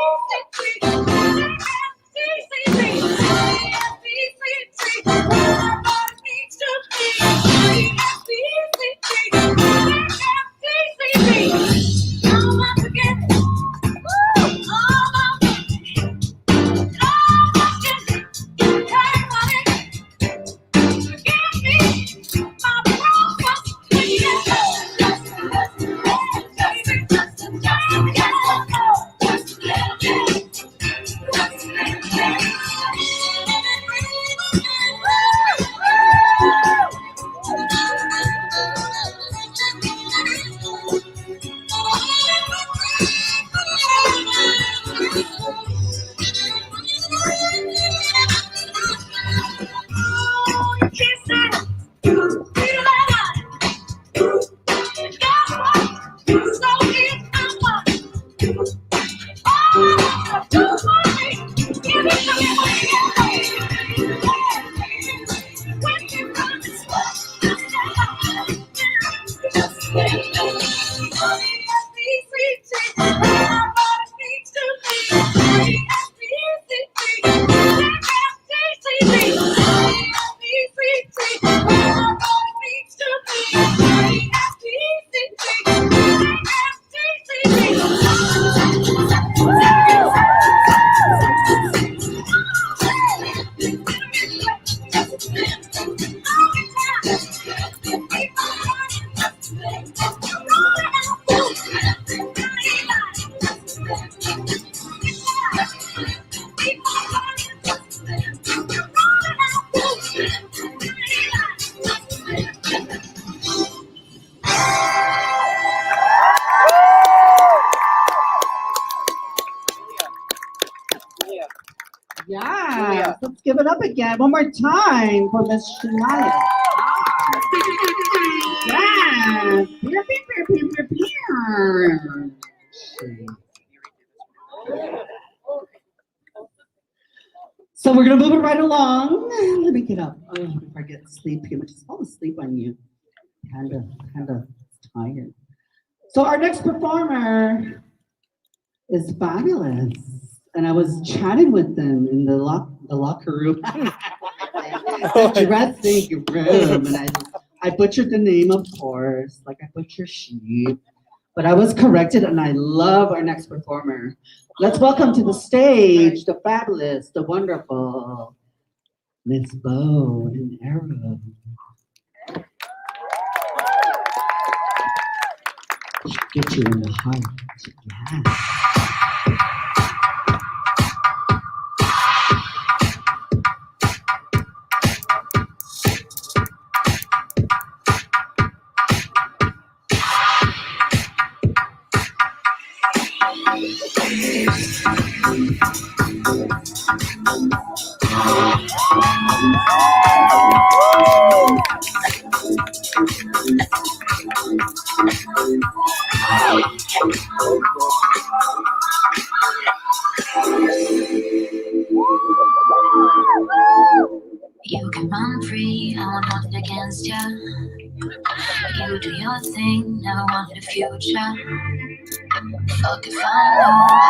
D: Yes, let's give it up again. One more time for Miss Shania. Yes. Peer, peer, peer, peer, peer, peer. gonna move it right along. Let me get up. Oh, before I get sleepy, I'm just fall asleep on you. Kinda tired. So our next performer is fabulous, and I was chatting with them in the locker room, the dressing room, and I butchered the name, of course, like I butcher sheep, but I was corrected, and I love our next performer. Let's welcome to the stage the fabulous, the wonderful Miss Bow and Arrow. Get you in the heart. Yeah.
Q: You can run free, I want nothing against you. You do your thing, never wanted a future. Fuck if I know I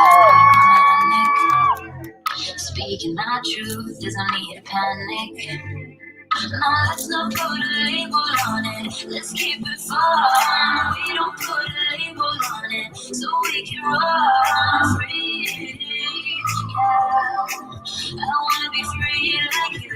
Q: panic. Speaking my truth, there's no need to panic. No, let's not put a label on it. Let's keep it fun. We don't put a label on it, so we can run free. Yeah, I wanna be free like you.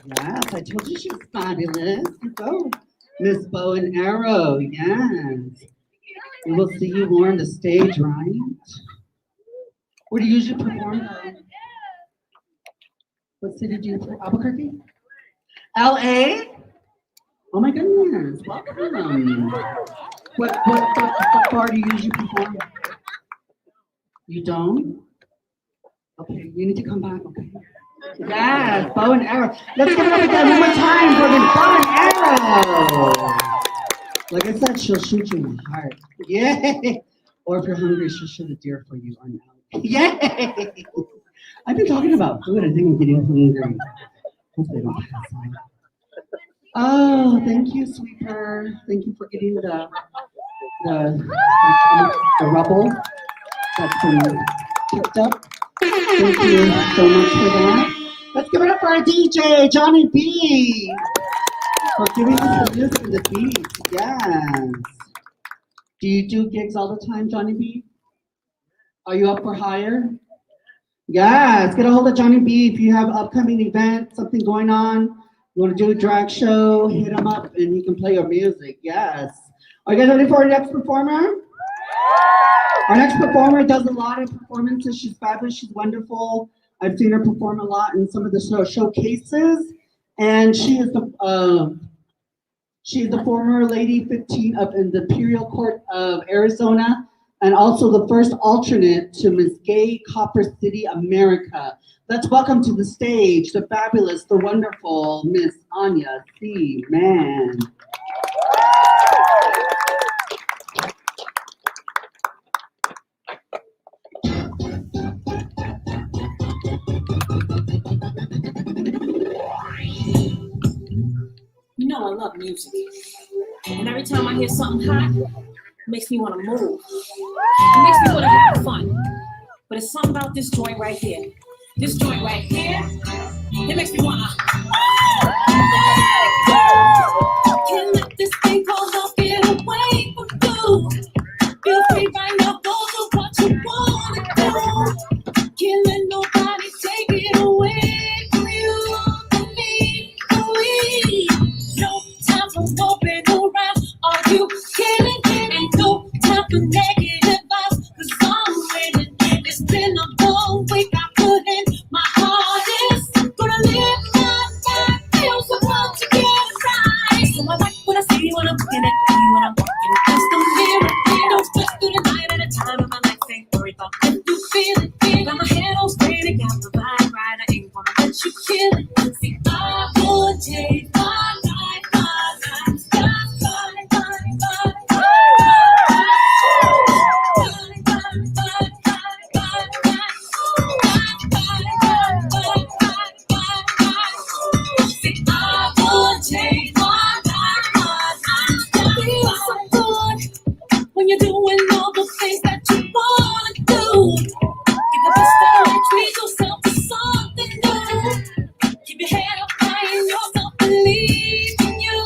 Q: Yes, I told you she was fabulous. Go, Miss Bow and Arrow. Yes. We will see you more on the stage, right? Where do you usually perform? What city do you perform? Albuquerque? LA? Oh my goodness. Welcome. What bar do you usually perform? You don't? Okay, you need to come back, okay? Yes, Bow and Arrow. Let's give it up again one more time for this Bow and Arrow. Like I said, she'll shoot you in the heart. Yay!
D: Or if you're hungry, she'll shoot a deer for you or now. Yay! I've been talking about food. I think I'm getting hungry. Hope they don't pass out. Oh, thank you, sweetheart. Thank you for getting the rubble that's been picked up. Thank you so much for that.
N: Let's give it up for our DJ, Johnny B.
D: For giving us the music and the beats. Yes. Do you do gigs all the time, Johnny B? Are you up for hire? Yes. Get a hold of Johnny B if you have upcoming events, something going on. You want to do a drag show, hit him up and he can play your music. Yes. Are you guys ready for our next performer? Our next performer does a lot of performances. She's fabulous. She's wonderful. I've seen her perform a lot in some of the showcases. And she is the former Lady 15 up in the Imperial Court of Arizona, and also the first alternate to Miss Gay Copper City, America. Let's welcome to the stage the fabulous, the wonderful Miss Anya C. Mann.
Q: You know I love music. And every time I hear something hot, it makes me want to move. It makes me want to have fun. But it's something about this joint right here. This joint right here, it makes me want to... Can't let this thing called love get away from you. Feel free right now, go do what you want to do. Can't let nobody take it away from you. From me, from me. No time for moping around. Are you kidding? And no time for negative vibes, 'cause I'm winning. It's been a long week. I put in my hardest. Gonna live my life. Feel so wrong to get it right. So I like what I see when I'm looking at you. When I'm walking past the mirror. Don't stress through the night at a time of my life. Ain't worried about if you feel it. Got my head on straight and got the vibe right. I ain't gonna let you kill it. See, I would take my life, just when you're doing all the things that you wanna do. Give the best of your life, treat yourself to something new. Keep your head up high and yourself, believe in you,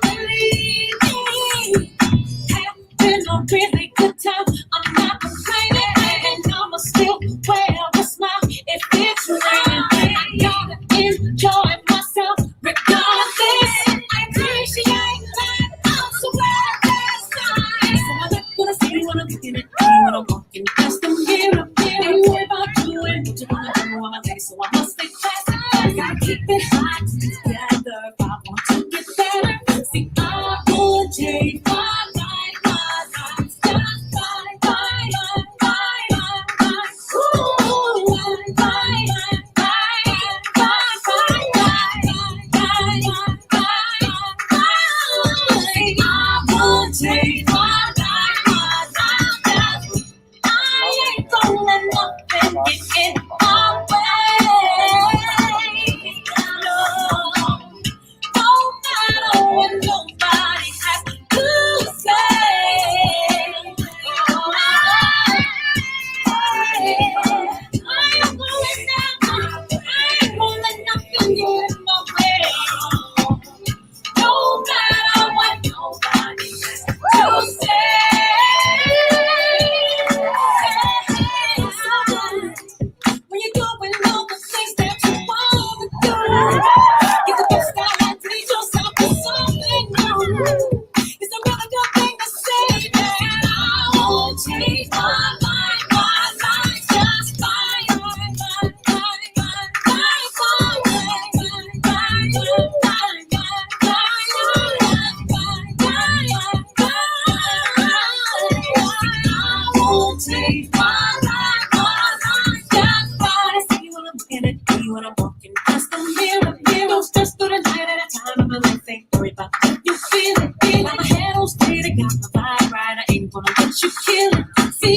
Q: believe in me. Having a really good time, I'm not complaining, and I'ma still wear a smile if it's raining. I gotta enjoy myself regardless. I appreciate life, I'm so glad that's nice. So I like what I see when I'm looking at you, when I'm walking past the mirror. Ain't worried about you and what you're gonna do on my day, so I must stay fast. I gotta keep it hot together if I want to get better. See, I would take my life, just take my life, I ain't gonna let nothing get in my way. No, no matter what nobody has to say. I ain't gonna let nothing get in my way. No matter what nobody has to say. When you're doing all the things that you want to do, get the best out and treat yourself to something new. It's a really good thing to say that I won't change my life, just fine. I won't change my life, just fine. See when I'm looking at you when I'm walking past the mirror. Don't stress through the night at a time of my life. Ain't worried about if you feel it. Got my head on straight, I got my vibe right. I ain't gonna let you kill it. See,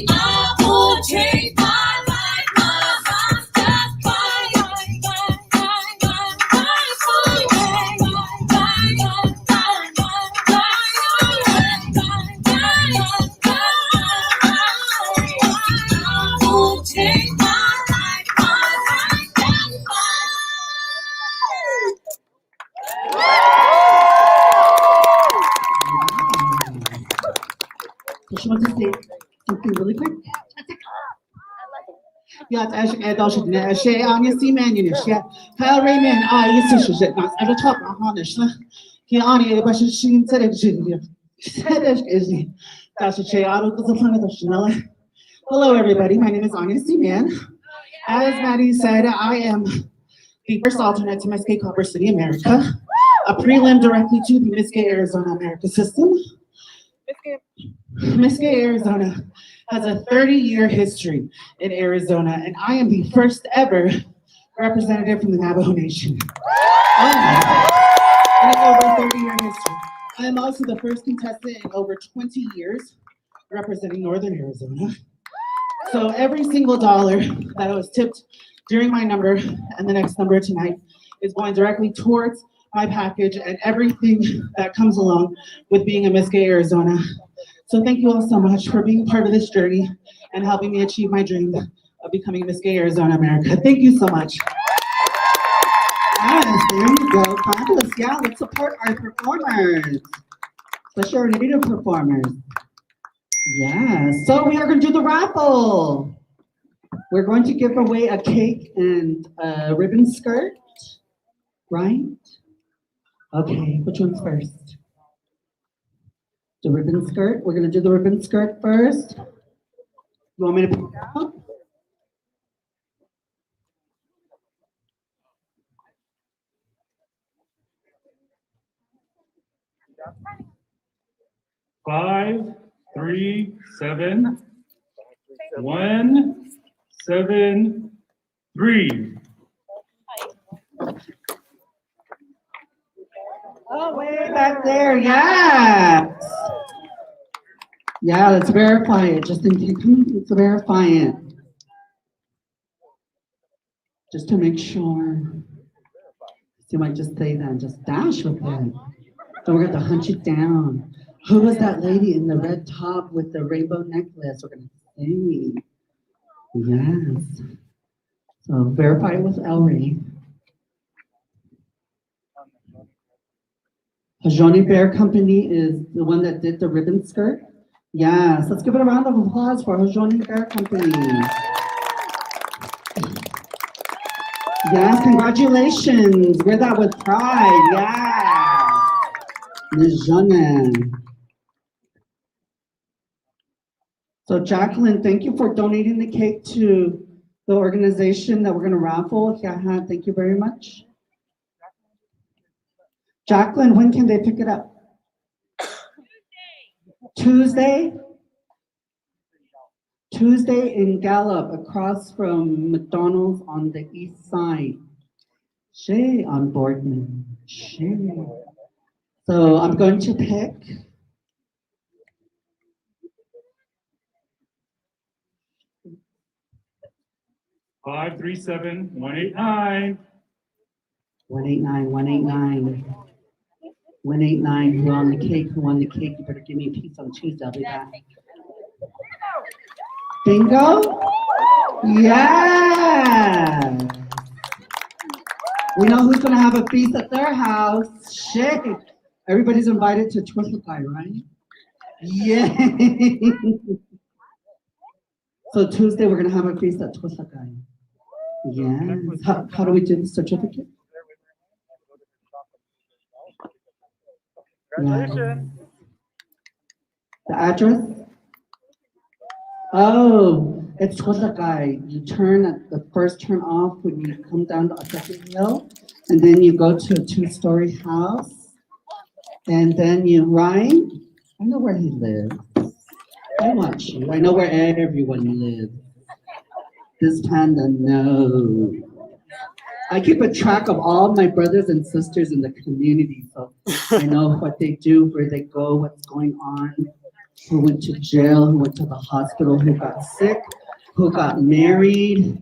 D: She wants to say something really quick. Ja, het is echt als je als je aan je ziet man je ja. Hij Raymond, je ziet je maar als je top aan is ne. Je aan je was je zien te je. Dat is niet. Dat is je aan het van het snel. Hello everybody, my name is Anya Seaman. As Maddie said, I am the first alternate to Miss Gay Copper City, America, a prelim directly to the Miss Gay Arizona America system. Miss Gay Arizona has a 30-year history in Arizona, and I am the first ever representative from the Navajo Nation. In over 30-year history. I am also the first contestant in over 20 years representing Northern Arizona. So every single dollar that was tipped during my number and the next number tonight is going directly towards my package and everything that comes along with being a Miss Gay Arizona. So thank you all so much for being part of this journey and helping me achieve my dream of becoming Miss Gay Arizona America. Thank you so much. Yes, there you go. Fabulous. Yeah, let's support our performers, especially our Native performers. Yeah, so we are going to do the raffle. We're going to give away a cake and a ribbon skirt, right? Okay, which one's first? The ribbon skirt. We're going to do the ribbon skirt first. You want me to pick it up?
C: Five, 3, 7, 1, 7, 3.
D: Oh, way back there, yeah. Yeah, let's verify it. Just in case, let's verify it. Just to make sure. You might just say that and just dash with it. So we're going to hunt it down. Who was that lady in the red top with the rainbow necklace? We're going to say. Yes. So verify it with Ellery. Hajoni Bear Company is the one that did the ribbon skirt. Yes, let's give it a round of applause for Hajoni Bear Company. Yes, congratulations. Wear that with pride. Yeah. Hajoni. So Jacqueline, thank you for donating the cake to the organization that we're going to raffle. Yeah, thank you very much. Jacqueline, when can they pick it up? Tuesday? Tuesday in Gallup, across from McDonald's on the east side. Shay on Boardman. Shay. So I'm going to pick.
C: Five, 3, 7, 1, 8, 9.
D: 189, 189. 189, who on the cake? Who on the cake? You better give me a piece on Tuesday. I'll be back. Bingo? Yeah. We know who's going to have a feast at their house. Shit. Everybody's invited to Twizzle-Pie, right? Yeah. So Tuesday, we're going to have a feast at Twizzle-Pie. Yes. How do we do the certificate?
R: Congratulations.
D: The address? Oh, it's Twizzle-Pie. You turn at the first turn off when you come down the second hill, and then you go to a 2-story house, and then you ride. I know where he lives. I watch you. I know where everyone lives. This panda, no. I keep a track of all my brothers and sisters in the community, so I know what they do, where they go, what's going on, who went to jail, who went to the hospital, who got sick, who got married,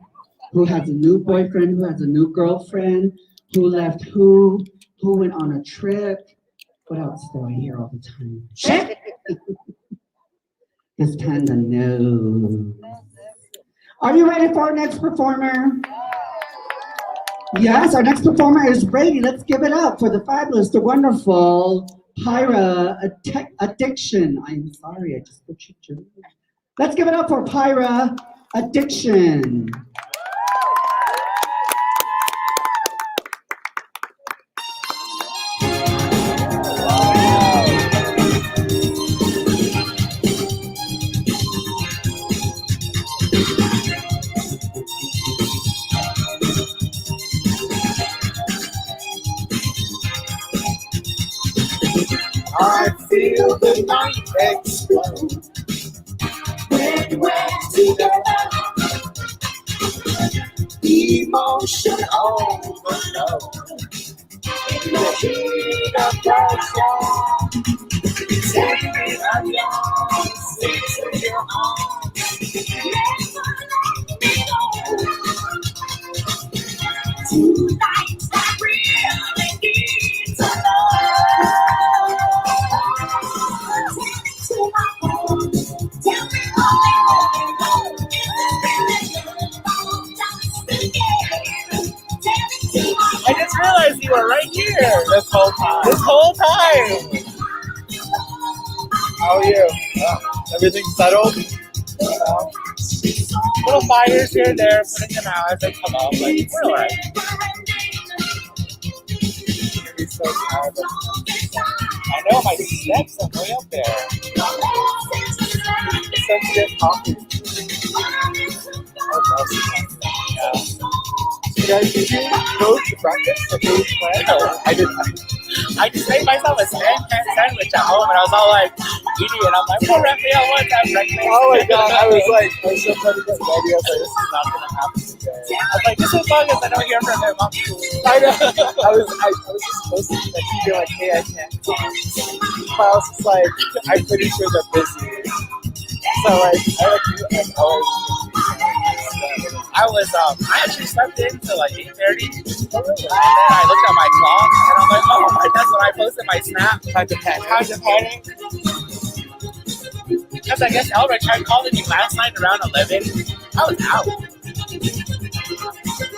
D: who has a new boyfriend, who has a new girlfriend, who left who went on a trip. What else do I hear all the time? Shit! This panda knows. Are you ready for our next performer? Yes, our next performer is ready. Let's give it up for the fabulous, the wonderful Pyra Addiction. I'm sorry, I just butchered your name. Let's give it up for Pyra Addiction.
V: I feel the night explode when we're together. Emotion overload in the heat of your soul. Take me along, into your arms. Never let me go. Tonight I really need to know.
F: I just realized you were right here this whole time. This whole time. How are you? Everything settled? Little fires here and there, putting them out as they come up, but we're alright. Be so tired. I know my steps are way up there. Sensitive coffee. Yeah. Did you go to breakfast? No, I didn't. I just made myself a sandwich at home, and I was all like eating it. I'm like, oh, Raphael, what's that breakfast? Oh my god, I was so trying to get ready. I was like, this is not going to happen today. I was like, just as long as I don't hear from him, I'm cool. I know. I was just supposed to be like, hey, I can't come. Miles was like, I'm pretty sure they're busy. So I actually slept in till like 8:30, and then I looked at my clock, and I'm like, oh my, that's when I posted my snap. Time to panic. Because I guess Elric tried calling me last night around 11. I was out.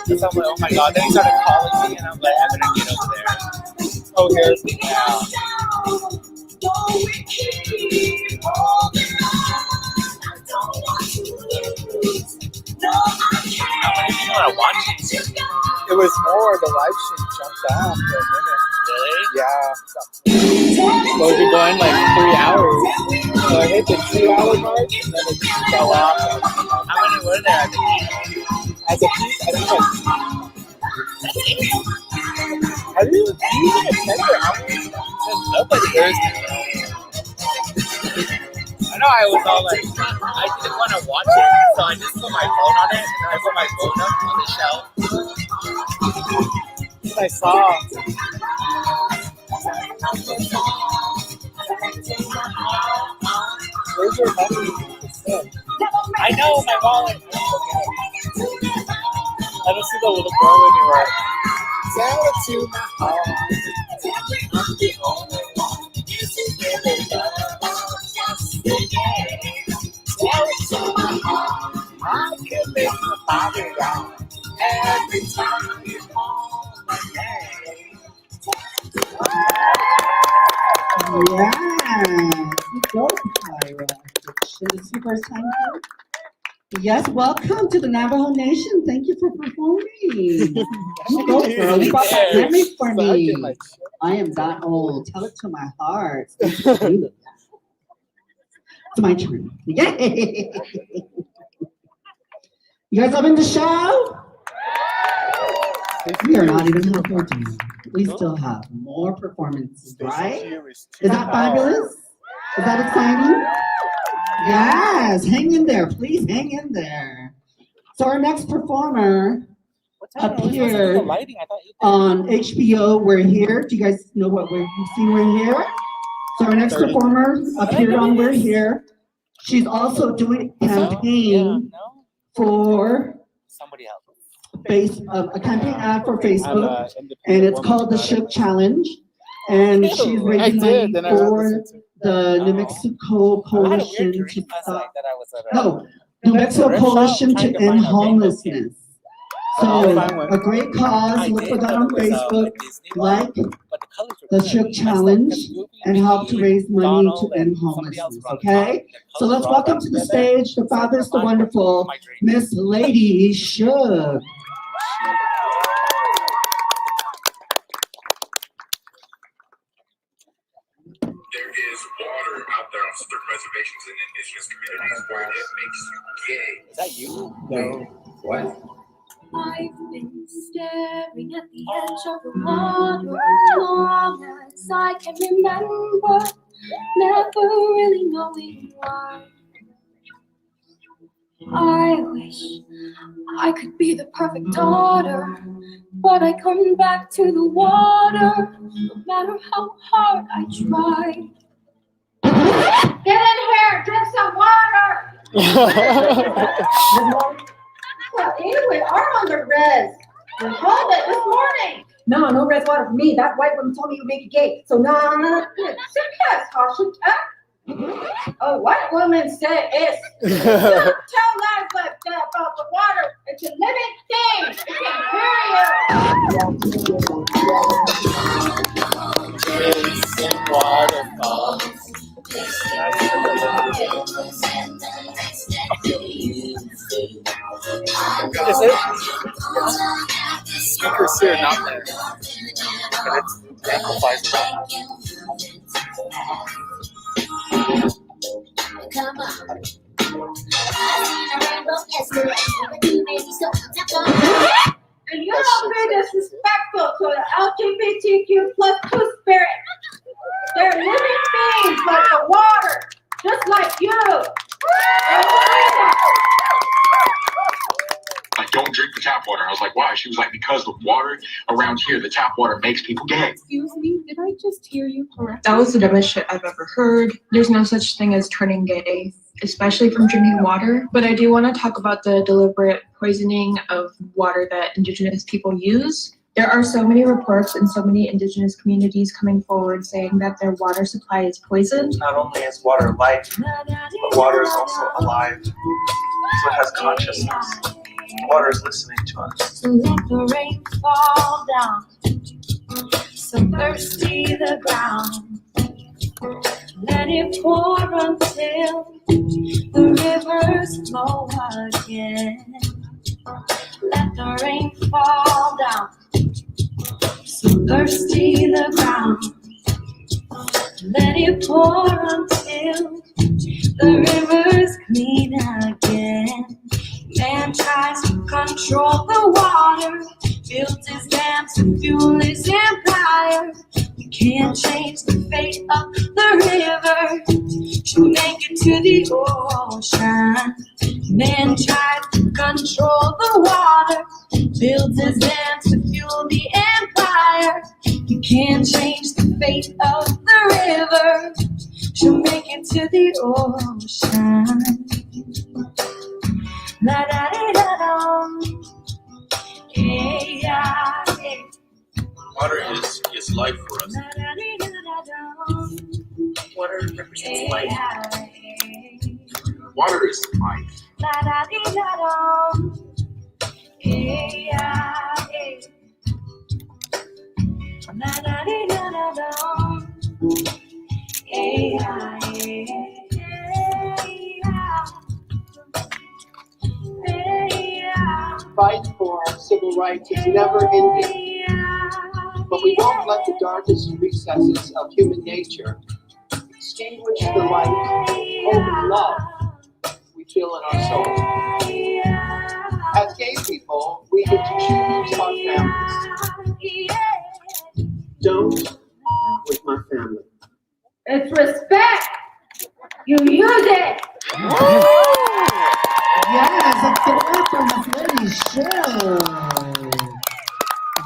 F: So I'm like, oh my god. Then he started calling me, and I'm like, I better get over there. Oh, here's me now. It was more the live stream jumped off for a minute. Really? Yeah. So we've been going like 3 hours. So I hit the 2 hour mark and then it fell off. How many were there at the peak? At the peak, I think like. Do you even attend your hours? Nobody hears me. I know I was all like, I didn't want to watch it, so I just put my phone on it, and I put my phone up on the shelf. I saw. Where's your money? I know, my wallet. I don't see the little girl anywhere. Tell it to my heart. I'm the only one. This is really love. Tell it to my heart. I can make the body rock every time you call my name.
D: Yes, go Pyra. This is your first time here? Yes, welcome to the Navajo Nation. Thank you for performing. Go, girl. You brought that memory for me. I am that old. Tell it to my heart. It's my turn. Yay! You guys loving the show? We are not even halfway done. We still have more performances, right? Is that fabulous? Is that exciting? Yes, hang in there. Please hang in there. So our next performer appeared on HBO, We're Here. Do you guys know what you've seen We're Here? So our next performer appeared on We're Here. She's also doing a campaign for a campaign ad for Facebook, and it's called the Ship Challenge. And she's raising money for the New Mexico Coalition to stop. No, New Mexico Coalition to End Homelessness. So a great cause, look for that on Facebook, like the Shook Challenge, and help to raise money to end homelessness, okay? So let's welcome to the stage the fabulous, the wonderful Miss Lady Shook.
G: There is water out there on certain reservations and indigenous communities where it makes you gay.
F: Is that you?
G: No. What?
Q: I've been staring at the edge of the water long as I can remember, never really knowing why. I wish I could be the perfect daughter, but I come back to the water, no matter how hard I try.
P: Get in here, drink some water. Well, anyway, are on the res. We called it this morning.
H: No, no res water for me. That white woman told me you make it gay. So no.
P: Oh, white woman said it's tell lies like that about the water. It's a living thing. It can
F: Is it? Speakers here, not there. But it amplifies a lot.
Q: Come on.
P: And you're not being disrespectful to the LGBTQ plus 2 spirit. They're living beings like the water, just like you.
G: I don't drink the tap water. I was like, why? She was like, because the water around here, the tap water makes people gay.
W: Excuse me, did I just hear you correctly?
X: That was the dumbest shit I've ever heard. There's no such thing as turning gay, especially from drinking water. But I do want to talk about the deliberate poisoning of water that Indigenous people use. There are so many reports and so many Indigenous communities coming forward saying that their water supply is poisoned.
F: Not only is water life, but water is also alive. So it has consciousness. Water is listening to us.
Q: So let the rain fall down, so thirsty the ground. Let it pour until the rivers flow again. Let the rain fall down, so thirsty the ground. Let it pour until the rivers clean again. Man tries to control the water, builds his dams to fuel his empire. You can't change the fate of the river, to make it to the ocean. Man tries to control the water, builds his dams to fuel the empire. You can't change the fate of the river, she'll make it to the ocean. La da da da da. Hey, yeah, hey.
G: Water is life for us.
Q: La da da da da.
F: Water represents life.
G: Water is life.
Q: La da da da da. Hey, yeah, hey. La da da da da. Hey, yeah, hey.
Y: Fight for our civil rights is never ending, but we won't let the darkest recesses of human nature extinguish the light, hope, and love we feel in our souls. As gay people, we get to choose our families. Don't with my family.
P: It's respect. You use it.
D: Yes, let's give it up for Miss Lady Shook.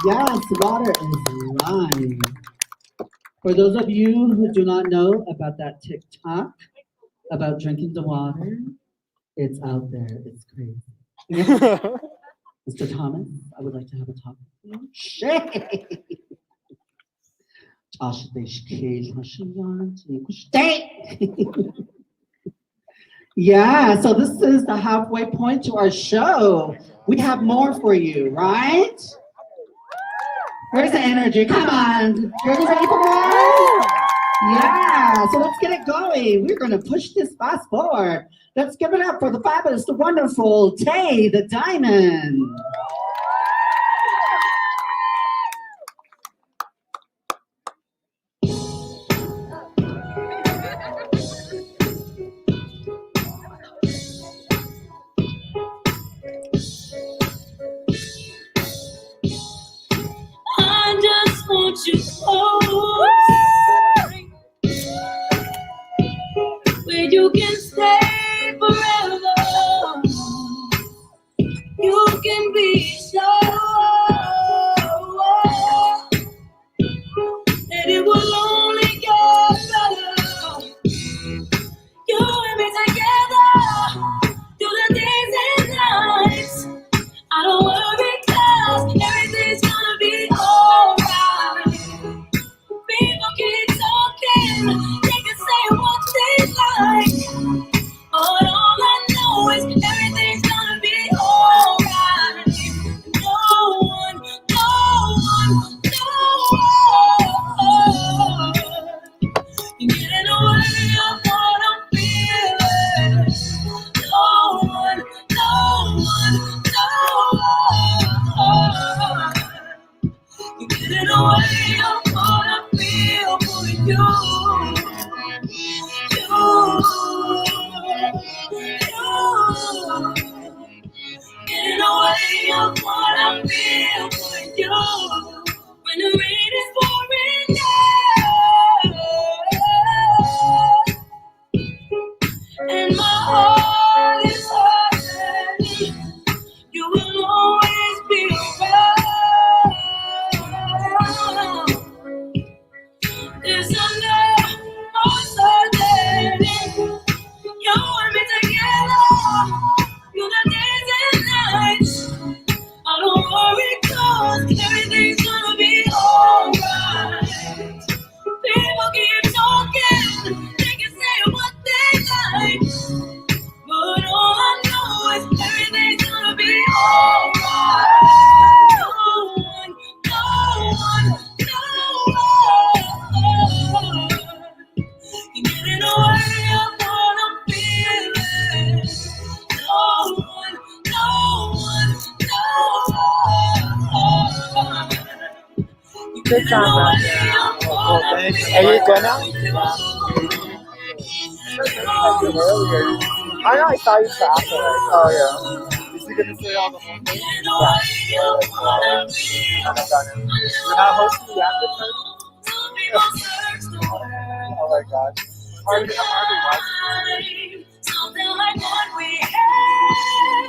D: Yes, water is life. For those of you who do not know about that TikTok about drinking the water, it's out there. It's crazy. Mr. Thomas, I would like to have a talk with you. Yeah, so this is the halfway point to our show. we have more for you, right? Where's the energy? Come on. You guys ready for more? Yeah, so let's get it going. We're going to push this fast forward. Let's give it up for the fabulous, the wonderful Tay the Diamond.
Q: I just want you close, where you can stay forever. You can be sure that it will only get better. You and me together through the days and nights. I don't worry 'cause everything's gonna be alright. People keep talking, they can say what they like, but all I know is everything's gonna be alright. No one can get in the way of what I'm feeling. No one you get in the way of what I feel for you. Get in the way of what I feel for you. When the rain is pouring down and my heart is hurting, you will always be around. There's no certainty. You and me together, you the days and nights. I don't worry 'cause everything's gonna be alright. People keep talking, they can say what they like, but all I know is everything's gonna be alright. You get in the way of what I'm feeling. No one.
F: Good job, man. Are you good now? Earlier. I know I saw you traffic. Oh yeah. Is he gonna say all the whole thing? Yeah. I'm not done. You're not hosting the after party? Oh my god.
Q: Something like what we had.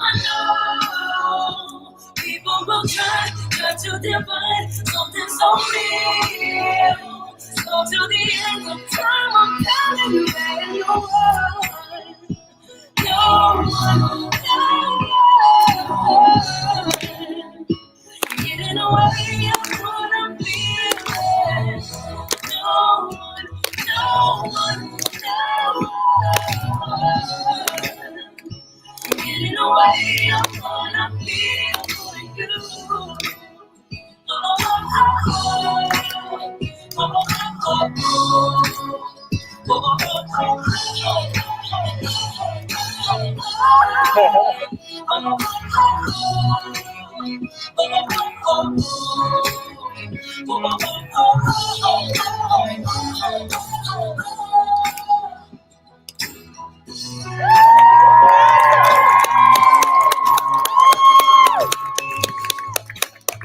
Q: I know people will try to divide something so real. So till the end of time, I'm telling you that no one. Get in the way of what I'm feeling. No one. Get in the way of what I feel for you.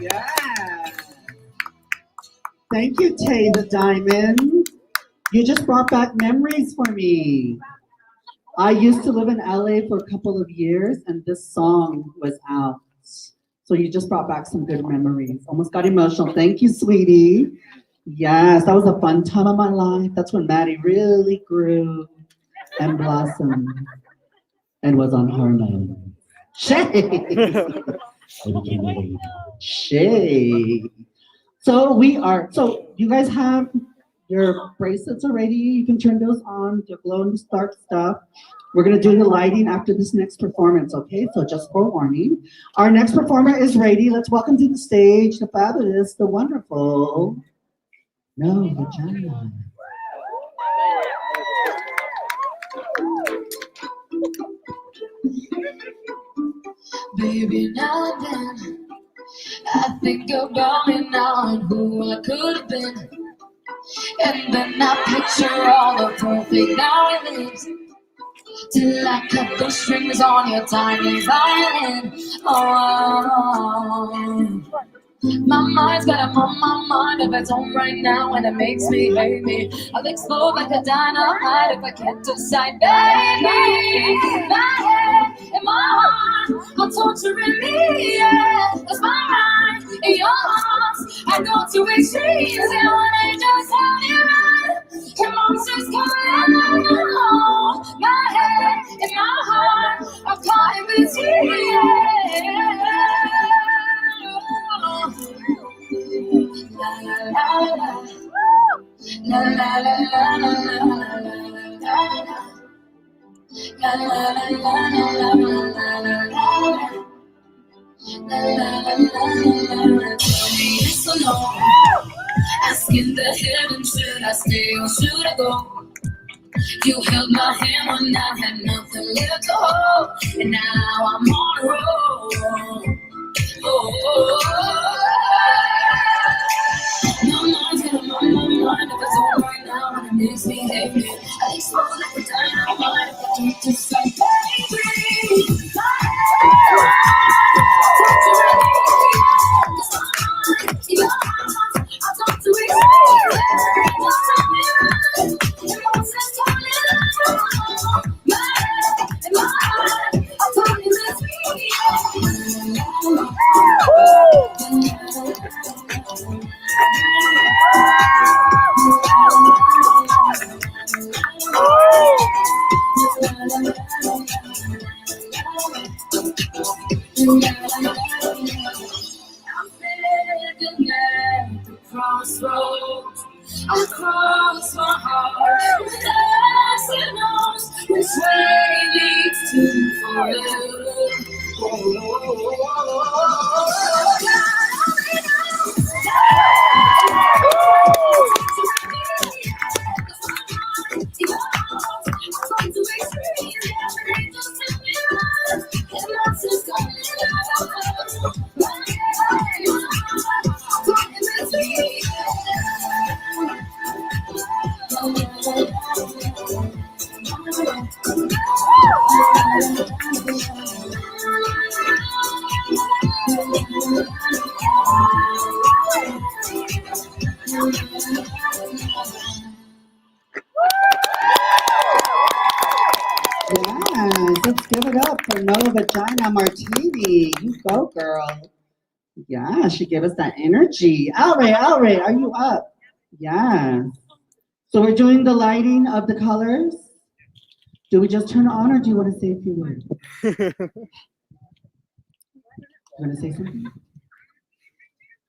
D: Yeah. Thank you, Tay the Diamond. You just brought back memories for me. I used to live in LA for a couple of years and this song was out. So you just brought back some good memories. Almost got emotional. Thank you, sweetie. Yes, that was a fun time of my life. That's when Maddie really grew and blossomed and was on hormones. Shay! Shay! So you guys have Your bracelets are ready. You can turn those on. Your glow in the dark stuff. We're going to do the lighting after this next performance, okay? So just forewarning. Our next performer is ready. Let's welcome to the stage the fabulous, the wonderful Nova Vagina.
Q: Baby, now and then I think about me now and who I could have been. And then I picture all the perfect violins till I cut the strings on your tiny violin. Oh, my mind's got a my mind of its own right now, and it makes me hate me. I'll explode like a dynamite if I can't decide, baby. My head and my heart are torturing me, yeah. That's my mind and your arms. I go to extremes, and when they just tell me right, emotions come out. My head and my heart are caught in between, yeah. La la la la, la la la la la la. It's alone, asking the heavens, should I stay or should I go? You held my hand when I had nothing left to hold, and now I'm on a roll. Oh, my mind's got a mind of its own right now, and it makes me hate me. I explode like a dynamite if I can't decide, baby. Crossroads, across my heart, the knows which way leads to forever.
D: Yes, let's give it up for Nova Vagina Martini. You go, girl. Yeah, she gave us that energy. Alray, are you up? Yeah. So we're doing the lighting of the colors. Do we just turn it on, or do you want to say a few words? You want to say something?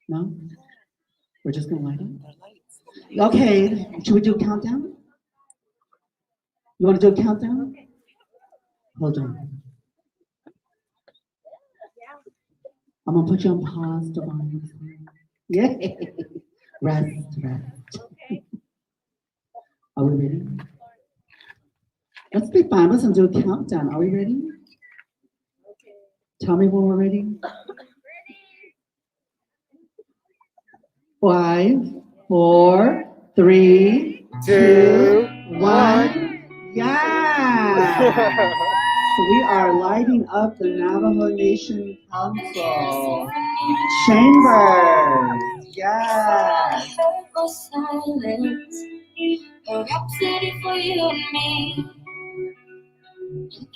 D: No? We're just going to light it? Okay, should we do a countdown? You want to do a countdown? Hold on. I'm going to put you on pause, Devon. Yeah. Rest. Are we ready? Let's be fine. Let's do a countdown. Are we ready? Tell me when we're ready. 5, 4, 3, 2, 1. Yeah! So we are lighting up the Navajo Nation Council chambers. Yes.
Q: Silence, a rhapsody for you and me.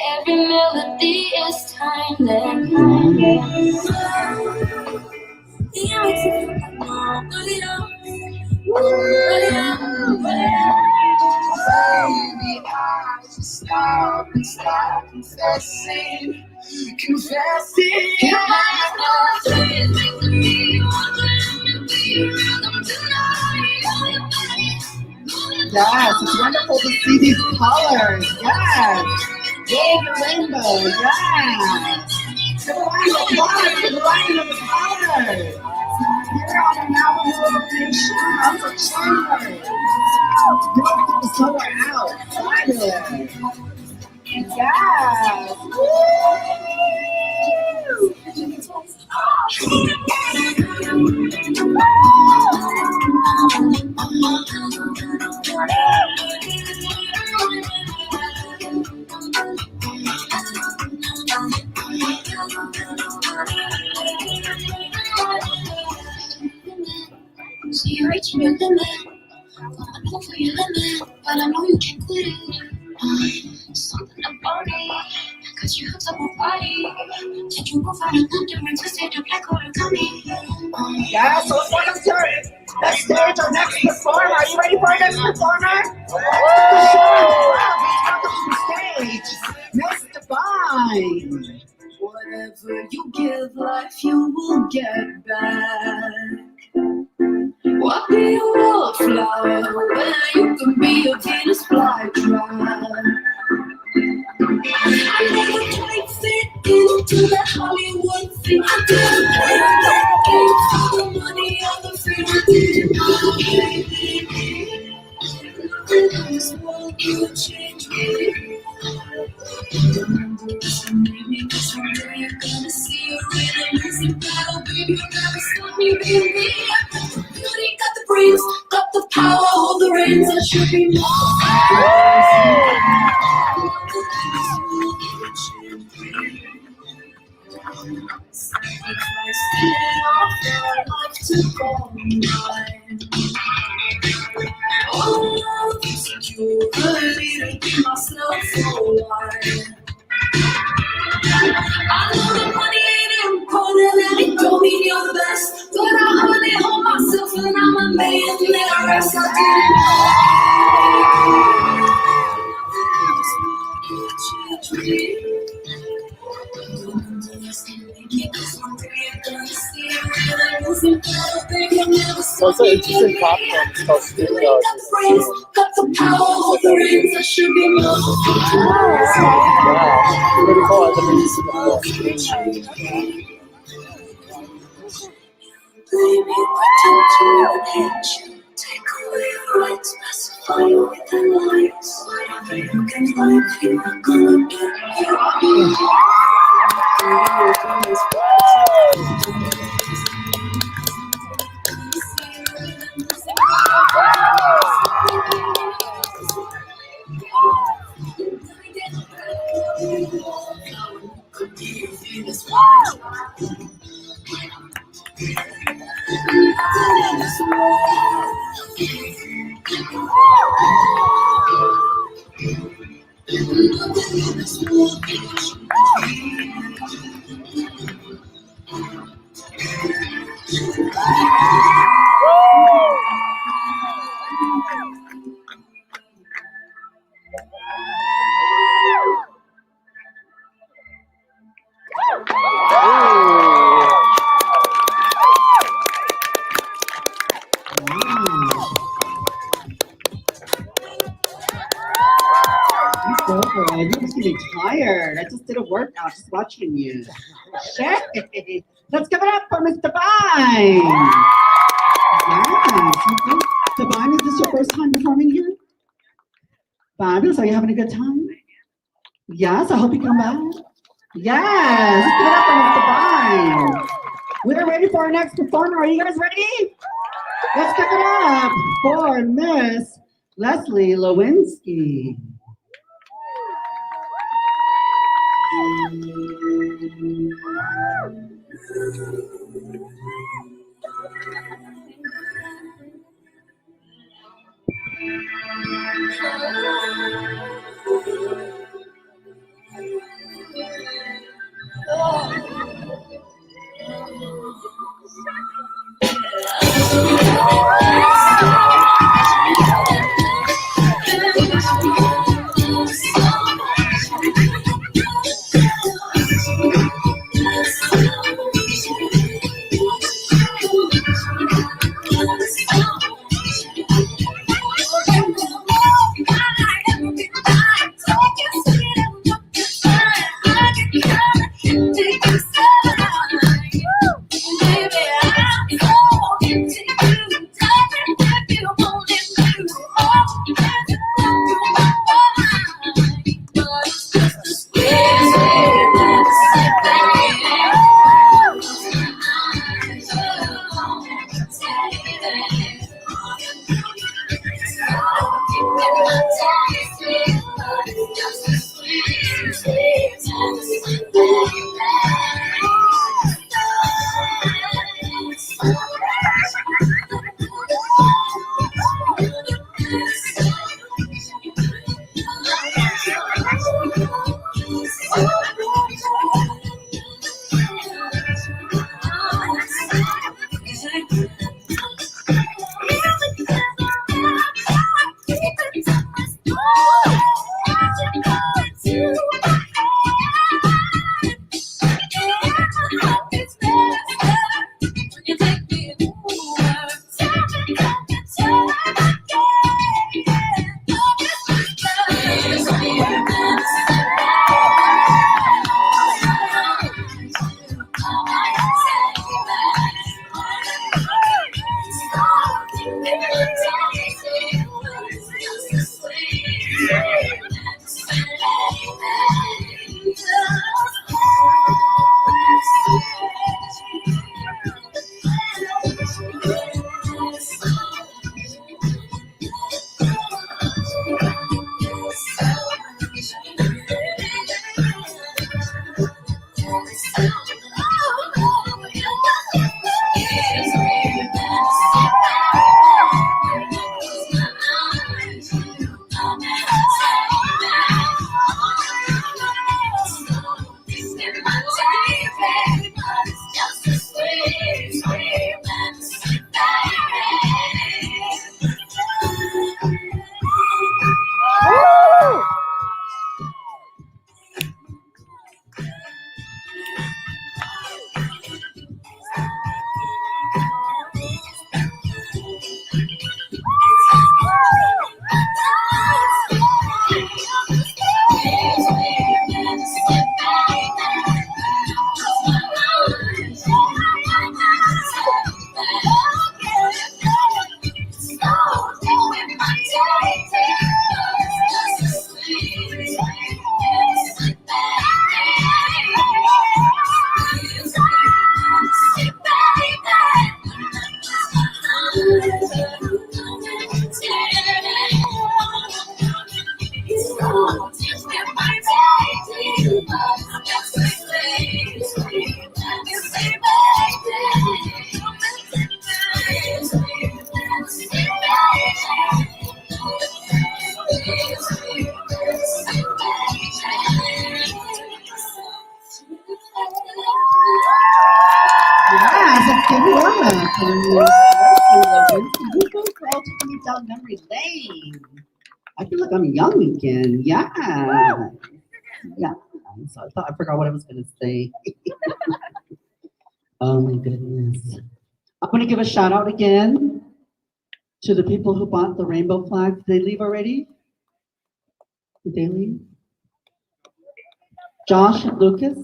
Q: Every melody is timeless.
V: Baby, I just stop confessing.
Q: Your eyes know it's to me. You want to be around them tonight.
D: Yes, it's wonderful to see these colors. Yes. Yay, the rainbow. Yes. To the line of colors, to the line of the colors. Here on the Navajo Nation Capitol. You're going to the solar out. Fabulous. Yes.
Q: So you're reaching your limit. Going for your limit, but I know you can't quit it. Something about it, cause you hooked up my body. Did you go find another and twisted up like origami?
P: Yeah, so it's one of turn. Next stage, our next performer. Are you ready for our next performer?
D: Welcome to the stage, Miss Divine.
Q: Whatever you give, life you will get back. What be a wallflower when you can be a Venus flytrap? I never quite fit into that Hollywood thing. I didn't play that game for the money or the fame. This world could change me. Maybe this one day you're gonna see a real amazing battle, baby. You'll never stop me, baby. Got the beauty, got the brains, got the power, hold the reins. I should be more. Oh, security to be myself for a while. I know that money ain't important and it don't mean you're the best, but I only hold myself and I'm a man and the rest I
B: Also, interesting platform. It's called Studios.
Q: got the power of the rings. I should be more.
B: Yeah, pretty cool. I think
Q: Baby, pretend to hate you. Take away your rights, pacify you with the lights. Whatever you can like, you're not gonna get you.
D: You must be tired. I just did a workout just watching you. Shit. Let's give it up for Miss Divine. Yes. Divine, is this your first time performing here? Fabulous. Are you having a good time? Yes. I hope you come back. Yes. Let's give it up for Miss Divine. We're ready for our next performer. Are you guys ready? Let's give it up for Miss Leslie Lewinsky. Yes, let's give it up. You guys are all taking me down memory lane. I feel like I'm young again. Yeah. Yeah. So I forgot what I was going to say. Oh my goodness. I'm going to give a shout out again to the people who bought the rainbow flags. Did they leave already? Did they leave? Josh and Lucas?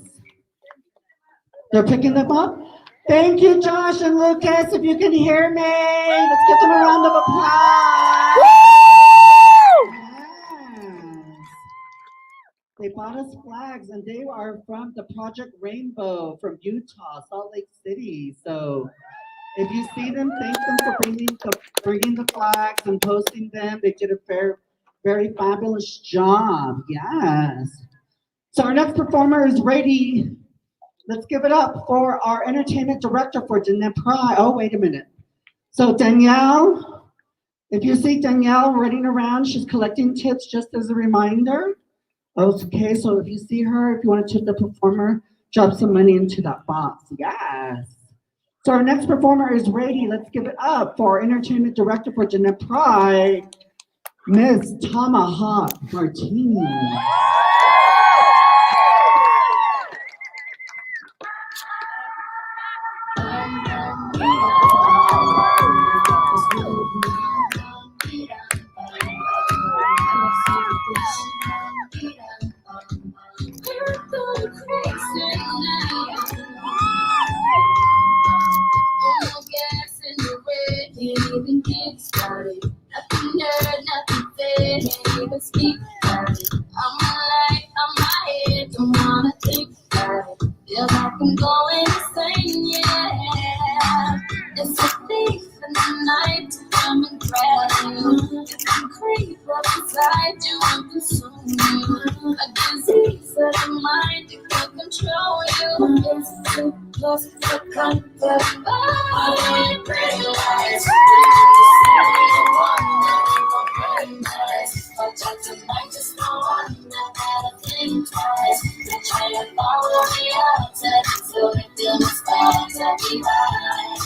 D: They're picking them up? Thank you, Josh and Lucas, if you can hear me. Let's give them a round of applause. Yes. They bought us flags, and they are from the Project Rainbow from Utah, Salt Lake City. So if you see them, thank them for bringing the flags and posting them. They did a very fabulous job. Yes. So our next performer is ready. Let's give it up for our entertainment director for Diné Pride. Oh, wait a minute. So Danielle, if you see Danielle running around, she's collecting tips just as a reminder. Okay, so if you see her, if you want to tip the performer, drop some money into that box. Yes. So our next performer is ready. Let's give it up for our entertainment director for Diné Pride, Miss Tomahawk Martini.
Q: Even get started. Nothing heard, nothing said, can't even speak about it. I'm alive, I'm my head, don't wanna think about it. Feel like I'm going insane, yeah. It's a thief in the night to come and grab you. You can creep up inside you and consume you. A disease of the mind, it can control you. It's too close for comfort. I ain't pretty lies. I talk to my just no one, I gotta think twice. They try to follow me out, until they feel the stars, I'll be right.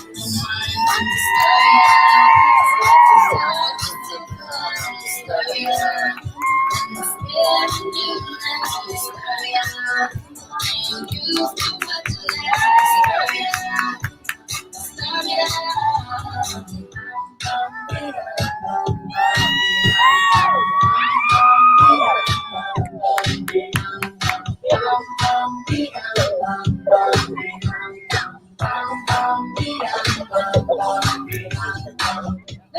Q: I'm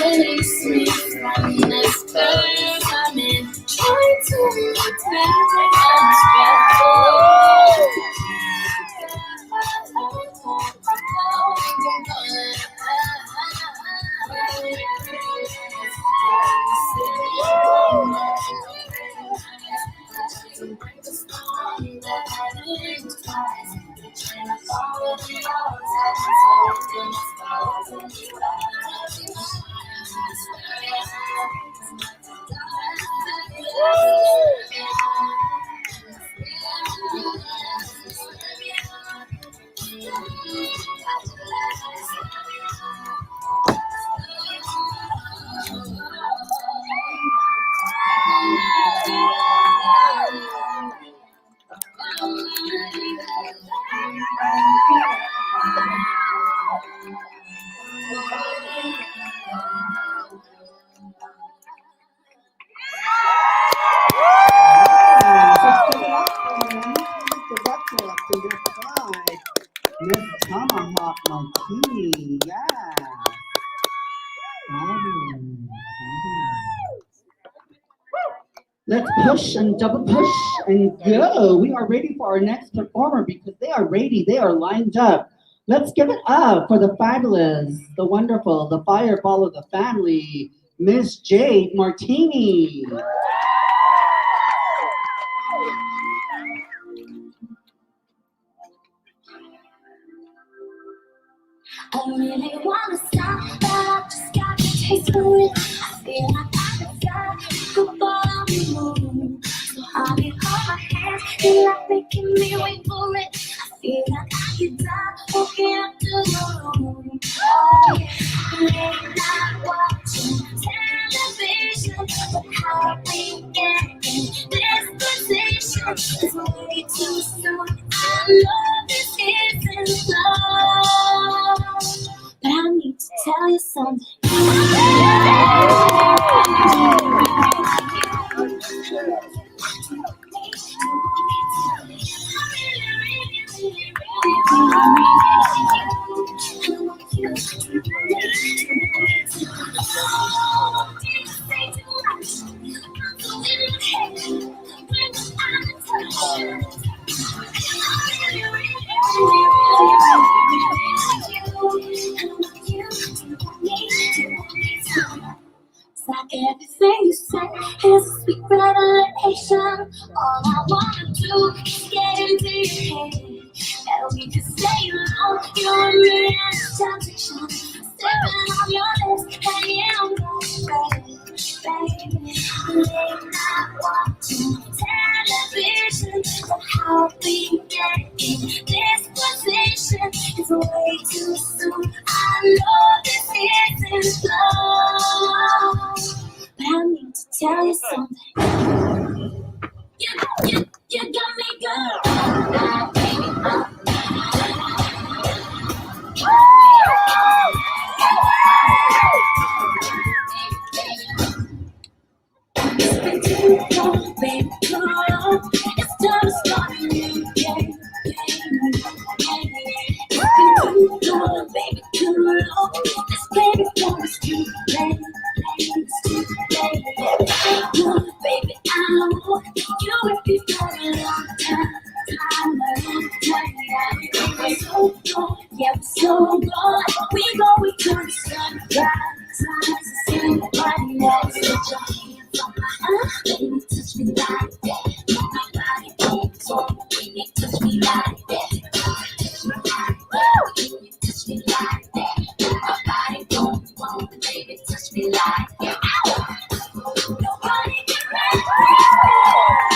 Q: Release me from this burden, try to pretend
D: Miss Tomahawk Martini, yeah. Let's push and double push and go. We are ready for our next performer because they are ready, they are lined up. Let's give it up for the fabulous, the wonderful, the fireball of the family, Miss Jade Martini.
Q: I really wanna stop, but I just got the taste for it. I feel like I could fly, go far on the moon. So I'll be hold my hand, you like making me wait for it. I feel like I could die, walking up to the room. Oh yeah, late night watching television, but how we get in this position is way too soon. I know this isn't love, but I need to tell you something. It's like everything you say is a sweet revelation. All I wanna do is get into your head, and we can stay alone. You're a million temptation, sipping on your lips, hanging on my breath. Baby, late night watching television, but how we get in this position is way too soon. I know this isn't love, but I need to tell you something. You got me good. Baby, come on, it's time to start a new game. It's been too long, baby, too long. This baby girl is too late. It's too late. Baby, I want you if you've got a long time. We're so gone, yeah, we're so gone. We turn the sunrise. Everybody else, put your hands on my eyes. Baby, touch me like that. My body don't talk. Baby, touch me like that. Touch me like that. Baby, touch me like that. My body don't want. Baby, touch me like that. Nobody can make me.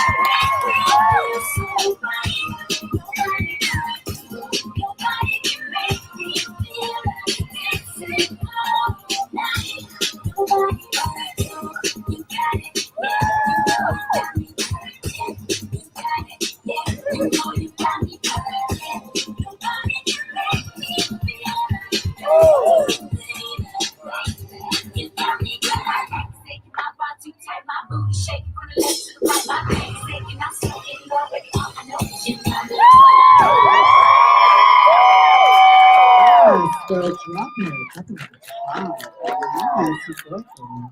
D: Yes, girl, drop it. Wow. Yes, you go for it.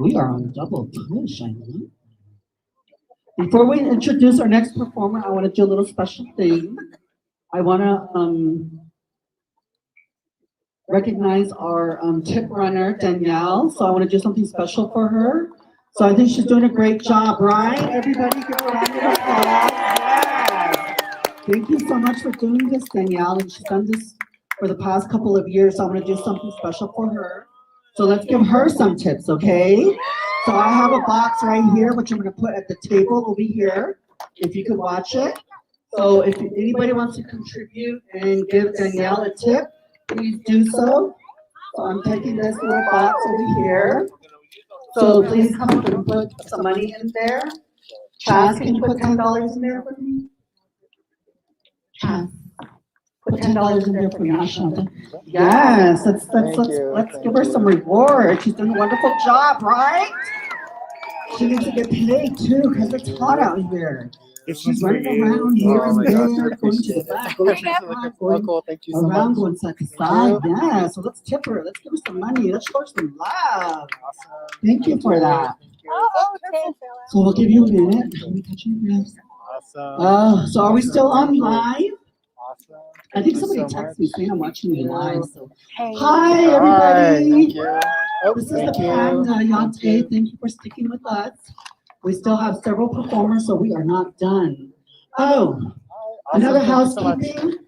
D: We are on double push, I know. Before we introduce our next performer, I want to do a little special thing. I want to recognize our tip runner, Danielle. So I want to do something special for her. So I think she's doing a great job, right? Everybody give her a round of applause. Yes. Thank you so much for doing this, Danielle. And she's done this for the past couple of years. So I want to do something special for her. So let's give her some tips, okay? So I have a box right here, which I'm going to put at the table over here, if you could watch it. So if anybody wants to contribute and give Danielle a tip, please do so. So I'm taking this little box over here. So please come up and put some money in there. Chaz, can you put $10 in there for me? Chaz, put $10 in there for me, Ashanta. Yes, let's give her some reward. She's doing a wonderful job, right? She needs to get paid too, because it's hot out here. She's running around here and there, going to the back, going to the front, going around, going side to side. Yeah, so let's tip her. Let's give her some money. Let's show her some love. Thank you for that. So we'll give you a minute. Let me touch your wrist. So are we still on live? I think somebody texted me saying I'm watching you live. So. Hi, everybody. This is the Panda Yante. Thank you for sticking with us. We still have several performers, so we are not done. Oh, another housekeeping.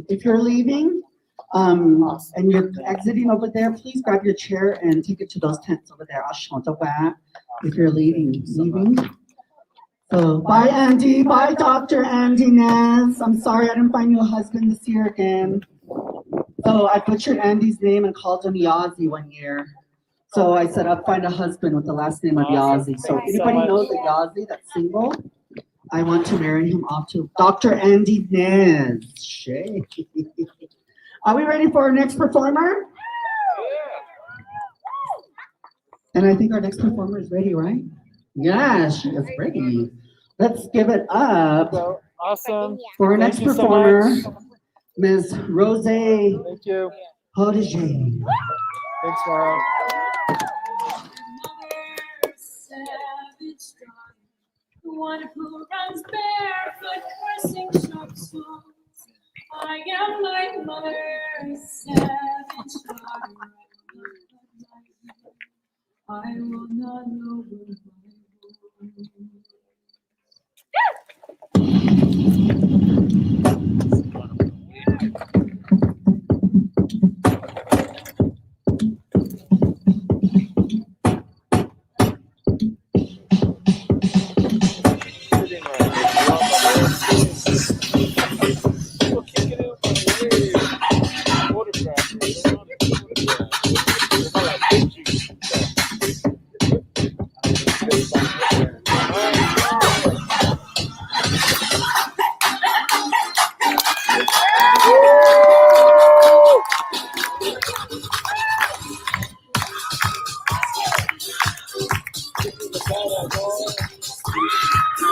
D: If you're leaving and you're exiting over there, please grab your chair and take it to those tents over there. If you're leaving. So bye, Andy. Bye, Dr. Andy Nez. I'm sorry I didn't find you a husband this year again. So I butchered Andy's name and called him Yazzie one year. So I said, I'll find a husband with the last name of Yazzie. So if anybody knows a Yazzie that's single, I want to marry him off to Dr. Andy Nez. Shay. Are we ready for our next performer? And I think our next performer is ready, right? Yeah, she is ready. Let's give it up for our next performer, Ms. Rose Protege.
B: Thanks, Mara.
Q: The one who runs barefoot, cursing sharp souls. I am like mother, savage daughter. I will not know where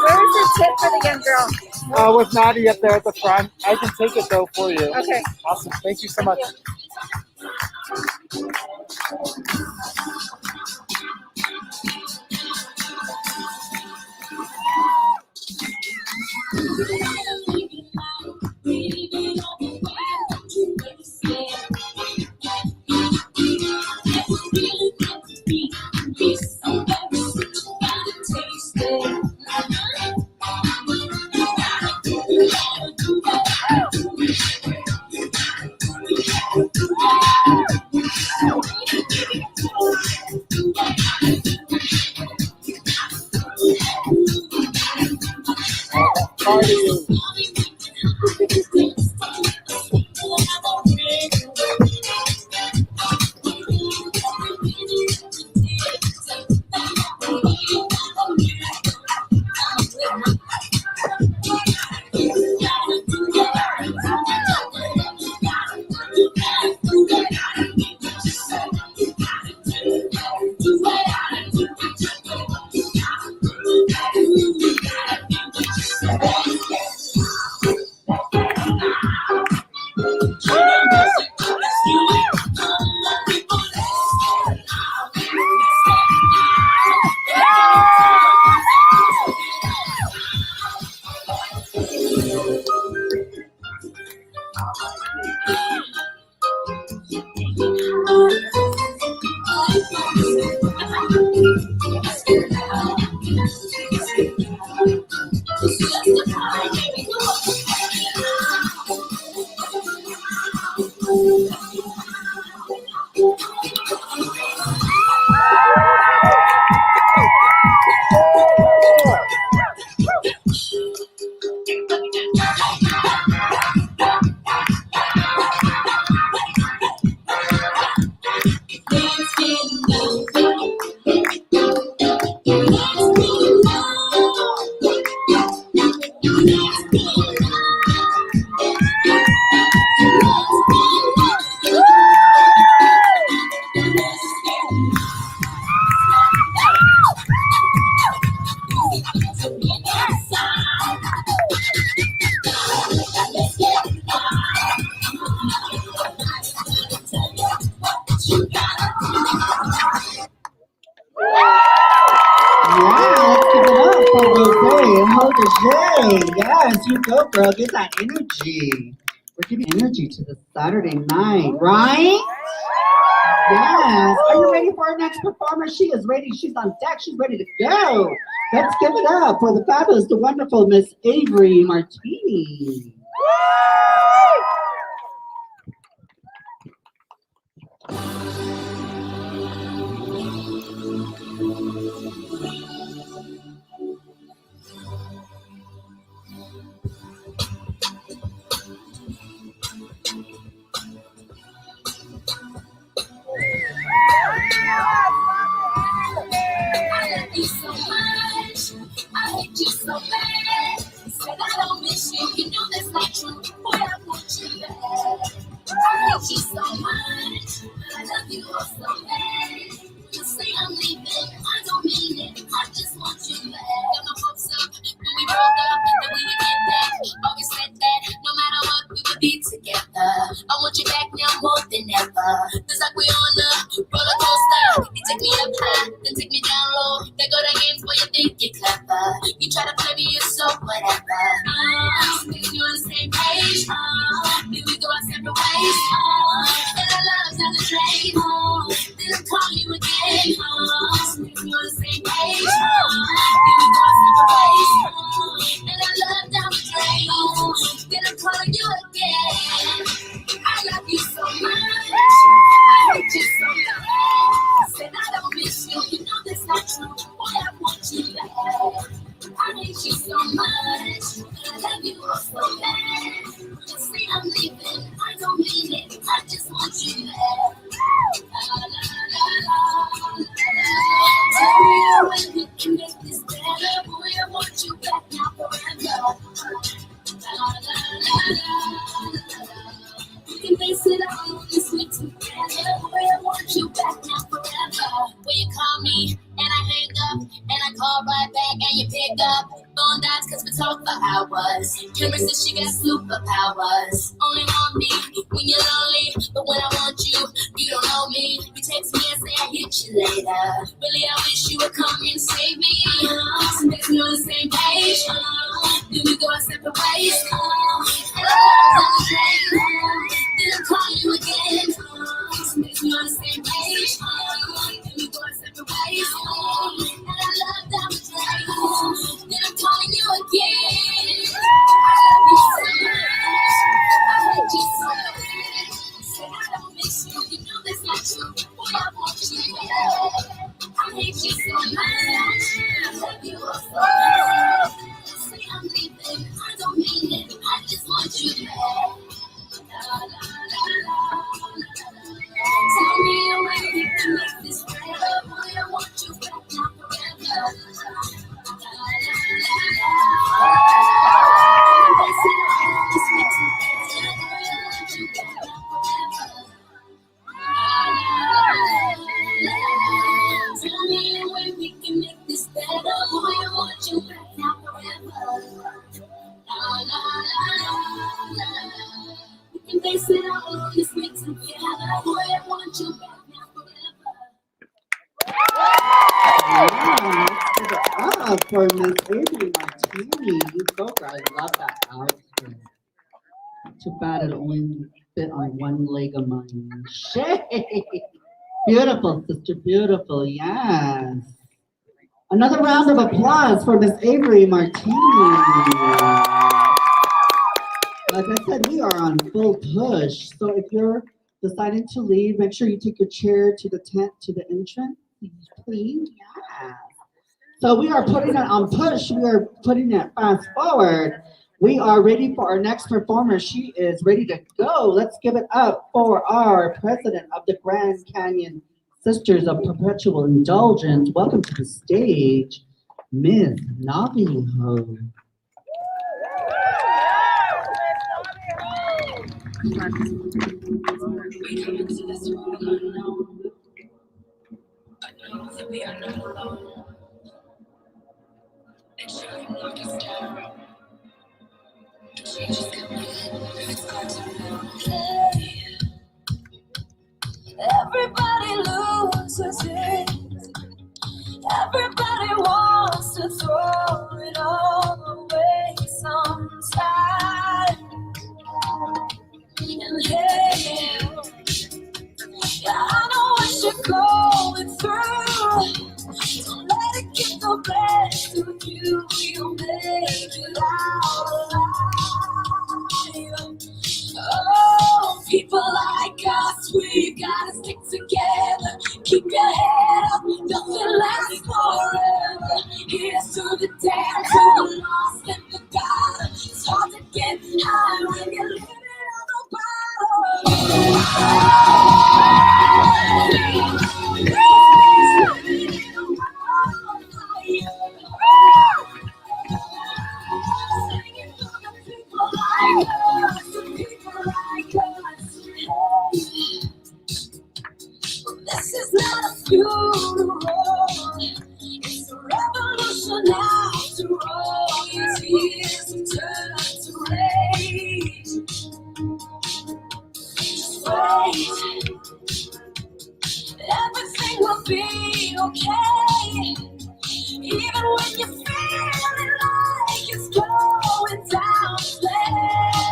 S: Where's the tip for the young girl?
B: With Maddie up there at the front. I can take it though for you.
S: Okay.
B: Awesome. Thank you so much.
D: Yes, you go, girl. Get that energy. We're giving energy to the Saturday night, right? Yes. Are you ready for our next performer? She is ready. She's on deck. She's ready to go. Let's give it up for the fabulous, the wonderful Miss Avery Martini.
Q: I love you so much. I hate you so bad. Said I don't miss you. You know that's not true. Boy, I want you back. I hate you so much. I love you all so bad. You say I'm leaving. I don't mean it. I just want you back. Got my hopes up when we broke up that we would get back. Always said that no matter what we would be together. I want you back now more than ever. It's like we on a roller coaster. You take me up high, then take me down low. They go the games where you think you're clever. You try to play me, you're so whatever. Maybe you're on the same page. Maybe we go our separate ways. And our love's down the drain. Then I'll call you again. Maybe you're on the same page. Maybe we go our separate ways. And our love down the drain. Then I'm calling you again. I love you so much. I hate you so much. Said I don't miss you. You know that's not true. Boy, I want you back. I hate you so much. I love you all so bad. You say I'm leaving. I don't mean it. I just want you back. La, la, la, la, la. Tell me when we can make this better. Boy, I want you back now forever. La, la, la, la, la. We can face it all this way together. Boy, I want you back now forever. When you call me and I hang up, and I call right back and you pick up. Phone dies cause we talk for hours. Kimber says she got superpowers. Only want me when you're lonely, but when I want you, you don't know me. You text me and say I'll hit you later. Really, I wish you would come and save me. So makes me on the same page. Then we go our separate ways. And I love on the train. Then I'll call you again. So makes me on the same page. Then we go our separate ways. And I love down the drain. Then I'm calling you again. I love you so much. I hate you so much. Said I don't miss you. You know that's not true. Boy, I want you back. I hate you so much. I love you all so much. Say I'm leaving. I don't mean it. I just want you back.
D: Up for Miss Avery Martini. Folks, I love that outfit. Too bad it only fit on one leg of mine. Shay! Beautiful, sister, beautiful, yes. Another round of applause for Miss Avery Martini. Like I said, we are on full push. So if you're deciding to leave, make sure you take your chair to the tent, to the entrance, please. Yeah. So we are putting it on push. We are putting it fast forward. We are ready for our next performer. She is ready to go. Let's give it up for our president of the Grand Canyon Sisters of Perpetual Indulgence. Welcome to the stage, Ms. Navajo.
Q: We come into this world unknown, but know that we are not alone. And sure you knock us down, but change is coming. It's got to know. Hey, everybody loses it. Everybody wants to throw it all away sometime. And hey, yeah, I know what you're going through. Don't let it get the best of you. You'll make it out alive. Oh, people like us, we gotta stick together. Keep your head up, nothing lasts forever. Here's to the damned, to the lost and forgotten. It's hard to get high when you're living on the This is not a funeral, it's a revolution after all. Your tears have turned to rage. Just wait, everything will be okay. Even when you're feeling like it's going down flames.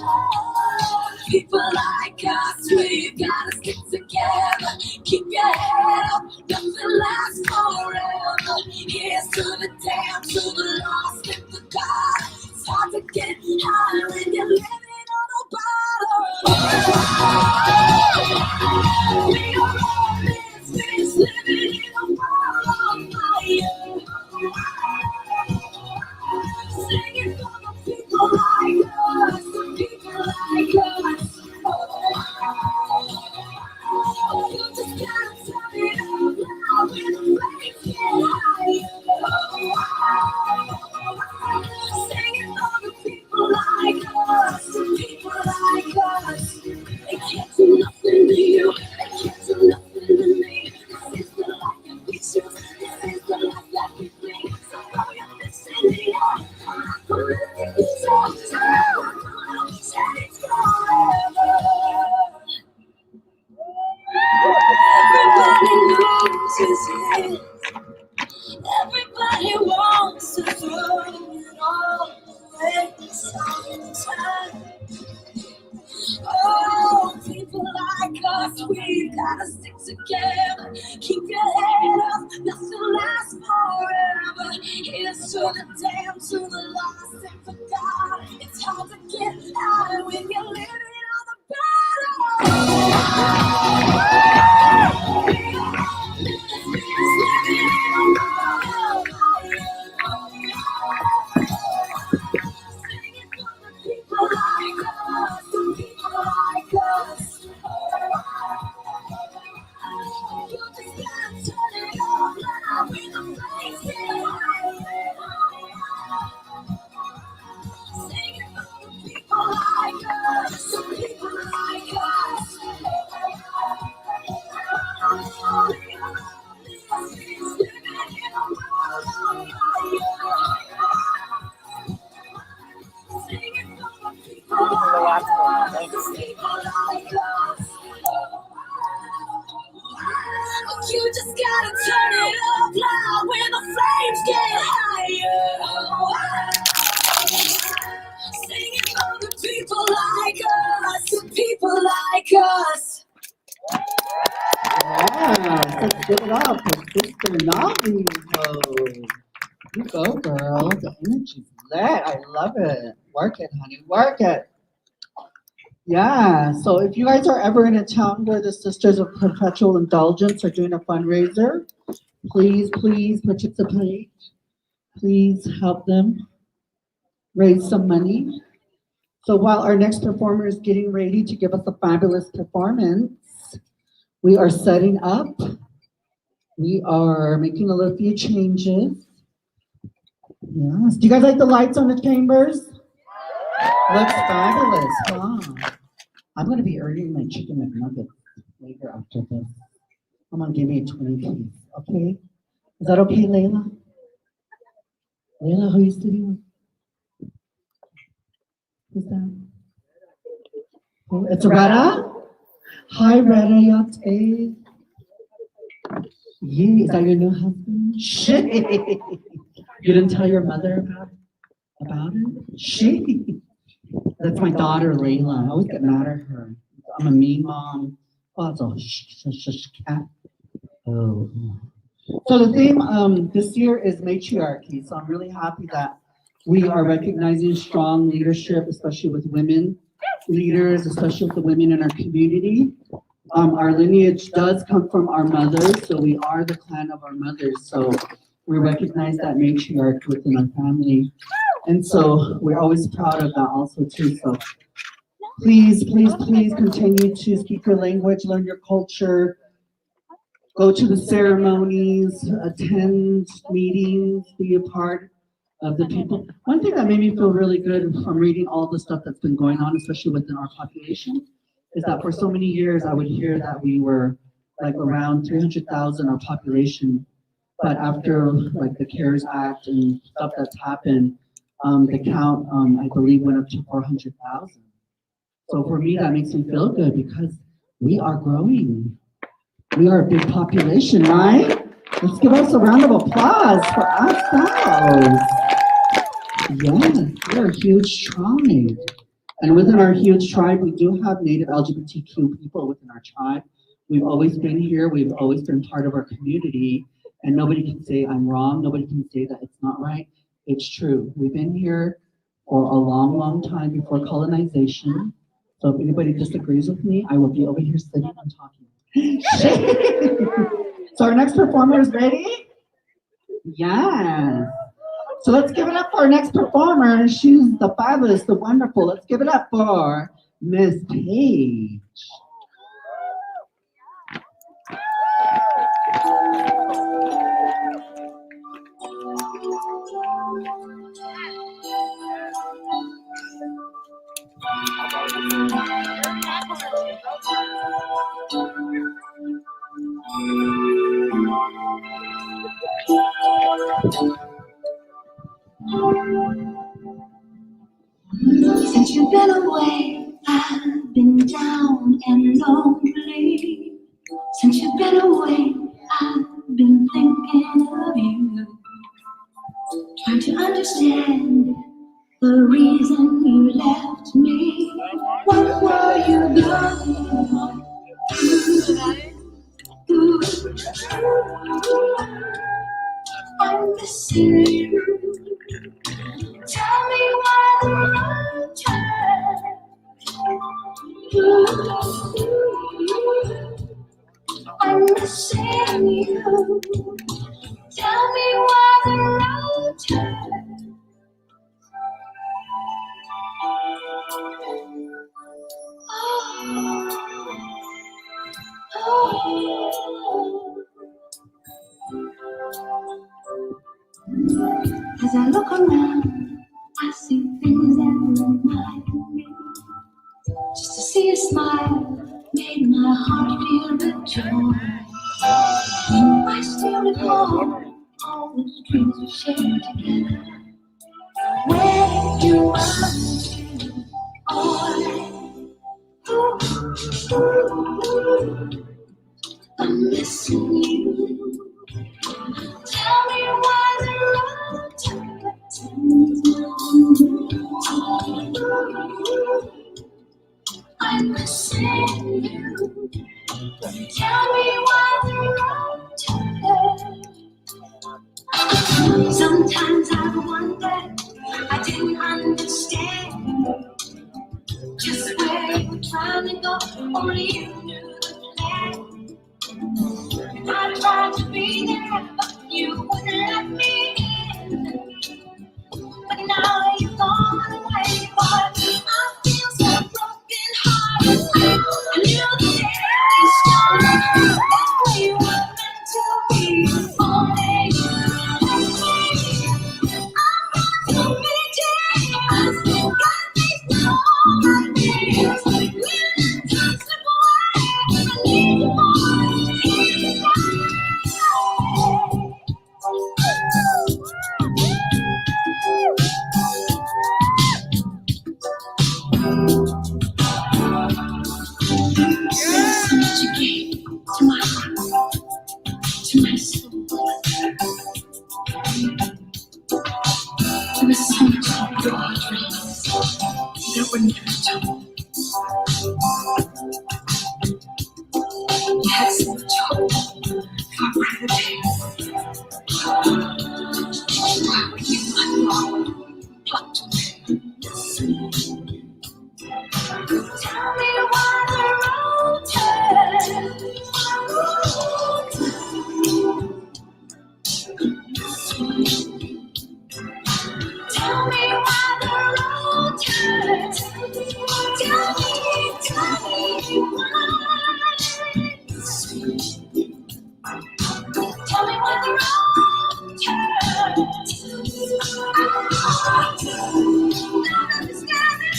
Q: Oh, people like us, we've gotta stick together. Keep your head up, nothing lasts forever. Here's to the damned, to the lost and forgotten. It's hard to get high when you're living on a bottle. We are all misfits living in a world on fire. Singing for the people like us, the people like us. Oh, you just gotta turn it up loud when the flames get higher. Singing for the people like us, the people like us. They can't do nothing to you, they can't do nothing to me. This is the life that we choose, this is the life that we bring. So throw your fists in the air, I'm gonna let you talk to. I'm gonna change forever. Everybody loses it. Everybody wants to throw it all away sometime. Oh, people like us, we gotta stick together. Keep your head up, nothing lasts forever. Here's to the damned, to the lost and forgotten. It's hard to get high when you're living on the people like us, people like us. You just gotta turn it on loud when the flames get high. You just gotta turn it up loud when the flames get higher. Singing for the people like us, the people like us.
D: Yes, let's give it up for Sister Navajo. You go, girl. The energy's lit. I love it. Work it, honey. Work it. Yeah. So if you guys are ever in a town where the Sisters of Perpetual Indulgence are doing a fundraiser, please participate. Please help them raise some money. So while our next performer is getting ready to give us a fabulous performance, we are setting up. We are making a little few changes. Yes. Do you guys like the lights on the chambers? Looks fabulous, huh? I'm gonna be earning my chicken McNuggets later after this. I'm gonna give you a 20 piece, okay? Is that okay, Layla? Layla, who are you sitting with? Who's that? Oh, it's Retta? Hi, Retta Yate. Yeah, is that your new husband? Shit. You didn't tell your mother about it? Shit. That's my daughter, Layla. I always get mad at her. I'm a mean mom. Oh, it's a cat. Oh. So the theme this year is matriarchy. So I'm really happy that we are recognizing strong leadership, especially with women leaders, especially with the women in our community. Our lineage does come from our mothers, so we are the clan of our mothers. So we recognize that matriarch within our family. And so we're always proud of that also too. So please continue to speak your language, learn your culture, go to the ceremonies, attend meetings, be a part of the people. One thing that made me feel really good from reading all the stuff that's been going on, especially within our population, is that for so many years I would hear that we were like around 300,000 our population, but after like the CARES Act and stuff that's happened, the count I believe went up to 400,000. So for me that makes me feel good because we are growing. We are a big population, right? Let's give us a round of applause for ourselves. Yes, we're a huge tribe. And within our huge tribe, we do have Native LGBTQ people within our tribe. We've always been here. We've always been part of our community. And nobody can say I'm wrong. Nobody can say that it's not right. It's true. We've been here for a long, long time before colonization. So if anybody disagrees with me, I will be over here sitting and talking. So our next performer is ready? Yes. So let's give it up for our next performer. She's the fabulous, the wonderful. Let's give it up for Miss Paige.
Q: Since you've been away, I've been down and lonely. Since you've been away, I've been thinking of you. Trying to understand the reason you left me. What were you going through? I'm missing you. Tell me why the road turned. I'm missing you. Tell me why the road turned. As I look around, I see things that remind me. Just to see a smile made my heart feel the joy. I still recall all those dreams we shared together. Where did you run to, boy?
V: I'm missing you. Tell me why the road I'm missing you. Tell me why the road sometimes I wonder, I didn't understand just where you were trying to go, only you knew the plan. I tried to be there, but you wouldn't let me in. But now you're gone away, but I feel so broken hearted. I knew the day we started that we were meant to be. Only you, I've so many days, got me so on my knees. When time slip away, I need you more. So much you gave to my heart, to my soul. There was so much of your dreams that were never told. You had so much hope for a brighter day. Why were you unloved, plucked away? Tell me why the road turns. Tell me why the road turns. Tell me why. Tell me why the road turns. Don't understand it.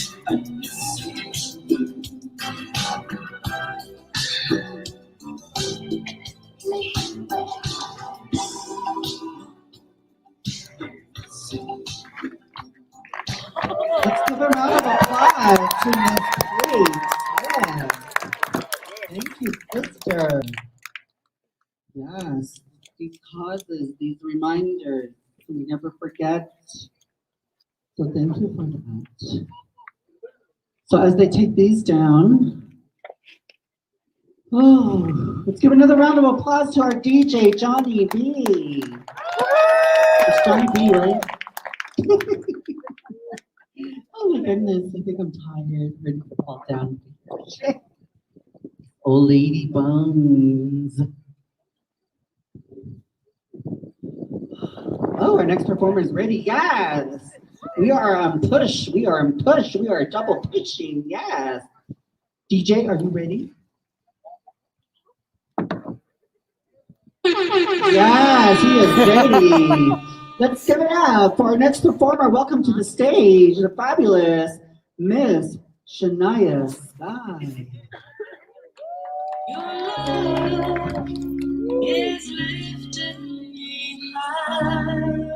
D: Let's give a round of applause to Miss Kate. Yeah. Thank you, sister. Yes, these causes, these reminders, we never forget. So thank you for that. So as they take these down, let's give another round of applause to our DJ, Johnny B. It's Johnny B, right? Oh my goodness, I think I'm tired, ready to fall down. Old lady bones. Oh, our next performer is ready. Yes, we are on push. We are on push. We are double pushing. Yes. DJ, are you ready? Yes, he is ready. Let's give it up for our next performer. Welcome to the stage, the fabulous Miss Shania Sky.
V: Your love is lifting me higher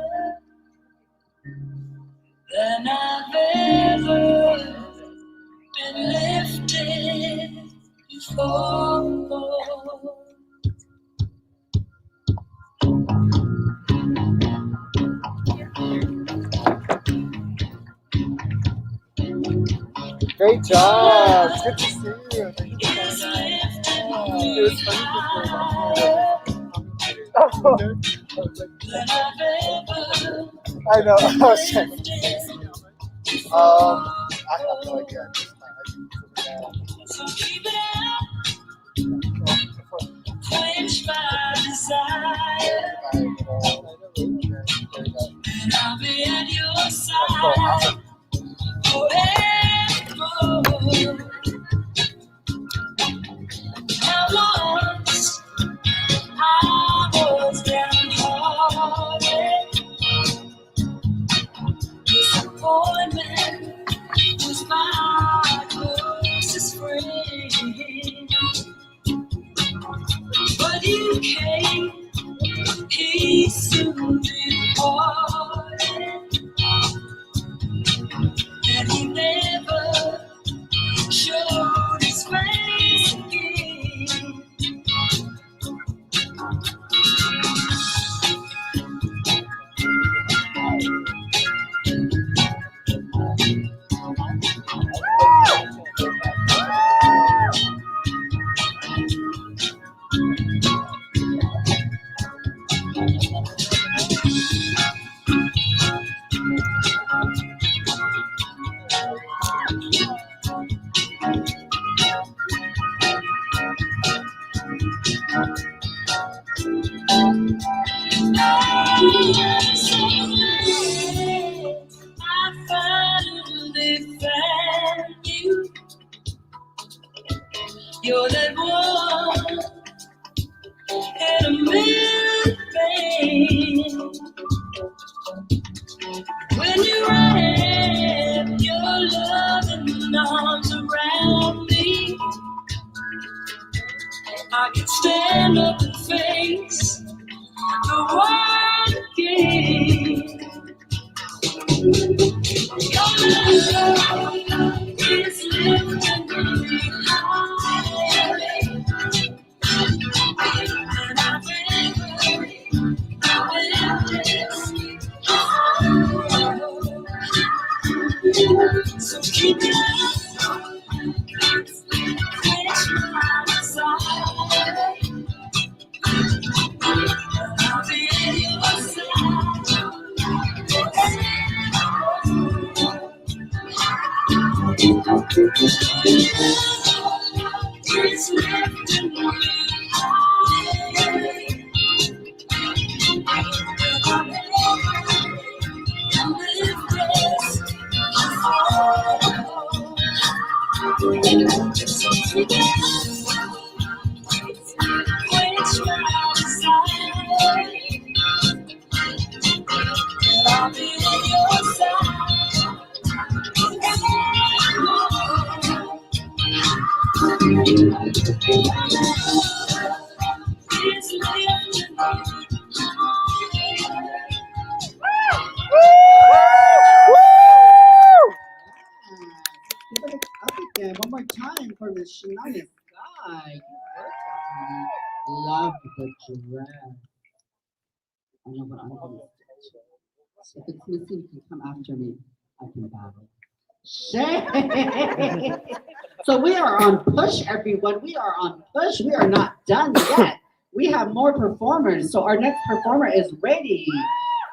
V: than I've ever been lifted before.
B: Great job. It's good to see you. Thank you so much. It was funny. I know. I was trying to I have no idea.
V: Quench my desire, and I'll be at your side forever. Now once I was downhearted, disappointment was my closest friend.
Q: You're that one in a million things. When you wrap your loving arms around me, I can stand up and face the world again. Your love is lifting me high, and I so keep it up, reach my side, I'll be in your side. It's lifting me high.
D: Give it up again. One more time for Miss Shania Sky. Love the dress. I know what I'm going to do. So if it's missing, you can come after me. I can battle. Shame. So we are on push, everyone. We are on push. We are not done yet. We have more performers. So our next performer is ready.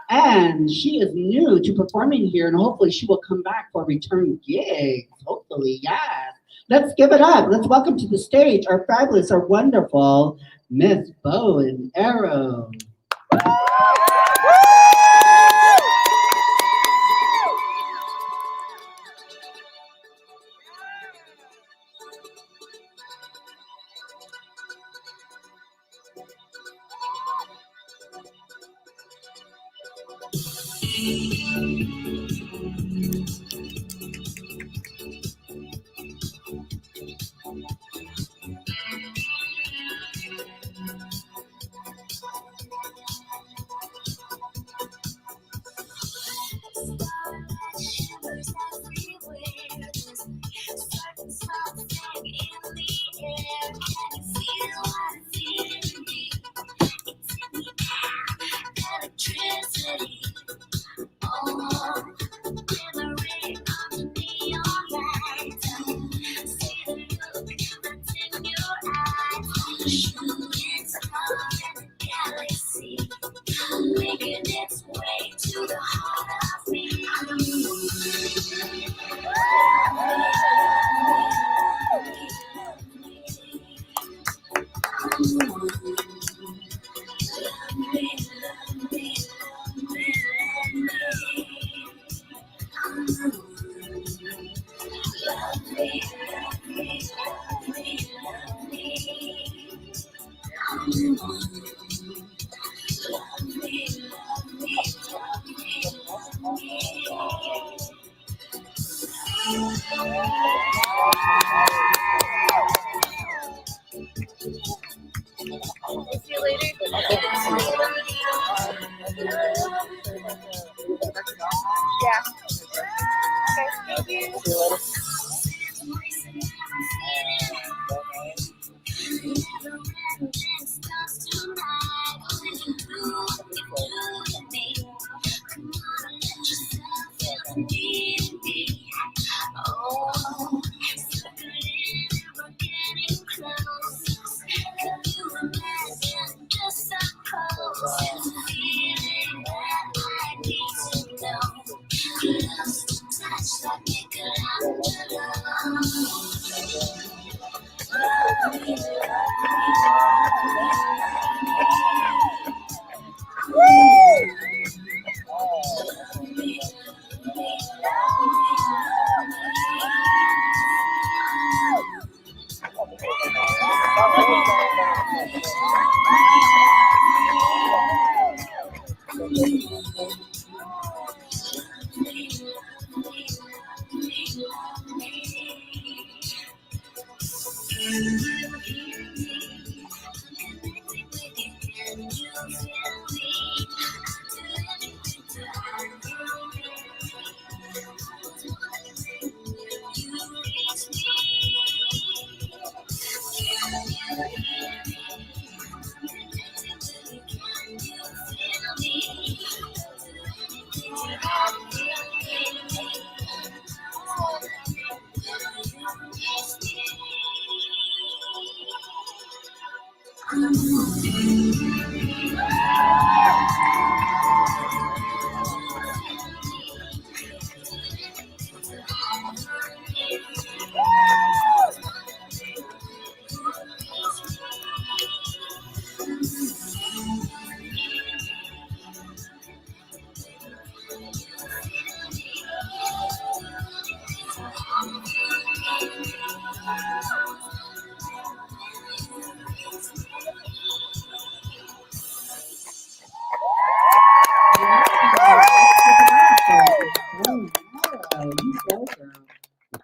D: And she is new to performing here, and hopefully she will come back for return gigs. Hopefully, yes. Let's give it up. Let's welcome to the stage our fabulous, our wonderful Miss Bow and Arrow.
Q: Making its way to the heart of me. See you later. Yeah. Okay, thank you. See you later.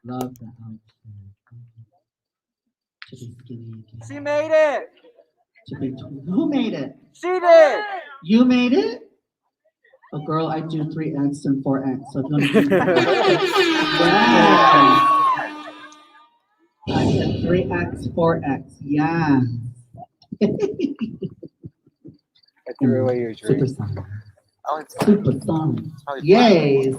D: Love the outfit. To be skinny again.
F: She made it.
D: To be who made it?
F: She did.
D: You made it? Oh, girl, I do 3X and 4X. So if you want to do I said 3X, 4X. Yeah.
F: I threw away your drink.
D: Supersonic.
F: Oh, it's
D: Supersonic.
F: probably
D: Yay.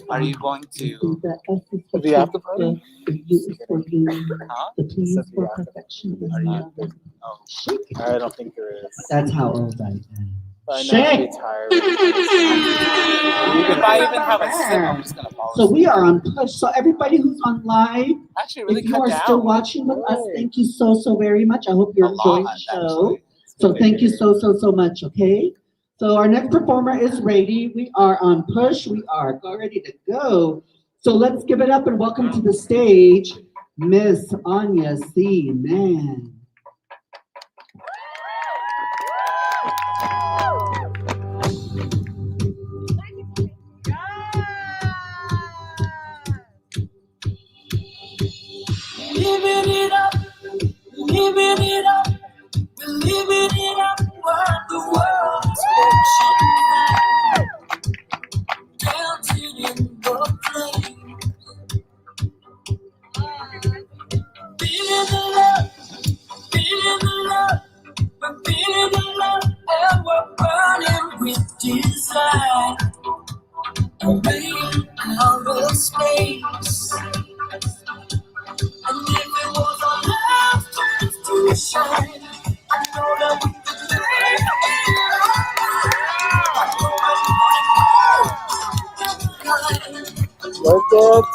F: Are you going to?
D: The S is for
F: The after party?
D: The U is for you.
F: Huh?
D: The P is for perfection.
F: Are you? Oh, I don't think there is.
D: That's how old I am.
F: I know
D: Shake.
F: I'd be tired. If I even have a sip, I'm just gonna follow.
D: So we are on push. So everybody who's on live,
F: Actually, really
D: if you
F: cut
D: are
F: down.
D: still watching with us, thank you so very much. I hope you're enjoying the show. So thank you so much. Okay. So our next performer is ready. We are on push. We are ready to go. So let's give it up and welcome to the stage, Miss Anya C. Man.
V: Living it up, living it up, we're living it up, what the world is watching. Dancing in the flame. Feeling the love, we're feeling the love, and we're burning with desire. Away out of space. And if it was our last chance to shine, I know that we could make it.
F: Work it.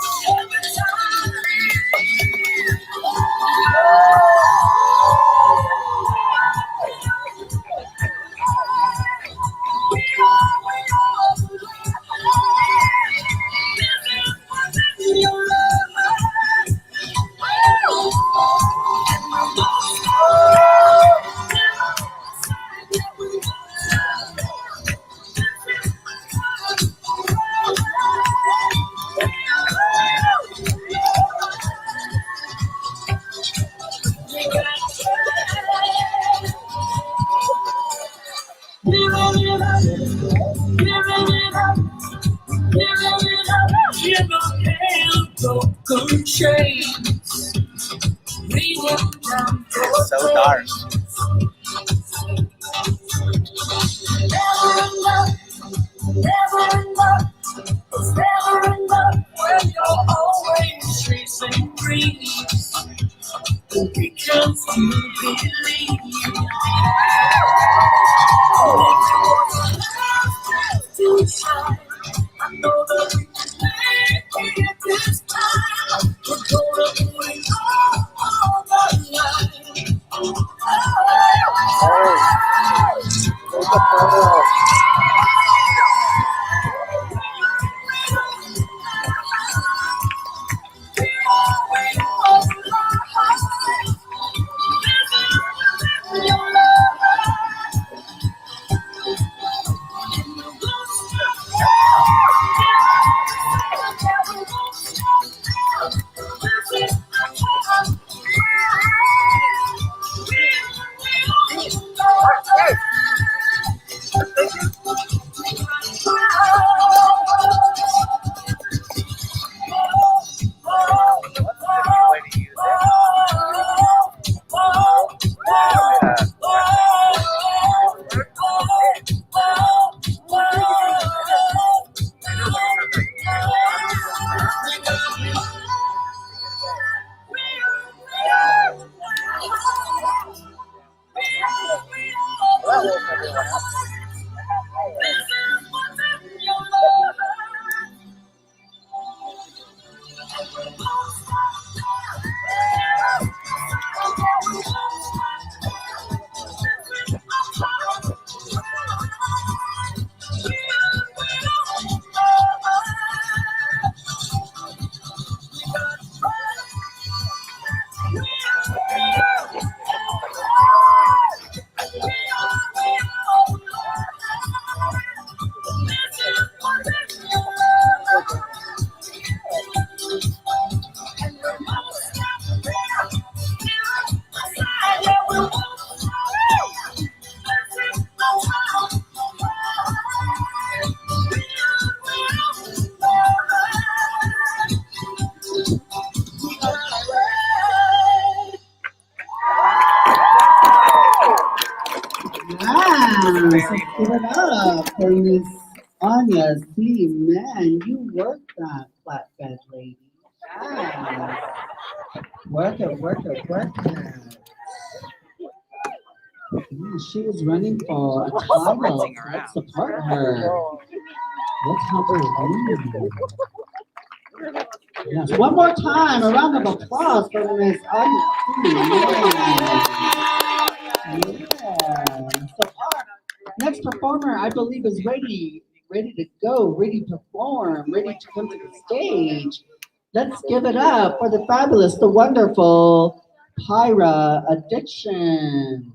F: It's so dark.
V: Never enough when you're always chasing dreams. We can still believe. To shine, I know that we can make it this time. We're gonna do it all the line.
D: let's give it up for Miss Anya C. Man, you worked that flatbed lady. Yes. Work it, work it, work it. Yeah, she was running for a title. Let's support her. Let's help her win. Yes, one more time, a round of applause for Miss Anya C. Yeah. So our next performer, I believe, is ready to go, ready to perform, ready to come to the stage. Let's give it up for the fabulous, the wonderful Pyra Addiction.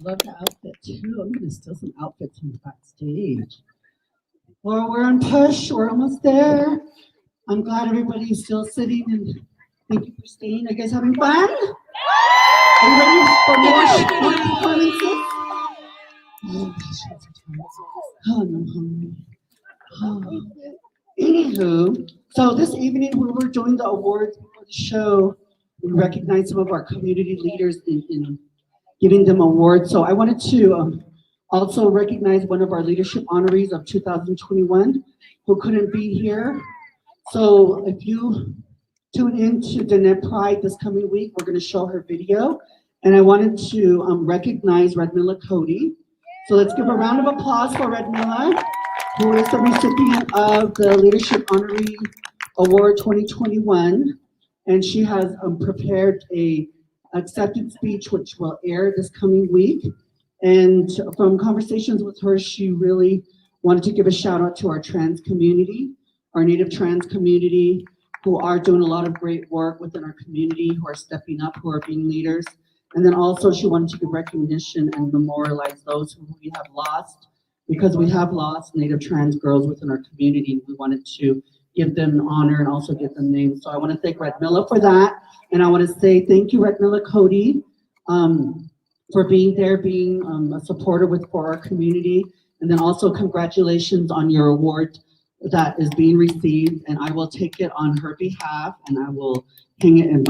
D: Love the outfit too. I'm gonna steal some outfits from backstage. Well, we're on push. We're almost there. I'm glad everybody's still sitting, and thank you for staying. Are you guys having fun? Are you ready for more performances? Oh, no, I'm hungry. Anywho, so this evening we were doing the awards before the show. we recognize some of our community leaders in giving them awards. So I wanted to also recognize one of our leadership honorees of 2021 who couldn't be here. So if you tune in to Diné Pride this coming week, we're going to show her video. And I wanted to recognize Redmilla Cody. So let's give a round of applause for Redmilla, who is the recipient of the Leadership Honoree Award 2021. And she has prepared a acceptance speech, which will air this coming week. And from conversations with her, she really wanted to give a shout out to our trans community, our Native trans community, who are doing a lot of great work within our community, who are stepping up, who are being leaders. And then also she wanted to give recognition and memorialize those who we have lost, because we have lost Native trans girls within our community. We wanted to give them honor and also give them names. So I want to thank Redmilla for that. And I want to say thank you, Redmilla Cody, for being there, being a supporter for our community. And then also congratulations on your award that is being received. And I will take it on her behalf and I will hang it in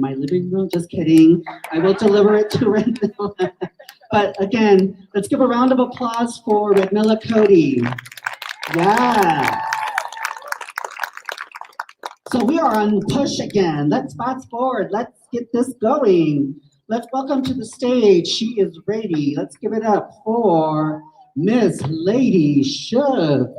D: my living room. Just kidding. I will deliver it to Redmilla. But again, let's give a round of applause for Redmilla Cody. Yeah. So we are on push again. Let's fast forward. Let's get this going. Let's welcome to the stage. She is ready. Let's give it up for Miss Lady Shook.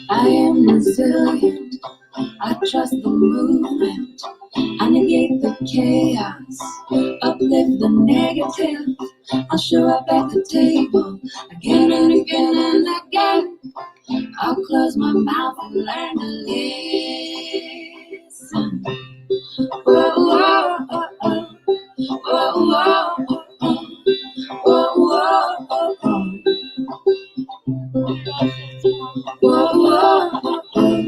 Q: I am resilient. I trust the movement. I negate the chaos. Uplift the negative. I'll show up at the table again and again and again. I'll close my mouth and learn to listen. Whoa, whoa, oh, oh. Whoa, whoa, oh, oh. Whoa, whoa, oh, oh. Whoa, whoa, oh, oh.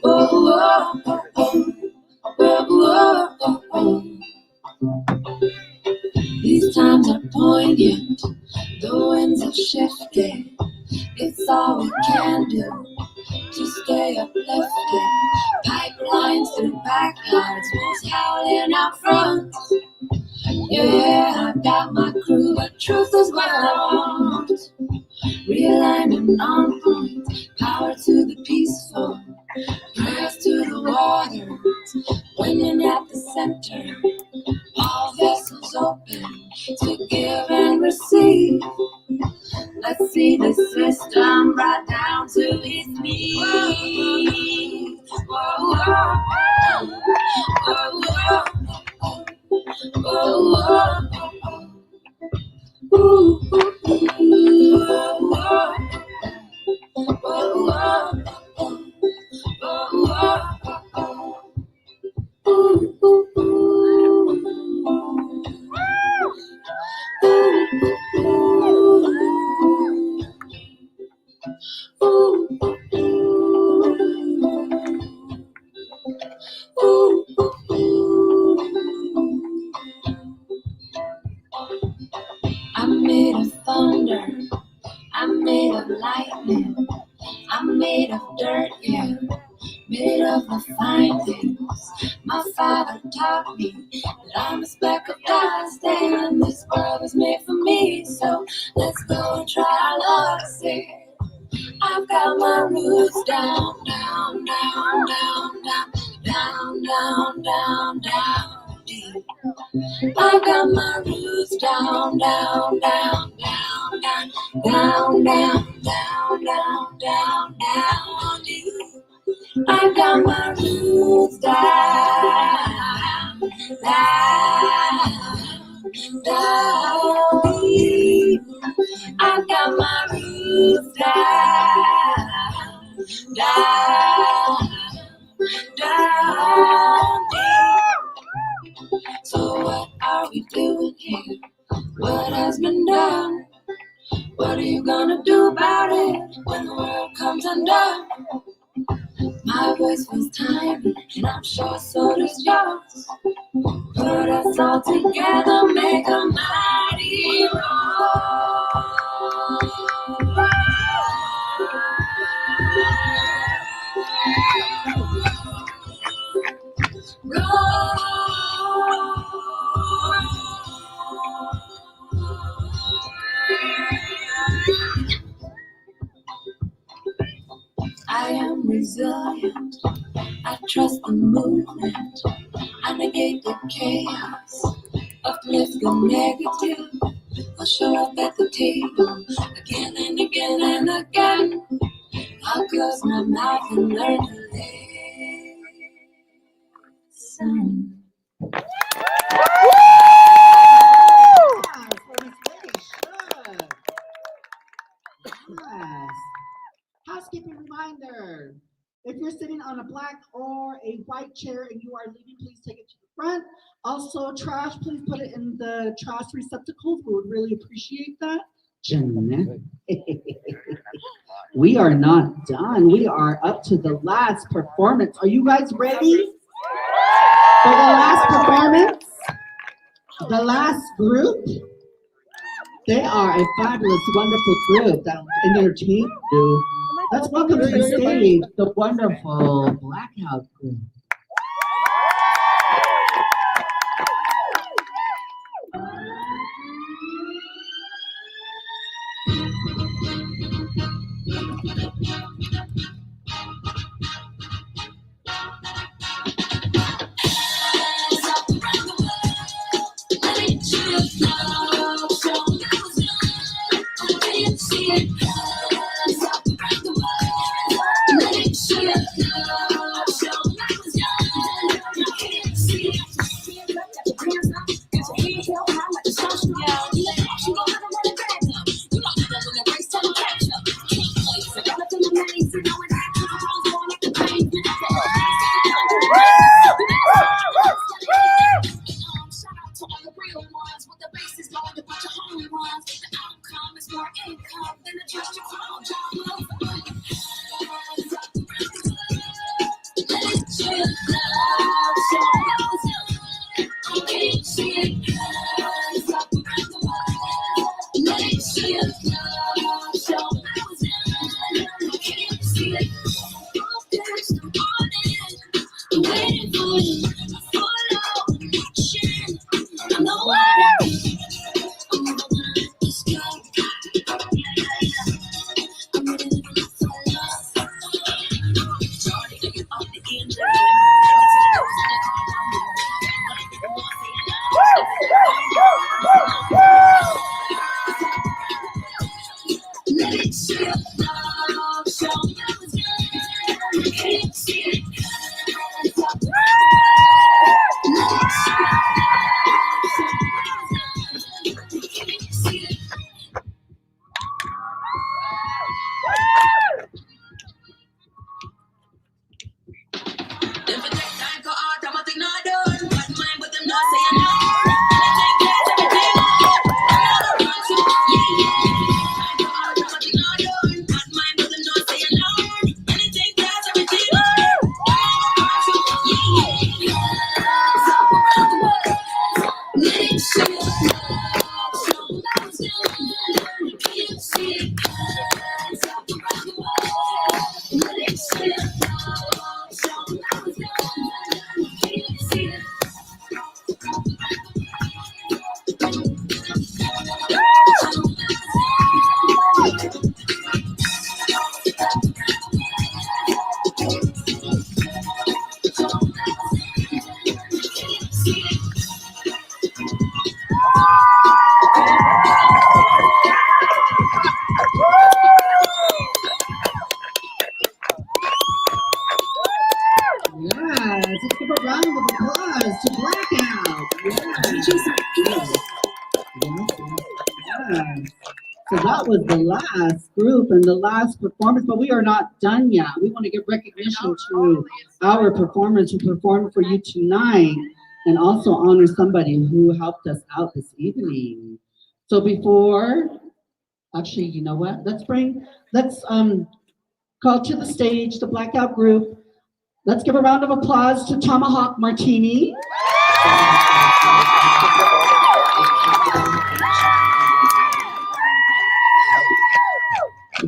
Q: Whoa, whoa, oh, oh. Whoa, whoa, oh, oh. These times are poignant. The winds have shifted. It's all we can do to stay uplifted. Pipelines through backyards, wolves howling out front. Yeah, I've got my crew, but truth is what I want. Realigning on point, power to the peaceful, prayers to the waters, women at the center, all vessels open to give and receive. Let's see the system brought down to its knees. Whoa, whoa, whoa, whoa, whoa, whoa, whoa. Ooh, ooh, ooh, whoa, whoa, whoa, ooh, ooh, I'm made of thunder, I'm made of lightning, I'm made of dirt, yeah, made of the fine things. My father taught me that I'm a speck of dust and this world was made for me. So let's go and try our luck, see. I've got my roots down, down, down, down, down, down, down, down, down, deep. I've got my roots down, down, down, down, down, down, down, down, down, down, down, deep. I've got my roots down, down, down deep. I've got my roots down, down, down deep. So what are we doing here? What has been done? What are you gonna do about it when the world comes undone? My voice was tiny, and I'm sure so does yours. Put us all together, make a mighty I am resilient. I trust the movement. I negate the chaos. Uplift the negative. I'll show up at the table again and again and again. I'll close my mouth and learn to listen.
D: Yes. Housekeeping reminder. If you're sitting on a black or a white chair and you are leaving, please take it to the front. Also, trash, please put it in the trash receptacles. We would really appreciate that. Jeanette. We are not done. We are up to the last performance. Are you guys ready for the last performance? The last group? They are a fabulous, wonderful group that entertained you. Let's welcome to the stage the wonderful Blackout group. So that was the last group and the last performance, but we are not done yet. We want to give recognition to our performers who performed for you tonight and also honor somebody who helped us out this evening. So before Actually, you know what? Let's call to the stage the Blackout group. Let's give a round of applause to Tomahawk Martini.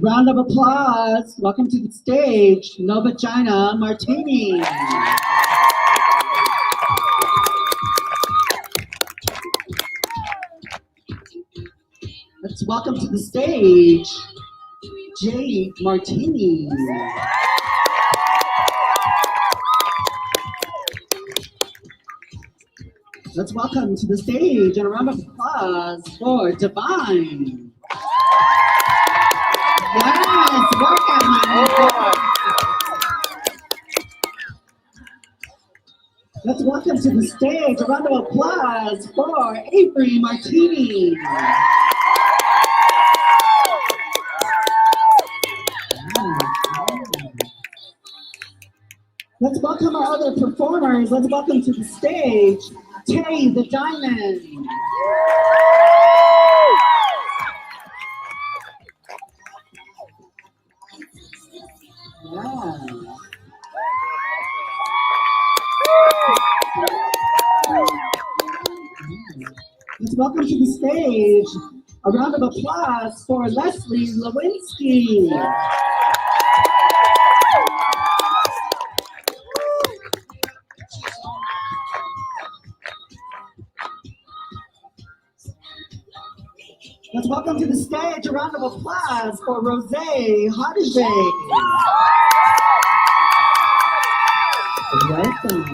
D: Round of applause. Welcome to the stage, No Vagina Martini. Let's welcome to the stage, Jade Martini. Let's welcome to the stage and a round of applause for Divine. Yes, welcome. Let's welcome to the stage a round of applause for Avery Martini. Let's welcome our other performers. Let's welcome to the stage, Tay the Diamond. Yeah. Let's welcome to the stage a round of applause for Leslie Lewinsky. Let's welcome to the stage a round of applause for Rose Hodijay. Welcome.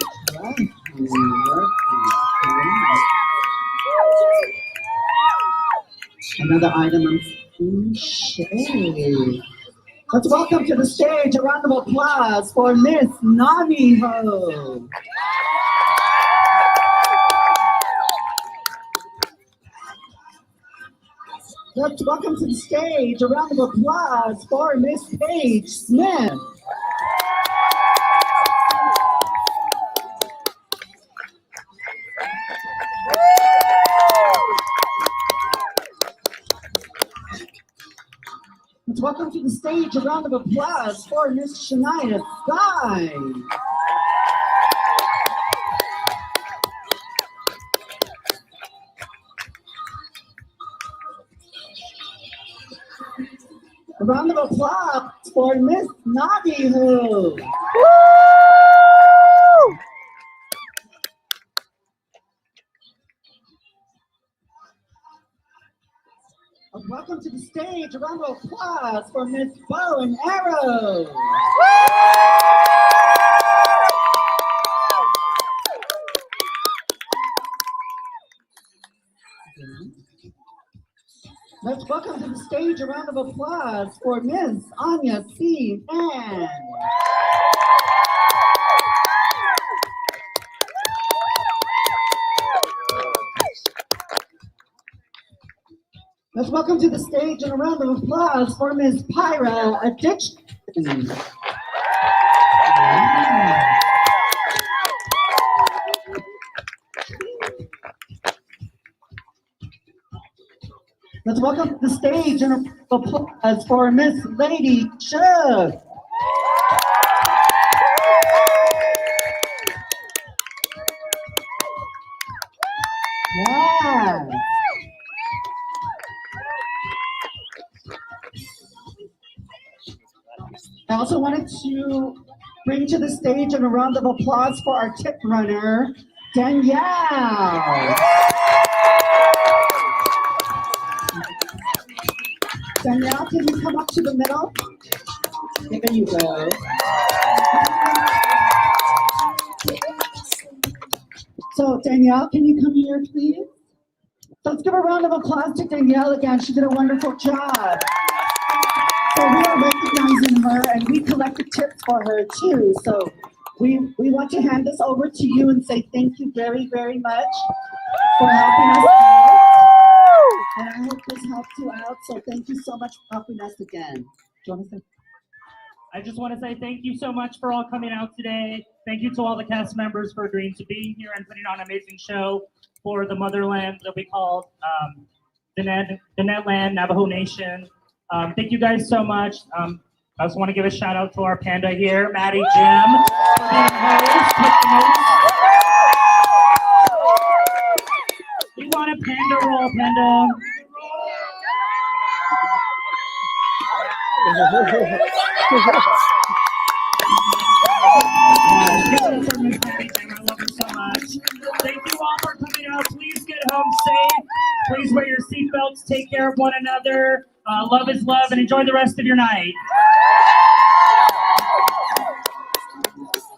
D: Another item of shade. Let's welcome to the stage a round of applause for Miss Nani Ho. Let's welcome to the stage a round of applause for Miss Paige Smith. Let's welcome to the stage a round of applause for Miss Shania Sky. A round of applause for Miss Nagi Who. Welcome to the stage. A round of applause for Miss Bow and Arrow. Let's welcome to the stage a round of applause for Miss Anya C. Ann. Let's welcome to the stage and a round of applause for Miss Pyra Addiction. Let's welcome to the stage and a round of applause for Miss Lady Shug. Yeah. I also wanted to bring to the stage and a round of applause for our tip runner, Danielle. Danielle, can you come up to the middle? There you go. So Danielle, can you come here, please? Let's give a round of applause to Danielle again. She did a wonderful job. So we are recognizing her and we collected tips for her too. So we want to hand this over to you and say thank you very, very much for helping us out. And I hope this helped you out. So thank you so much for helping us again. Do you want to say?
E: I just want to say thank you so much for all coming out today. Thank you to all the cast members for agreeing to be here and putting on an amazing show for the motherland that we called Diné Land, Navajo Nation. Thank you guys so much. I also want to give a shout out to our panda here, Maddie Jim, for being host. We want a panda roll, panda. I love you so much. Thank you all for coming out. Please get home safe. Please wear your seatbelts. Take care of one another. Love is love, and enjoy the rest of your night.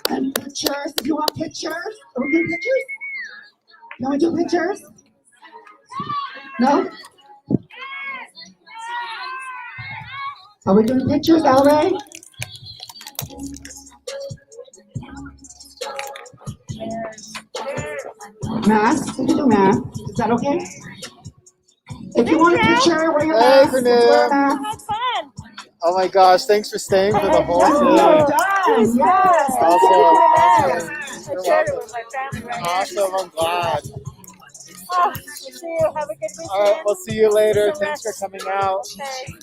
P: And pictures. If you want pictures, are we doing pictures? You want to do pictures? No? Are we doing pictures, Alray? Mask? We can do mask. Is that okay? If you want a picture, wear your mask. Wear a mask.
B: Oh my gosh, thanks for staying for the whole day.
P: Yes.
B: Awesome.
S: I shared it with my family right now.
B: Awesome, I'm glad.
S: Oh, we'll see you. Have a good weekend.
B: All right, we'll see you later. Thanks for coming out.
S: Okay.